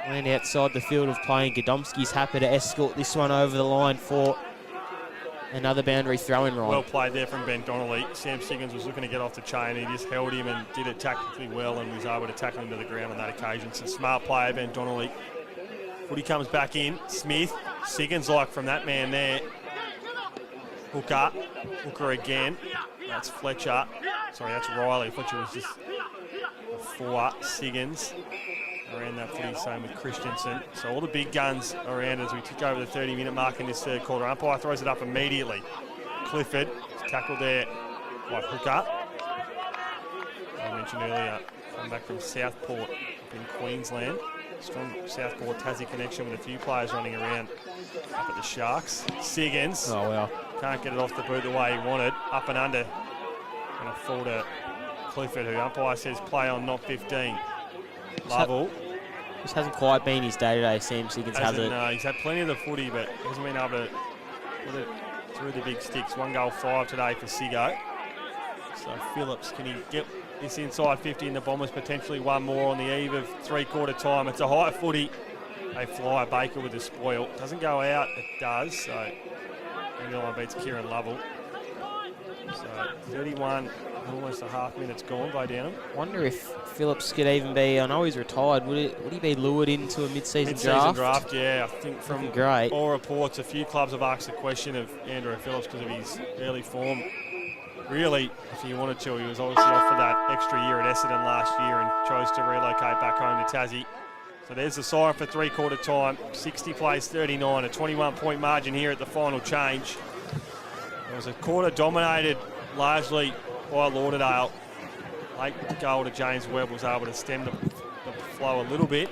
land outside the field of play. Godomski's happy to escort this one over the line for another boundary throw-in, Ryan.
Well played there from Ben Donnelly. Sam Siggins was looking to get off the chain. He just held him and did it tactically well and was able to tackle him to the ground on that occasion. So smart player, Ben Donnelly. Footy comes back in. Smith, Siggins like from that man there. Hooker again. That's Fletcher. Sorry, that's Riley. Fletcher was just a 4. Siggins around that footy, same with Christensen. So all the big guns around as we tick over the 30-minute mark in this third quarter. Umpire throws it up immediately. Clifford is tackled there by Hooker. I mentioned earlier, come back from Southport up in Queensland. Strong Southport Tassie connection with a few players running around up at the Sharks. Siggins.
Oh, well.
Can't get it off the boot the way he wanted. Up and under. And a fall to Clifford, who umpire says play on, not 15. Lovell.
This hasn't quite been his day-to-day, Sam Siggins has it.
No, he's had plenty of the footy, but hasn't been able to put it through the big sticks. 1 goal, 5 today for Siggo. So Phillips, can he get this inside 50 in the Bombers, potentially one more on the eve of three-quarter time? It's a high footy. They fly Baker with the spoil. Doesn't go out, it does. So England beats Kieran Lovell. So 31, almost a half minute's gone by Downham.
Wonder if Phillips could even be, I know he's retired, would he be lured into a mid-season draft?
Mid-season draft, yeah. I think from all reports, a few clubs have asked the question of Andrew Phillips because of his early form. Really, if he wanted to, he was obviously off for that extra year at Essendon last year and chose to relocate back home to Tassie. So there's the siren for three-quarter time. 60 plays 39, a 21-point margin here at the final change. It was a quarter dominated largely by Lauderdale. Late goal to James Webb was able to stem the flow a little bit.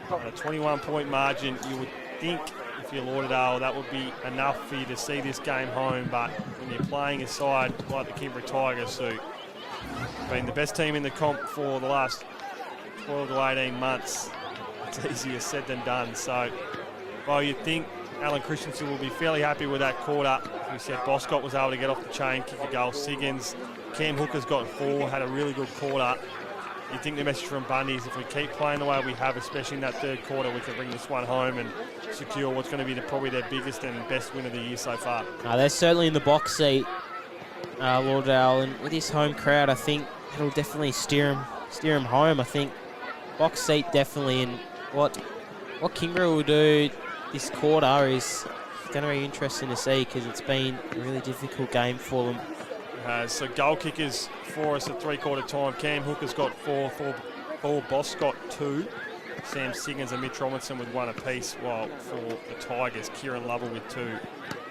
At a 21-point margin, you would think if you're Lauderdale, that would be enough for you to see this game home. But when you're playing a side like the Kingborough Tigers, who have been the best team in the comp for the last 12 to 18 months, it's easier said than done. So, well, you'd think Alan Christensen will be fairly happy with that quarter. As we said, Boscott was able to get off the chain, kick a goal. Siggins, Cam Hooker's got 4, had a really good quarter. You think the message from Bundy is if we keep playing the way we have, especially in that third quarter, we can bring this one home and secure what's going to be probably their biggest and best win of the year so far.
They're certainly in the box seat, Lauderdale, and with this home crowd, I think it'll definitely steer them home. I think box seat definitely, and what Kingborough will do this quarter is going to be interesting to see because it's been a really difficult game for them.
So goal kickers for us at three-quarter time. Cam Hooker's got 4, Boscott 2. Sam Siggins and Mitch Robinson with 1 apiece, while for the Tigers, Kieran Lovell with 2.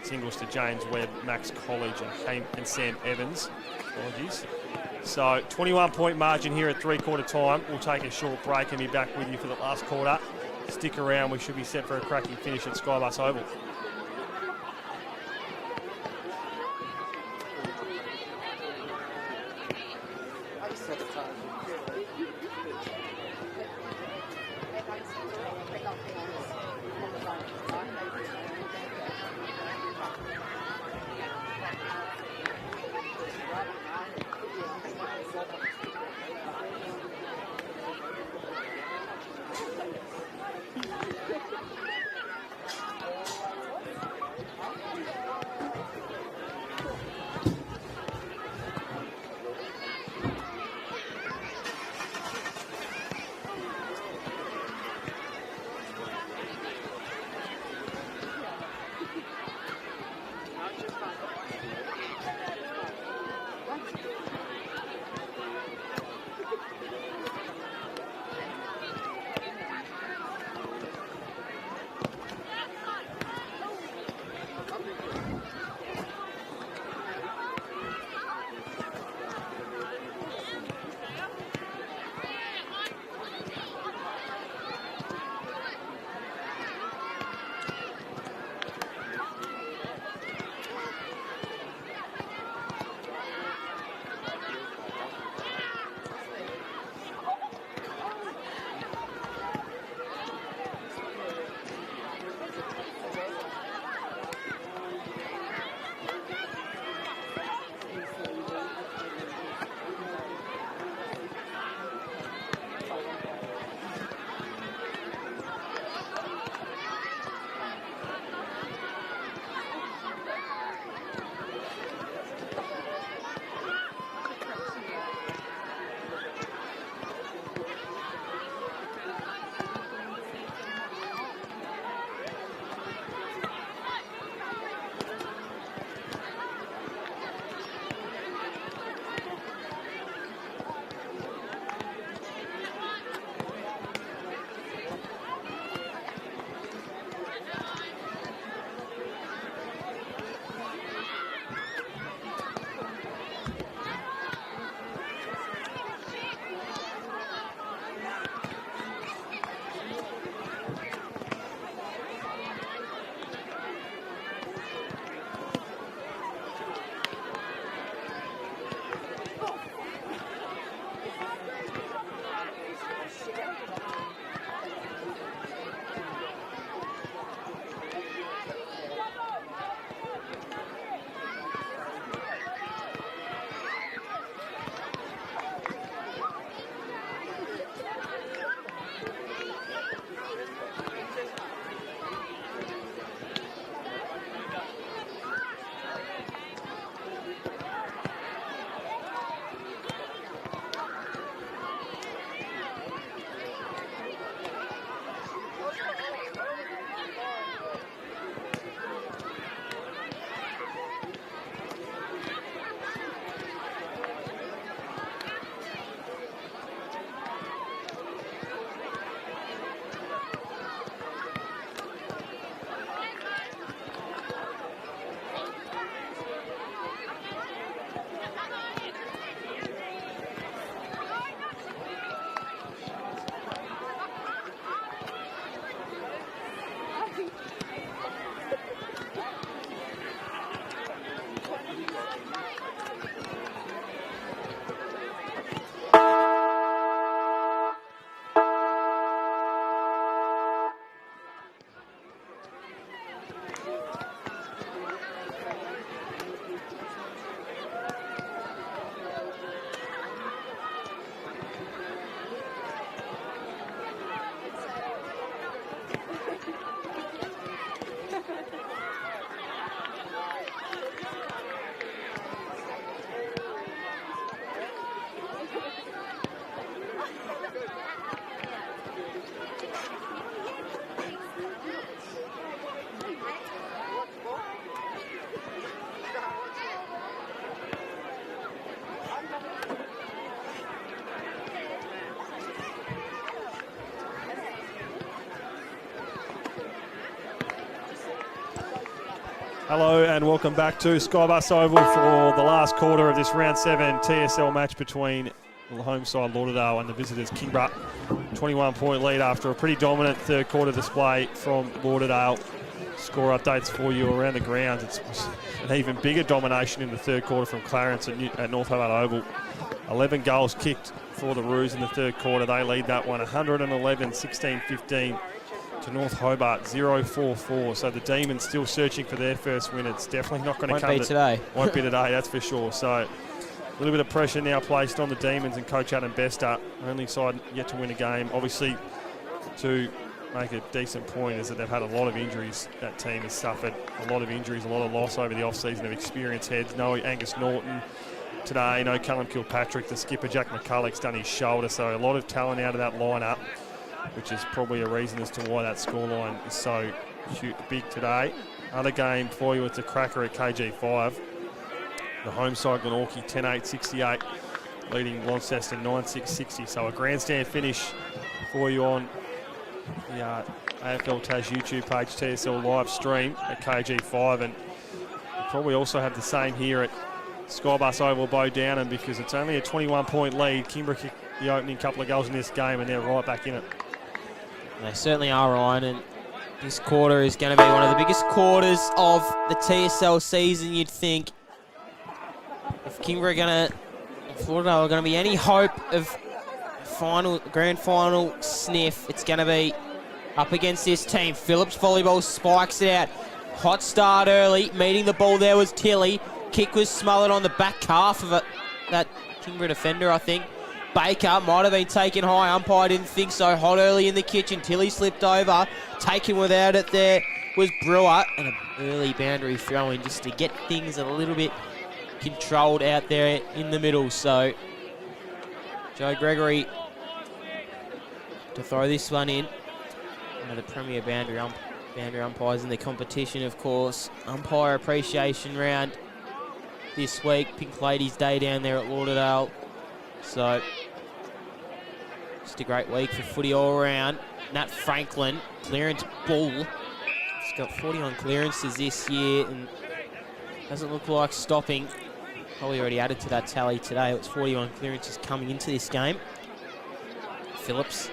Singles to James Webb, Max College and Sam Evans. Apologies. So 21-point margin here at three-quarter time. We'll take a short break and be back with you for the last quarter. Stick around, we should be set for a cracking finish at SkyBus Oval. Hello and welcome back to SkyBus Oval for the last quarter of this round 7 TSL match between the home side Lauderdale and the visitors Kingborough. 21-point lead after a pretty dominant third quarter display from Lauderdale. Score updates for you around the grounds. It's an even bigger domination in the third quarter from Clarence at North Hobart Oval. 11 goals kicked for the Roos in the third quarter. They lead that one 111-16-15 to North Hobart 0-4-4. So the Demons still searching for their first win. It's definitely not going to come
today.
Won't be today, that's for sure. So a little bit of pressure now placed on the Demons and Coach Adam Bester. Only side yet to win a game. Obviously, to make a decent point is that they've had a lot of injuries. That team has suffered a lot of injuries, a lot of loss over the off-season of experienced heads. No Angus Norton today, no Callum Kilpatrick. The skipper Jack McCulloch's done his shoulder, so a lot of talent out of that lineup, which is probably a reason as to why that scoreline is so big today. Other game for you, it's a cracker at KG5. The home side Glenorchy 10-8-68, leading Launceston 9-6-60. So a grandstand finish for you on the AFL Tas YouTube page, TSL live stream at KG5, and we'll probably also have the same here at SkyBus Oval Bow Downham because it's only a 21-point lead. Kingborough kicked the opening couple of goals in this game and they're right back in it.
They certainly are, Ryan, and this quarter is going to be one of the biggest quarters of the TSL season, you'd think. If Kingborough if Lauderdale are going to be any hope of grand final sniff, it's going to be up against this team. Phillips volleyball spikes it out. Hot start early. Meeting the ball there was Tilly. Kick was smothered on the back calf of that Kingborough defender, I think. Baker might have been taken high. Umpire didn't think so. Hot early in the kitchen. Tilly slipped over. Taken without it there was Brewer. And an early boundary throw in just to get things a little bit controlled out there in the middle. So Joe Gregory to throw this one in. One of the premier boundary umpires in the competition, of course. Umpire appreciation round this week. Pink Ladies Day down there at Lauderdale. So just a great week for footy all around. Nat Franklin, clearance bull. He's got 41 clearances this year and doesn't look like stopping. Probably already added to that tally today. It was 41 clearances coming into this game. Phillips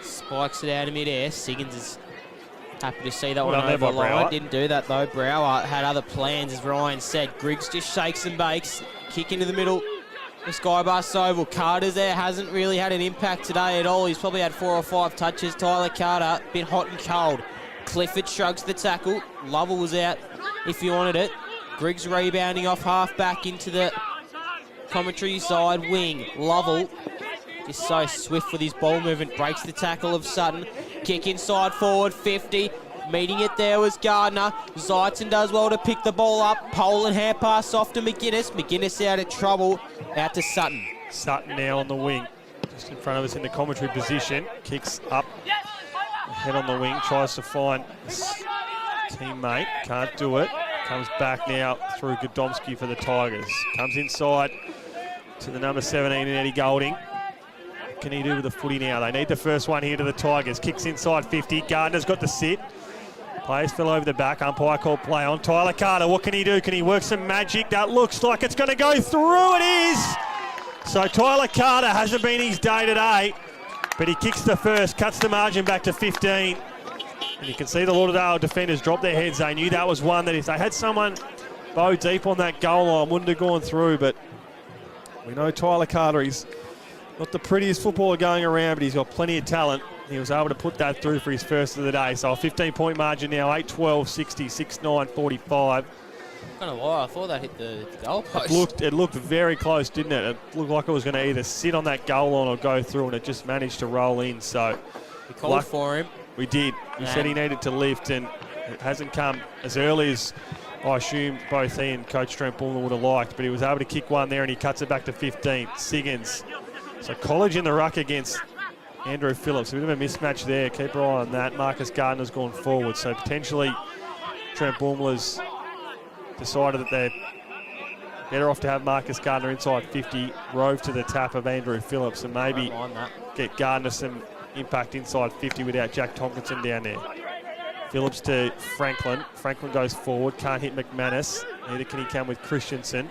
spikes it out of mid-air. Siggins is happy to see that one over the line. Didn't do that though. Brower had other plans, as Ryan said. Griggs just shakes and bakes. Kick into the middle. The SkyBus Oval. Carter's there. Hasn't really had an impact today at all. He's probably had 4 or 5 touches. Tyler Carter, bit hot and cold. Clifford shrugs the tackle. Lovell was out if you wanted it. Griggs rebounding off half back into the commentary side wing. Lovell just so swift with his ball movement. Breaks the tackle of Sutton. Kick inside forward 50. Meeting it there was Gardner. Zeitzen does well to pick the ball up. Pole and hand pass off to McGuinness. McGuinness out of trouble. Out to Sutton.
Sutton now on the wing. Just in front of us in the commentary position. Kicks up. Head on the wing. Tries to find his teammate. Can't do it. Comes back now through Godomski for the Tigers. Comes inside to the number 17 in Eddie Golding. What can he do with the footy now? They need the first one here to the Tigers. Kicks inside 50. Gardner's got the sit. Players fell over the back. Umpire called play on. Tyler Carter, what can he do? Can he work some magic? That looks like it's going to go through. It is! So Tyler Carter hasn't been his day today, but he kicks the first, cuts the margin back to 15. And you can see the Lauderdale defenders drop their heads. They knew that was one that if they had someone bow deep on that goal line, wouldn't have gone through. But we know Tyler Carter, he's not the prettiest footballer going around, but he's got plenty of talent. He was able to put that through for his first of the day. So a 15-point margin now, 8-12, 60, 6-9, 45.
I'm not gonna lie, I thought that hit the goal post.
It looked very close, didn't it? It looked like it was going to either sit on that goal line or go through, and it just managed to roll in. So
we called for him.
We did. He said he needed to lift, and it hasn't come as early as I assume both he and Coach Trent Bullner would have liked, but he was able to kick one there, and he cuts it back to 15. Siggins. So College in the ruck against Andrew Phillips. A bit of a mismatch there. Keep your eye on that. Marcus Gardner's gone forward. So potentially Trent Bullner's decided that they're better off to have Marcus Gardner inside 50, rove to the tap of Andrew Phillips, and maybe get Gardner some impact inside 50 without Jack Tomkinson down there. Phillips to Franklin. Franklin goes forward, can't hit McManus. Neither can he come with Christensen.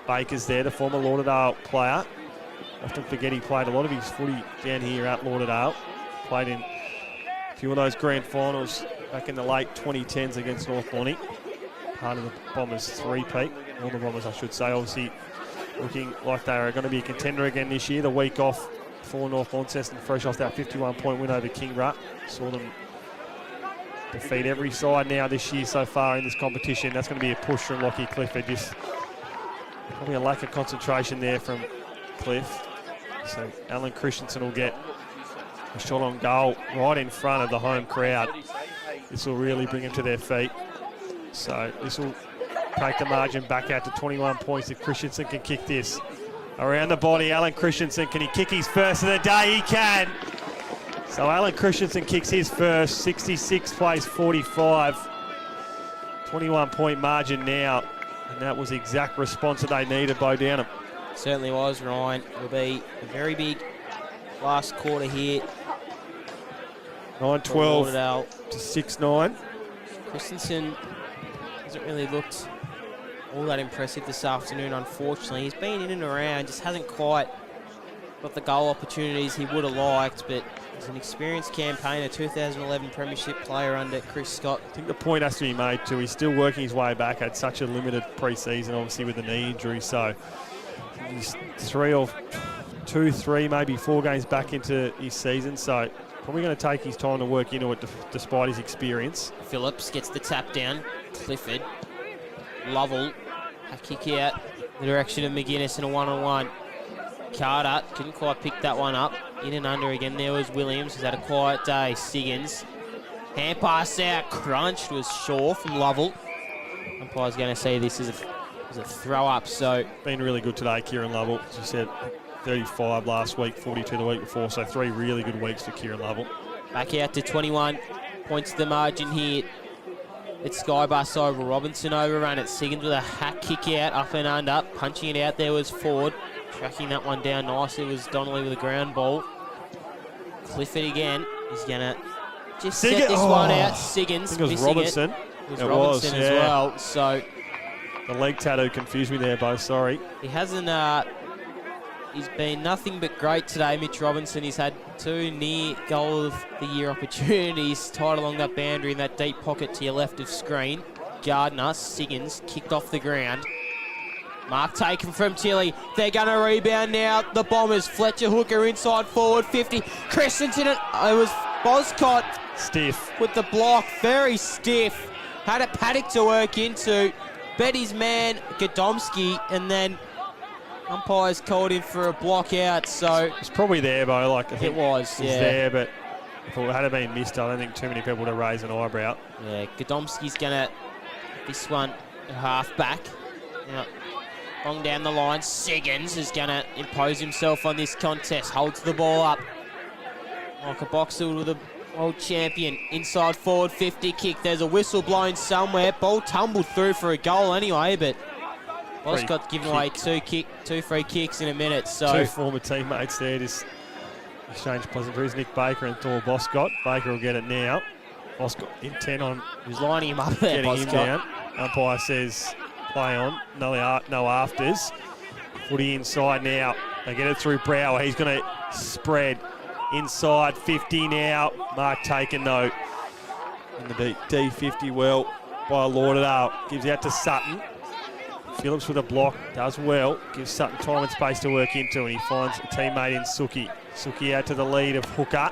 Baker's there, the former Lauderdale player. Often forget he played a lot of his footy down here at Lauderdale. Played in a few of those grand finals back in the late 2010s against North Bonnie. Part of the Bombers three-peat. All the Bombers, I should say, obviously looking like they are going to be a contender again this year. The week off for North Launceston, fresh off that 51-point win over Kingborough. Saw them defeat every side now this year so far in this competition. That's going to be a push from Lockie Clifford. Just probably a lack of concentration there from Cliff. So Alan Christensen will get a shot on goal right in front of the home crowd. This will really bring them to their feet. So this will take the margin back out to 21 points if Christensen can kick this. Around the body, Alan Christensen, can he kick his first of the day? He can. So Alan Christensen kicks his first, 66 plays 45. 21-point margin now. And that was the exact response that they needed, Bo Downham.
Certainly was, Ryan. It'll be a very big last quarter here.
9-12 to 6-9.
Christensen hasn't really looked all that impressive this afternoon, unfortunately. He's been in and around, just hasn't quite got the goal opportunities he would have liked, but he's an experienced campaigner, 2011 Premiership player under Chris Scott.
I think the point has to be made too, he's still working his way back, had such a limited pre-season, obviously with the knee injury, so he's 3, maybe 4 games back into his season, so probably going to take his time to work into it despite his experience.
Phillips gets the tap down. Clifford. Lovell. A kick out the direction of McGuinness and a one-on-one. Carter couldn't quite pick that one up. In and under again. There was Williams, who's had a quiet day. Siggins. Hand pass out. Crunched was Shaw from Lovell. Umpire's going to see this as a throw-up. So
been really good today, Kieran Lovell. As you said, 35 last week, 42 the week before, so 3 really good weeks for Kieran Lovell.
Back out to 21 points to the margin here. It's SkyBus Oval. Robinson overrun it. Siggins with a hack kick out, up and under. Punching it out there was Ford. Tracking that one down nicely was Donnelly with a ground ball. Clifford again. He's going to just set this one out. Siggins
I think it was Robinson.
It was Robinson as well. So
the leg tattoo confused me there, Bo. Sorry.
He hasn't... He's been nothing but great today, Mitch Robinson. He's had 2 near goal of the year opportunities tied along that boundary in that deep pocket to your left of screen. Gardner, Siggins, kicked off the ground. Mark taken from Tilly. They're going to rebound now. The Bombers. Fletcher Hooker inside forward 50. Christensen, it was Boscott.
Stiff.
With the block, very stiff. Had a paddock to work into. Bet his man, Gadomski, and then umpires called him for a block out, so
it's probably there, Bo. Like I think
it was
there, but if it had been missed, I don't think too many people would have raised an eyebrow.
Yeah, Gadomski's gonna this one half back. Now, long down the line, Siggins is gonna impose himself on this contest. Holds the ball up like a boxer with a world champion. Inside forward 50 kick. There's a whistle blown somewhere. Ball tumbled through for a goal anyway, but Boscott giving away 2 free kicks in a minute. So
2 former teammates there just exchange pleasantries. Nick Baker and Thor Boscott. Baker will get it now. Boscott intent on
who's lining him up there.
Getting him down. Umpire says play on. No afters. Footy inside now. They get it through Brower. He's going to spread inside 50 now. Mark taken though. In the D50 well by Lauderdale. Gives out to Sutton. Phillips with a block, does well, gives Sutton time and space to work into, and he finds a teammate in Suki. Suki out to the lead of Hooker,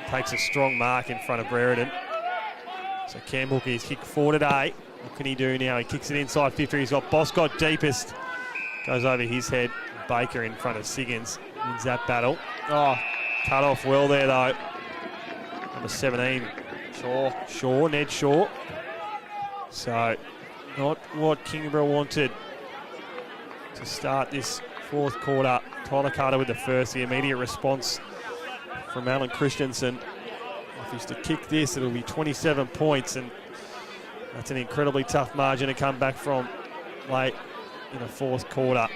takes a strong mark in front of Brereton. So Cam Hooker is kicked 4 today. What can he do now? He kicks it inside 50. He's got Boscott deepest, goes over his head. Baker in front of Siggins, wins that battle. Oh, cut off well there though. Number 17, Shaw, Ned Shaw. So not what Kingborough wanted to start this 4th quarter. Tyler Carter with the first, the immediate response from Alan Christensen. If he's to kick this, it'll be 27 points, and that's an incredibly tough margin to come back from late in the 4th quarter.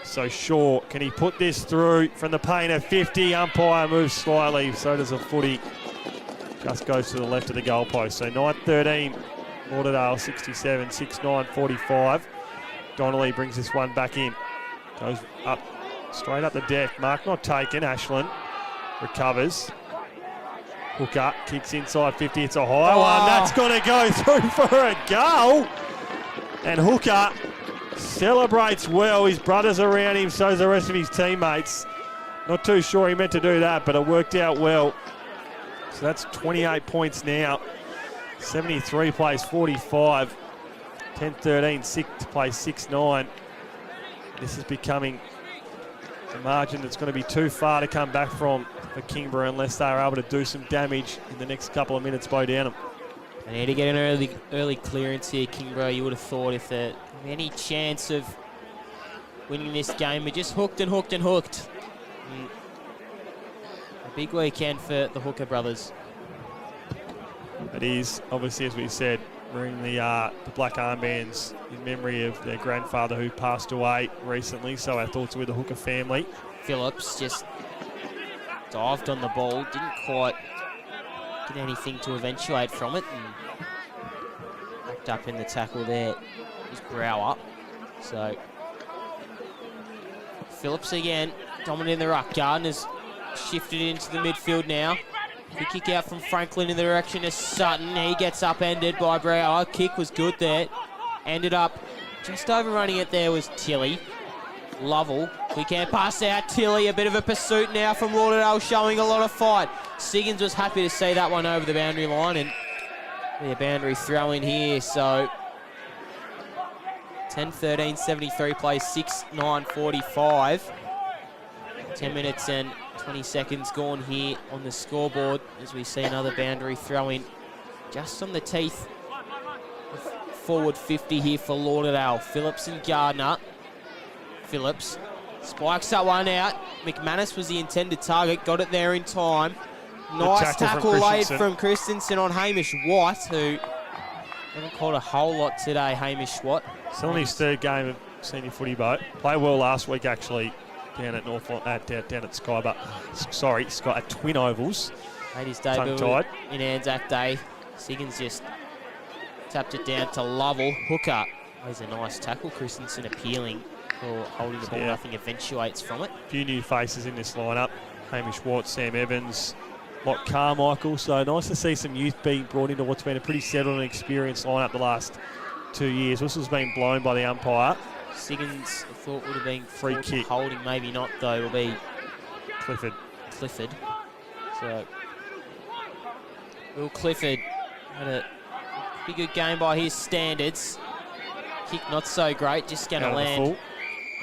So Shaw, can he put this through from the paint of 50? Umpire moves slightly, so does the footy. Just goes to the left of the goalpost. So 9-13, Lauderdale 67, 6-9, 45. Donnelly brings this one back in. Goes up, straight up the deck. Mark not taken. Ashland recovers. Hooker kicks inside 50. It's a high one. That's going to go through for a goal. And Hooker celebrates well. His brother's around him, so's the rest of his teammates. Not too sure he meant to do that, but it worked out well. So that's 28 points now. 73 plays 45. 10-13, 6 plays 6-9. This is becoming a margin that's going to be too far to come back from for Kingborough unless they are able to do some damage in the next couple of minutes by Downham.
They need to get an early clearance here, Kingborough. You would have thought if there's any chance of winning this game, we're just hooked and hooked and hooked. A big weekend for the Hooker brothers.
It is, obviously, as we said, wearing the black armbands in memory of their grandfather who passed away recently, so our thoughts are with the Hooker family.
Phillips just dived on the ball, didn't quite get anything to eventuate from it, and backed up in the tackle there. His brow up. So Phillips again, dominating the ruck. Gardner's shifted into the midfield now. Good kick out from Franklin in the direction of Sutton. He gets upended by Brower. Kick was good there. Ended up just overrunning it there was Tilly. Lovell, we can't pass out Tilly. A bit of a pursuit now from Lauderdale, showing a lot of fight. Siggins was happy to see that one over the boundary line, and a boundary throw in here. So 10-13, 73 plays 6-9, 45. 10 minutes and 20 seconds gone here on the scoreboard as we see another boundary throw in just on the teeth of forward 50 here for Lauderdale. Phillips and Gardner. Phillips spikes that one out. McManus was the intended target, got it there in time. Nice tackle laid from Christensen on Hamish Watt, who haven't caught a whole lot today, Hamish Watt.
Still in his third game of senior footy, boat. Played well last week, actually, down at down at at Twin Ovals.
Made his debut in Anzac Day. Siggins just tapped it down to Lovell. Hooker plays a nice tackle. Christensen appealing for holding the ball. Nothing eventuates from it.
A few new faces in this lineup. Hamish Watt, Sam Evans, Locke Carmichael. So nice to see some youth being brought into what's been a pretty settled and experienced lineup the last 2 years. Whistle's been blown by the umpire.
Siggins, I thought, would have been
free kick.
Holding, maybe not, though. It'll be
Clifford.
So, Will Clifford had a pretty good game by his standards. Kick not so great, just going to land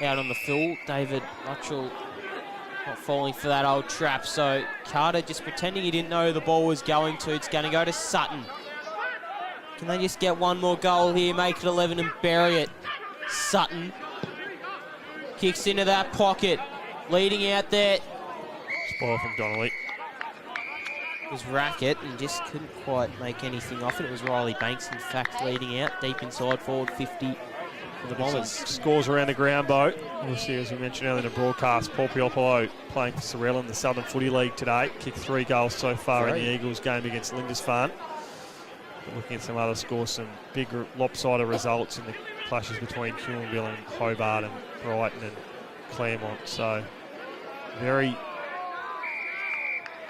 out on the full. David Luttrell not falling for that old trap. So Carter just pretending he didn't know the ball was going to. It's going to go to Sutton. Can they just get one more goal here, make it 11 and bury it? Sutton kicks into that pocket, leading out there.
Spoil from Donnelly.
It was Rackett and just couldn't quite make anything off it. It was Riley Banks, in fact, leading out deep inside forward 50 for the Bombers.
Scores around the ground, boat. Obviously, as we mentioned earlier in the broadcast, Paul Piopolo playing for Sorrel in the Southern Footy League today. Kicked 3 goals so far in the Eagles game against Lindisfarne. Looking at some other scores, some big lopsided results in the clashes between Huonville and Hobart and Brighton and Claremont. So very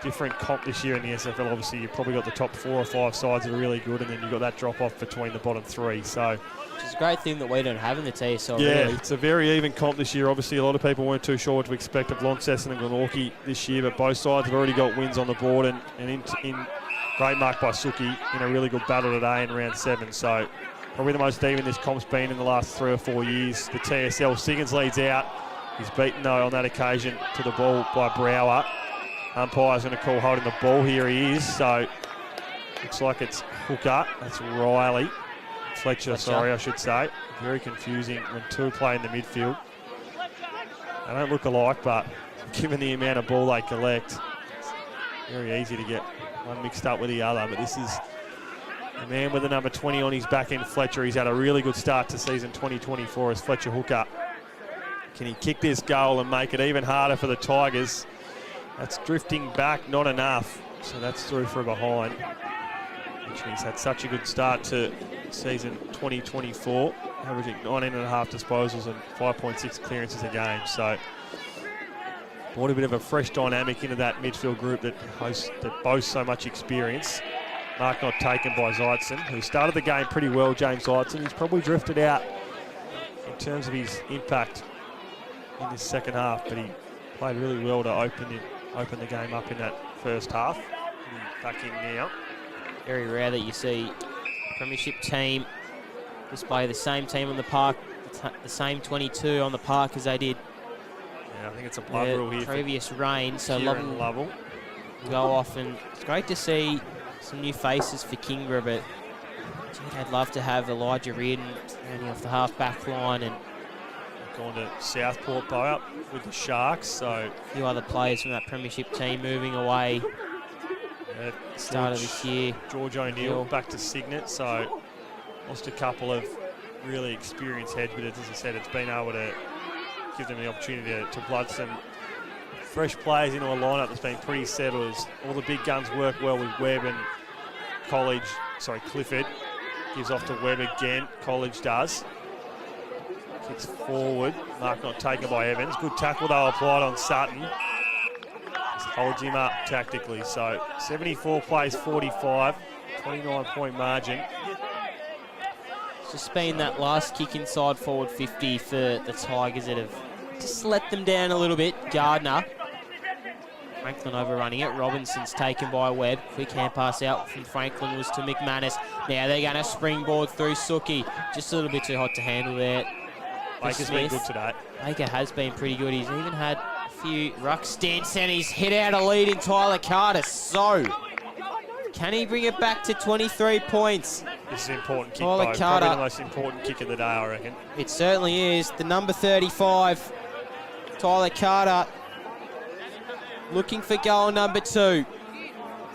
different comp this year in the SFL. Obviously, you've probably got the top 4 or 5 sides that are really good, and then you've got that drop-off between the bottom 3. So,
which is a great thing that we don't have in the TSL,
yeah,
really.
It's a very even comp this year. Obviously, a lot of people weren't too sure what to expect of Launceston and Glenorchy this year, but both sides have already got wins on the board, and in great mark by Suki in a really good battle today in round 7. So, probably the most even this comp's been in the last 3 or 4 years. The TSL, Siggins leads out. He's beaten, though, on that occasion to the ball by Brower. Umpire's going to call holding the ball. Here he is. So, looks like it's Hooker. That's Riley. Fletcher, sorry, I should say. Very confusing when 2 play in the midfield. They don't look alike, but given the amount of ball they collect, it's very easy to get one mixed up with the other. But this is the man with the number 20 on his back end, Fletcher. He's had a really good start to season 2024 as Fletcher Hooker. Can he kick this goal and make it even harder for the Tigers? That's drifting back, not enough. So that's through for a behind. He's had such a good start to season 2024, averaging 19.5 disposals and 5.6 clearances a game. So brought a bit of a fresh dynamic into that midfield group that boasts so much experience. Mark not taken by Zeitzen, who started the game pretty well, James Zeitzen. He's probably drifted out in terms of his impact in this second half, but he played really well to open the game up in that first half. He's back in now.
Very rare that you see a premiership team display the same team on the park, the same 22 on the park as they did.
Yeah, I think it's a blood rule here.
Previous reign, so
Lovell
go off, and it's great to see some new faces for Kingborough, but gee, I'd love to have Elijah Reardon rounding off the half-back line, and
gone to Southport up with the Sharks, so
a few other players from that premiership team moving away. Start of this year.
George O'Neill back to Signet, so lost a couple of really experienced heads, but as I said, it's been able to give them the opportunity to blood some fresh players into a lineup that's been pretty settled. All the big guns work well with Webb and Clifford. Gives off to Webb again, College does. Kicks forward, Mark not taken by Evans. Good tackle though applied on Sutton. Just holds him up tactically. So 74 plays 45, 29-point margin.
It's just been that last kick inside forward 50 for the Tigers that have just let them down a little bit. Gardner. Franklin overrunning it. Robinson's taken by Webb. Quick hand pass out from Franklin was to McManus. Now they're going to springboard through Suki. Just a little bit too hot to handle there.
Baker's been good today.
Baker has been pretty good. He's even had a few ruck stints, and he's hit out a lead in Tyler Carter. So, can he bring it back to 23 points?
This is an important kick,
Tyler Carter.
Probably the most important kick of the day, I reckon.
It certainly is. The number 35, Tyler Carter, looking for goal number 2.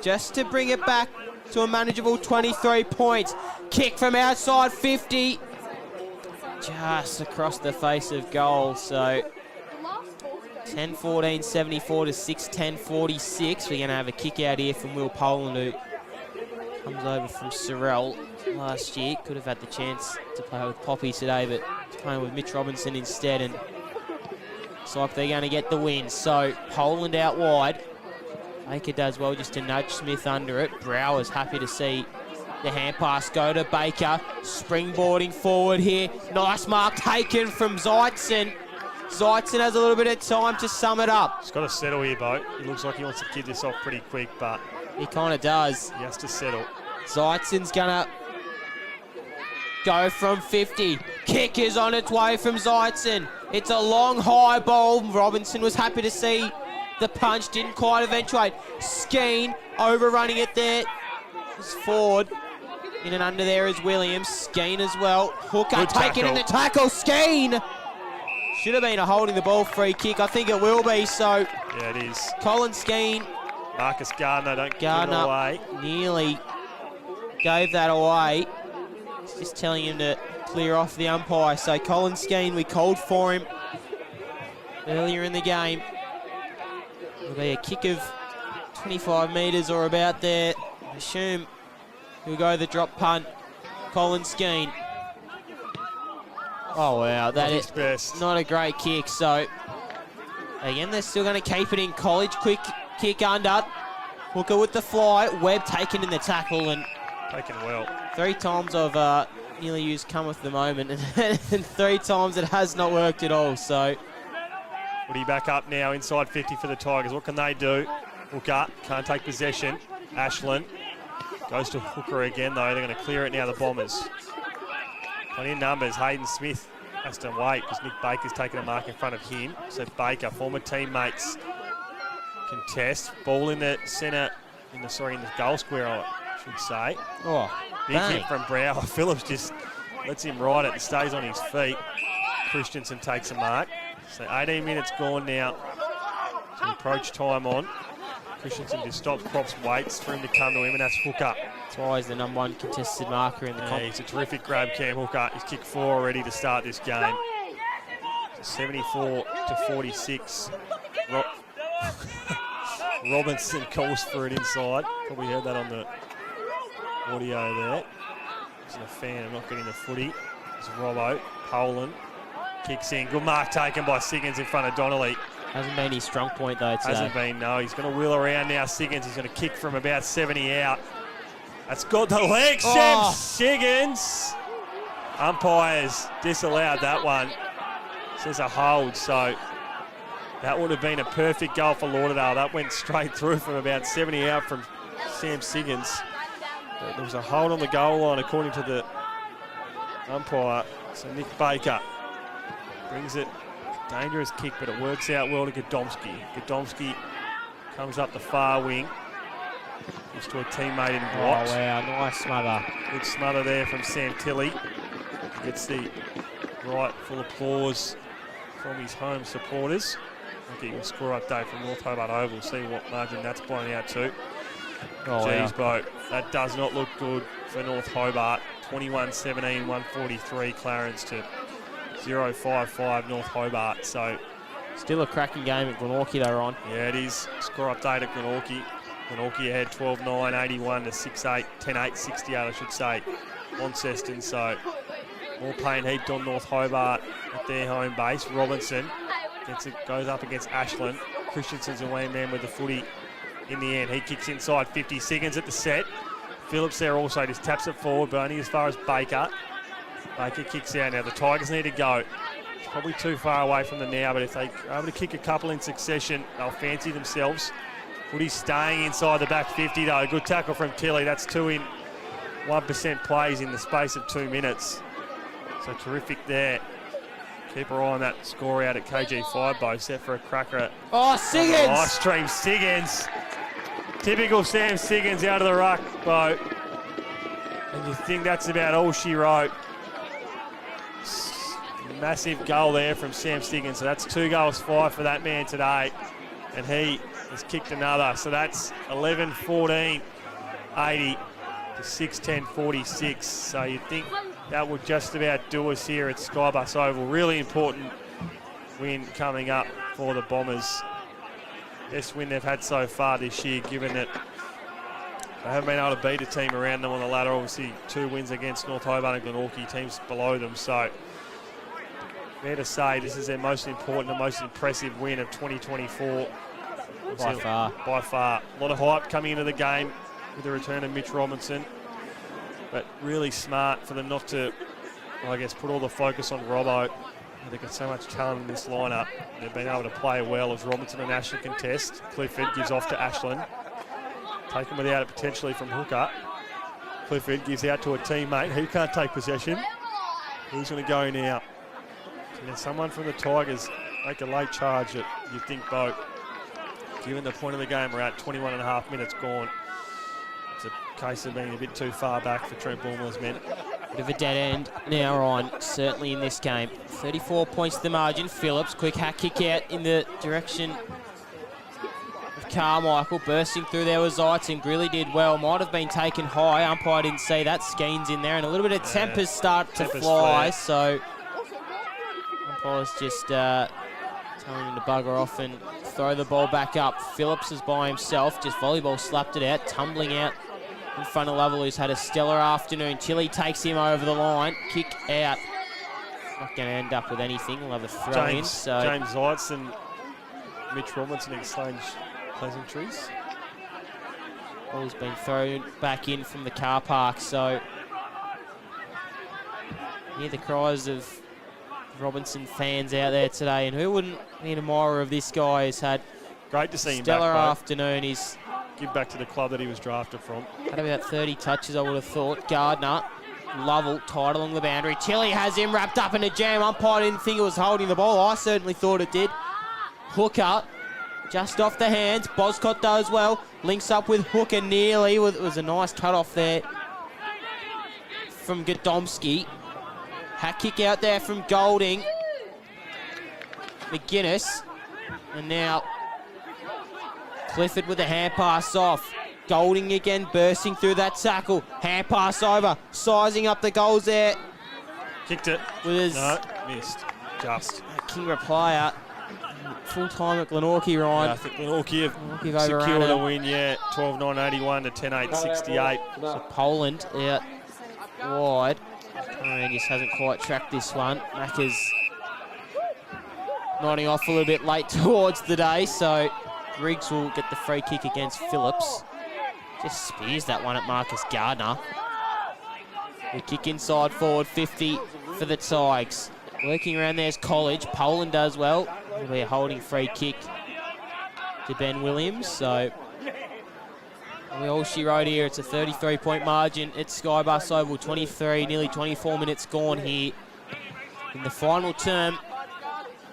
Just to bring it back to a manageable 23 points. Kick from outside 50. Just across the face of goal. So 10-14, 74 to 6-10, 46. We're going to have a kick out here from Will Poland, who comes over from Sorrel last year. Could have had the chance to play with Poppy today, but he's playing with Mitch Robinson instead, and looks like they're going to get the win. So Poland out wide. Baker does well just to nudge Smith under it. Brower's happy to see the hand pass go to Baker. Springboarding forward here. Nice mark taken from Zeitzen. Zeitzen has a little bit of time to sum it up.
He's got to settle here, Bo. He looks like he wants to kid this off pretty quick, but
he kind of does.
He has to settle.
Zeitzen's going to go from 50. Kick is on its way from Zeitzen. It's a long, high ball. Robinson was happy to see the punch. Didn't quite eventuate. Skeen overrunning it there. It's Ford. In and under there is Williams. Skeen as well. Hooker taken in the tackle. Skeen! Should have been a holding the ball free kick. I think it will be, so.
Yeah, it is.
Colin Skeen.
Marcus Gardner, don't give it away.
Nearly gave that away. It's just telling him to clear off the umpire. So Colin Skeen, we called for him earlier in the game. It'll be a kick of 25 metres or about there. I assume he'll go the drop punt. Colin Skeen. Oh, wow. That is
best.
Not a great kick. So, again, they're still going to keep it in. College. Quick kick under. Hooker with the fly. Webb taken in the tackle. And
taken well.
3 times I've nearly used come with the moment. And 3 times it has not worked at all. So,
Woody back up now inside 50 for the Tigers. What can they do? Hooker can't take possession. Ashland goes to Hooker again, though. They're going to clear it now, the Bombers. Plenty of numbers. Hayden Smith has to wait because Nick Baker's taken a mark in front of him. So Baker, former teammates, contest. Ball in the centre, in the goal square, I should say.
Oh,
big hit from Brower. Phillips just lets him ride it and stays on his feet. Christensen takes a mark. So 18 minutes gone now to approach time on. Christensen just stops, Crops waits for him to come to him, and that's Hooker.
That's why he's the number 1 contested marker in the comp.
He's a terrific grab, Cam Hooker. He's kicked 4 already to start this game. So 74 to 46. Robinson calls for it inside. Probably heard that on the audio there. Isn't a fan of not getting the footy. It's Robbo. Poland kicks in. Good mark taken by Siggins in front of Donnelly.
Hasn't been his strong point though today.
Hasn't been, no. He's going to wheel around now. Siggins, he's going to kick from about 70 out. That's got the leg. Sam Siggins. Umpires disallowed that one. Says a hold, so that would have been a perfect goal for Lauderdale. That went straight through from about 70 out from Sam Siggins. But there was a hold on the goal line according to the umpire. So Nick Baker brings it. Dangerous kick, but it works out well to Godomski. Godomski comes up the far wing. Gives to a teammate in Watt.
Oh, wow, nice smother.
Good smother there from Sam Tilley. Gets the right full applause from his home supporters. I'll get you a score update from North Hobart Oval. See what margin that's blown out to.
Oh,
Jeez, Bo, that does not look good for North Hobart. 21-17, 143 Clarence to 0-5-5 North Hobart. So
still a cracking game at Glenorchy they're on.
yeah, it is. Score update at Glenorchy. Glenorchy ahead 12-9, 81 to 6-8, 10-8, 68 I should say, Launceston. So more pain heaped on North Hobart at their home base. Robinson gets it, goes up against Ashland. Christensen's away man with the footy in the end. He kicks inside 50. Siggins at the set. Phillips there also just taps it forward, but only as far as Baker. Baker kicks out now. The Tigers need to go. It's probably too far away from the now, but if they are able to kick a couple in succession, they'll fancy themselves. Footy's staying inside the back 50 though. Good tackle from Tilley. That's 2 in 1% plays in the space of 2 minutes. So terrific there. Keep an eye on that score out at KG5, Bo. Set for a cracker.
Oh, Siggins!
Ice stream Siggins. Typical Sam Siggins out of the ruck, Bo. And you think that's about all she wrote. Massive goal there from Sam Siggins. So that's 2 goals, 5 for that man today. And he has kicked another. So that's 11-14, 80 to 6-10, 46. So you'd think that would just about do us here at SkyBus Oval. Really important win coming up for the Bombers. Best win they've had so far this year, given that they haven't been able to beat a team around them on the ladder. Obviously, 2 wins against North Hobart and Glenorchy, teams below them. So fair to say this is their most important and most impressive win of 2024.
By far.
By far. A lot of hype coming into the game with the return of Mitch Robinson. But really smart for them not to, I guess, put all the focus on Robbo. They've got so much talent in this lineup. They've been able to play well as Robinson and Ashland contest. Clifford gives off to Ashland. Taken without it potentially from hooker. Clifford gives out to a teammate. He can't take possession. Who's going to go now? Can someone from the Tigers make a late charge that you think, Bo, given the point of the game, we're at 21.5 minutes gone. It's a case of being a bit too far back for Trent Bulmer's men.
Bit of a dead end now on, certainly in this game. 34 points to the margin. Phillips, quick hack kick out in the direction of Carmichael. Bursting through there was Zeitzen. Grilly did well. Might have been taken high. Umpire didn't see that. Skeens in there. And a little bit of tempers start to fly. So umpire's just telling him to bugger off and throw the ball back up. Phillips is by himself. Just volleyball slapped it out. Tumbling out in front of Lovell, who's had a stellar afternoon. Tilley takes him over the line. Kick out. Not going to end up with anything. We'll have a throw in. So
James Zeitz and Mitch Robinson exchange pleasantries.
Ball's been thrown back in from the car park. So hear the cries of Robinson fans out there today. And who wouldn't be an admirer of this guy? Who's had
great to see him
stellar
back,
afternoon. He's
give back to the club that he was drafted from.
Had about 30 touches, I would have thought. Gardner, Lovell, tight along the boundary. Tilley has him wrapped up in a jam. Umpire didn't think it was holding the ball. I certainly thought it did. Hooker, just off the hands. Boscott does well. Links up with Hooker nearly. It was a nice cut off there from Godomski. Hack kick out there from Golding. McGuinness. And now Clifford with a hand pass off. Golding again, bursting through that tackle. Hand pass over, sizing up the goals there.
Kicked it.
With his
no, missed. Just.
Kingborough player. Full time at Glenorchy, Ryan.
Yeah, I think Glenorchy have
overrun
secured
it.
a win, 12-9-81 to 10-8-68.
So Poland out wide. And just hasn't quite tracked this one. Macca's nodding off a little bit late towards the day, so Griggs will get the free kick against Phillips. Just spears that one at Marcus Gardner. The kick inside forward 50 for the Tigers. Working around there's College. Poland does well. It'll be a holding free kick to Ben Williams. So all she wrote here, it's a 33-point margin at SkyBus Oval. 23, nearly 24 minutes gone here in the final term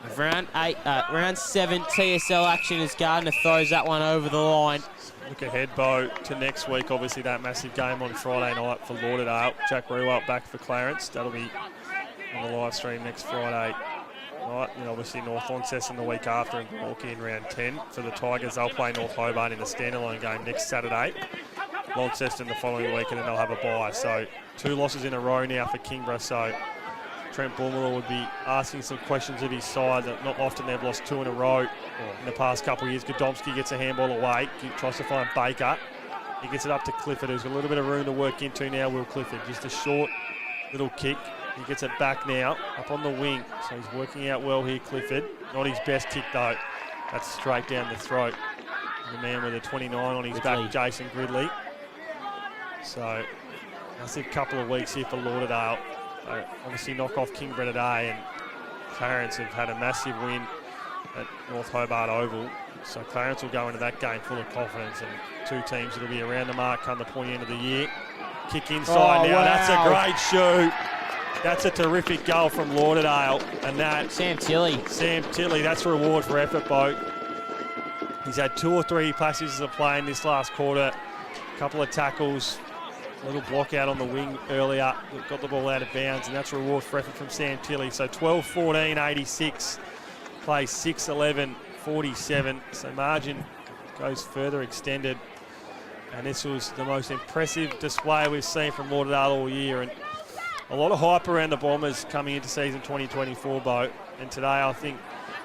of round 7 TSL action as Gardner throws that one over the line.
Look ahead, Bo, to next week. Obviously, that massive game on Friday night for Lauderdale. Jack Rewalt back for Clarence. That'll be on the live stream next Friday night. And obviously, North Launceston the week after and Glenorchy in round 10. For the Tigers, they'll play North Hobart in the standalone game next Saturday. Launceston the following week, and then they'll have a bye. So 2 losses in a row now for Kingborough. So Trent Boomerall would be asking some questions of his side. Not often they've lost 2 in a row in the past couple of years. Godomski gets a handball away, tries to find Baker. He gets it up to Clifford, who's got a little bit of room to work into now, Will Clifford. Just a short little kick. He gets it back now, up on the wing. So he's working out well here, Clifford. Not his best kick, though. That's straight down the throat. The man with a 29 on his back, Jason Gridley. So, massive couple of weeks here for Lauderdale. Obviously knock off Kingborough today, and Clarence have had a massive win at North Hobart Oval. So Clarence will go into that game full of confidence, and 2 teams that'll be around the mark come the point end of the year. Kick inside now,
wow.
That's a great shoot. That's a terrific goal from Lauderdale, and that
Sam Tilley,
that's a reward for effort, Bo. He's had 2 or 3 passes of play in this last quarter, a couple of tackles, a little block out on the wing earlier, got the ball out of bounds, and that's a reward for effort from Sam Tilley. So 12-14, 86, plays 6-11, 47, so margin goes further extended, and this was the most impressive display we've seen from Lauderdale all year, and a lot of hype around the Bombers coming into season 2024, Bo, and today I think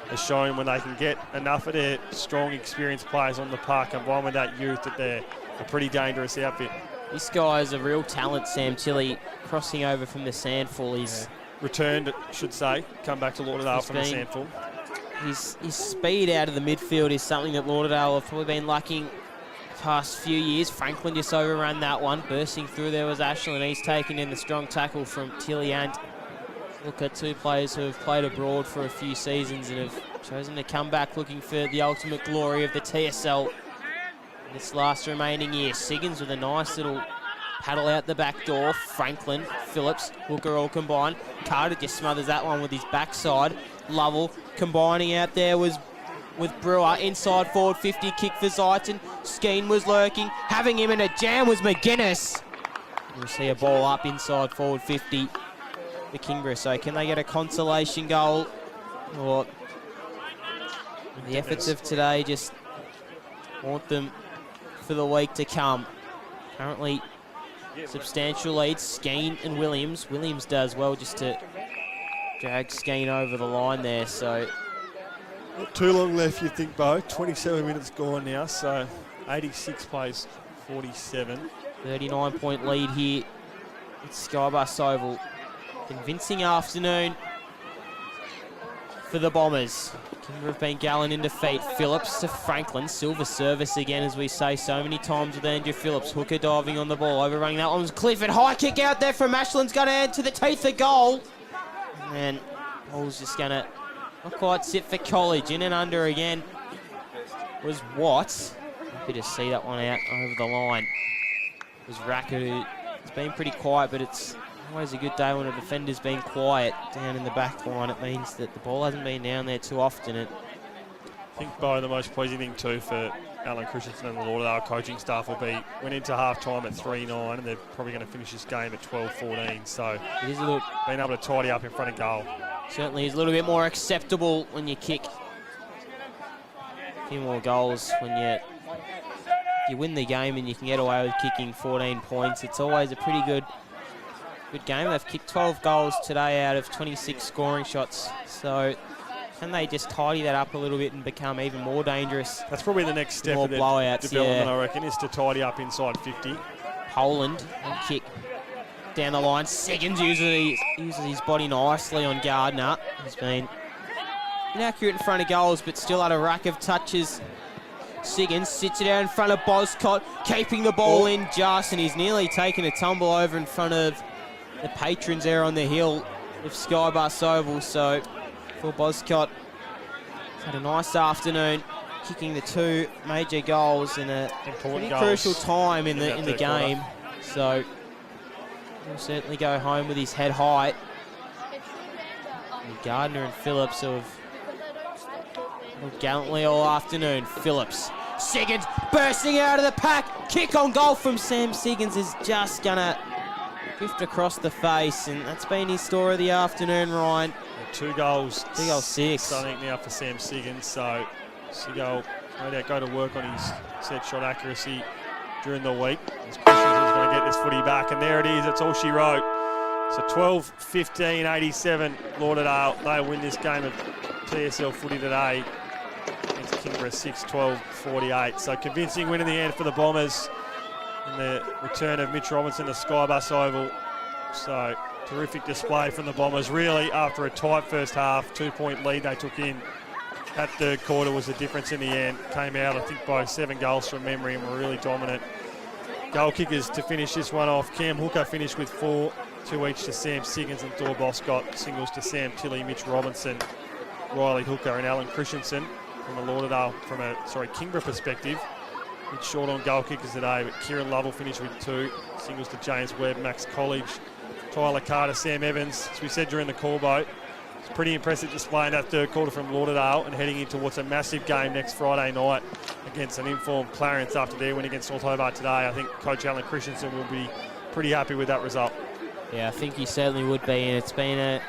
has shown when they can get enough of their strong, experienced players on the park combined with that youth that they're a pretty dangerous outfit.
this guy is a real talent, Sam Tilley, crossing over from the Sandful. He's
returned, I should say, come back to Lauderdale from the Sandful.
His speed out of the midfield is something that Lauderdale have probably been lacking the past few years. Franklin just overran that one. Bursting through there was Ashland. He's taken in the strong tackle from Tilley, and look at 2 players who have played abroad for a few seasons and have chosen to come back looking for the ultimate glory of the TSL in this last remaining year. Siggins with a nice little paddle out the back door. Franklin, Phillips, Hooker all combined. Carter just smothers that one with his backside. Lovell combining out there was with Brewer. Inside forward 50, kick for Zaiton. Skeen was lurking. Having him in a jam was McGuinness. We'll see a ball up inside forward 50 for Kingborough. So can they get a consolation goal? Or the efforts of today just want them for the week to come. Currently substantial leads, Skeen and Williams. Williams does well just to drag Skeen over the line there. So
not too long left, you think, Bo. 27 minutes gone now, so 86 plays 47.
39-point lead here at SkyBus Oval. Convincing afternoon for the Bombers. Kingborough have been gallant in defeat. Phillips to Franklin. Silver service again, as we say so many times with Andrew Phillips. Hooker diving on the ball. Overrunning that one was Clifford. High kick out there from Ashland's going to add to the teeth of goal. And ball's just going to not quite sit for College. In and under again was Watt. Happy to see that one out over the line. It was Rackett, who has been pretty quiet, but it's always a good day when a defender's been quiet down in the back line. It means that the ball hasn't been down there too often. I
think, Bo, the most pleasing thing too for Alan Christensen and the Lauderdale coaching staff will be went into half-time at 3-9 and they're probably going to finish this game at 12-14. So
it is a little,
being able to tidy up in front of goal.
Certainly is a little bit more acceptable when you kick a few more goals. When you win the game and you can get away with kicking 14 points, it's always a pretty good game. They've kicked 12 goals today out of 26 scoring shots. So can they just tidy that up a little bit and become even more dangerous?
That's probably the next step
More
of their
blowouts,
development,
yeah.
I reckon, is to tidy up inside 50.
Poland and kick down the line. Siggins uses his body nicely on Gardner. He's been inaccurate in front of goals, but still had a rack of touches. Siggins sits it out in front of Boscott, keeping the ball in just, and he's nearly taken a tumble over in front of the patrons there on the hill of SkyBus Oval. So for Boscott, he's had a nice afternoon, kicking the 2 major goals in a pretty crucial time in the game. So he'll certainly go home with his head high. And Gardner and Phillips have gallantly all afternoon. Phillips, Siggins bursting out of the pack. Kick on goal from Sam Siggins is just gonna drift across the face, and that's been his story of the afternoon, Ryan.
2 goals.
2 goals, 6.
I think now for Sam Siggins, so Siggo no doubt go to work on his set shot accuracy during the week. As Christians is going to get this footy back, and there it is. That's all she wrote. So 12-15-87 Lauderdale. They win this game of TSL footy today against Kingborough 6-12-48. So convincing win in the end for the Bombers. And the return of Mitch Robinson to SkyBus Oval. So terrific display from the Bombers. Really, after a tight first half, 2-point lead they took in. That third quarter was the difference in the end. Came out, I think, by 7 goals from memory and were really dominant. Goal kickers to finish this one off. Cam Hooker finished with 4, 2 each to Sam Siggins and Thor Boscott. Singles to Sam Tilley, Mitch Robinson, Riley Hooker and Alan Christensen from a Kingborough perspective. It's short on goal kickers today, but Kieran Lovell finished with 2. Singles to James Webb, Max College, Tyler Carter, Sam Evans. As we said during the call boat, it's a pretty impressive display in that third quarter from Lauderdale, and heading into what's a massive game next Friday night against an informed Clarence after their win against North Hobart today. I think Coach Alan Christensen will be pretty happy with that result.
Yeah, I think he certainly would be, and it's been a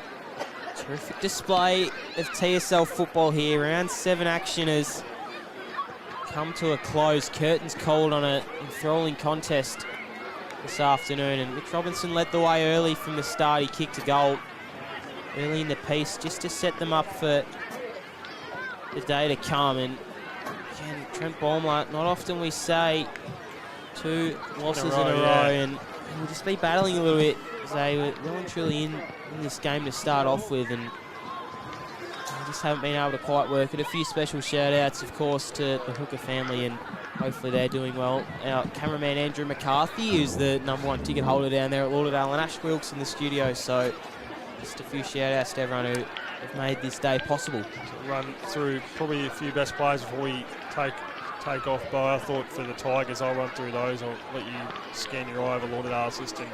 terrific display of TSL football here. Round 7 action has come to a close. Curtains called on an enthralling contest this afternoon, and Mitch Robinson led the way early from the start. He kicked a goal early in the piece just to set them up for the day to come. And again, Trent Baumler, not often we say 2 losses in a row, and he'll just be battling a little bit as they were well and truly in this game to start off with, and they just haven't been able to quite work it. A few special shout-outs, of course, to the Hooker family, and hopefully they're doing well. Our cameraman Andrew McCarthy, who's the #1 ticket holder down there at Lauderdale, and Ash Wilkes in the studio. So just a few shout-outs to everyone who have made this day possible.
So run through probably a few best players before we take off, Bo. I thought for the Tigers, I'll run through those. I'll let you scan your eye over Lauderdale's list and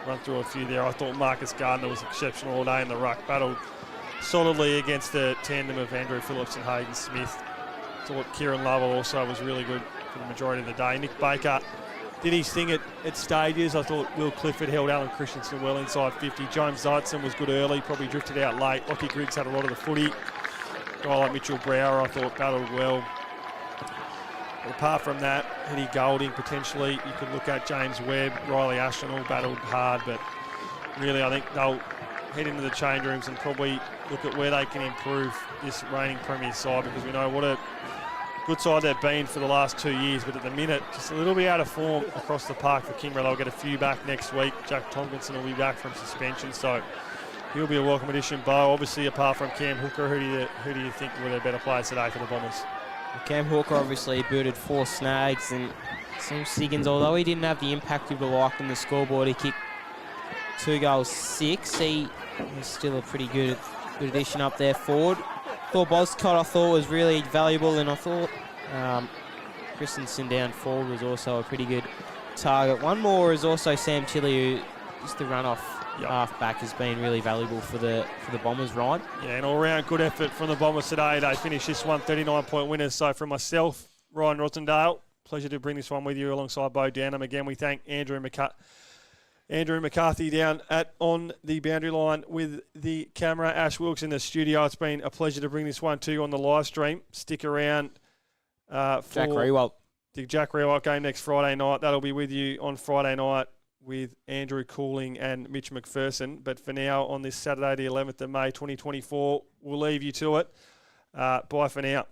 run through a few there. I thought Marcus Gardner was exceptional all day in the ruck. Battled solidly against the tandem of Andrew Phillips and Hayden Smith. Thought Kieran Lovell also was really good for the majority of the day. Nick Baker did his thing at stages. I thought Will Clifford held Alan Christensen well inside 50. James Zeitzen was good early, probably drifted out late. Lockie Griggs had a lot of the footy. A guy like Mitchell Brower, I thought, battled well. But apart from that, Eddie Golding potentially. You could look at James Webb, Riley Ashton, all battled hard, but really I think they'll head into the change rooms and probably look at where they can improve this reigning Premier side, because we know what a good side they've been for the last 2 years, but at the minute, just a little bit out of form across the park for Kingborough. They'll get a few back next week. Jack Tomkinson will be back from suspension, so he'll be a welcome addition. Bo, obviously, apart from Cam Hooker, who do you think were their better players today for the Bombers?
Cam Hooker obviously booted 4 snags, and Sam Siggins, although he didn't have the impact you would have liked on the scoreboard, he kicked 2 goals, 6. He was still a pretty good addition up there forward. Thor Boscott I thought was really valuable, and I thought Christensen down forward was also a pretty good target. One more is also Sam Tilley, who just the run-off half-back has been really valuable for the Bombers, Ryan. Yeah,
an all-round good effort from the Bombers today. They finished this one 39-point winners. So from myself, Ryan Rothendale, pleasure to bring this one with you alongside Bo Downham. Again, we thank Andrew McCarthy down on the boundary line with the camera. Ash Wilkes in the studio. It's been a pleasure to bring this one to you on the live stream. Stick around for
Jack Rewalt.
The Jack Rewalt game next Friday night. That'll be with you on Friday night with Andrew Cooling and Mitch McPherson. But for now, on this Saturday, the 11th of May, 2024, we'll leave you to it. Bye for now.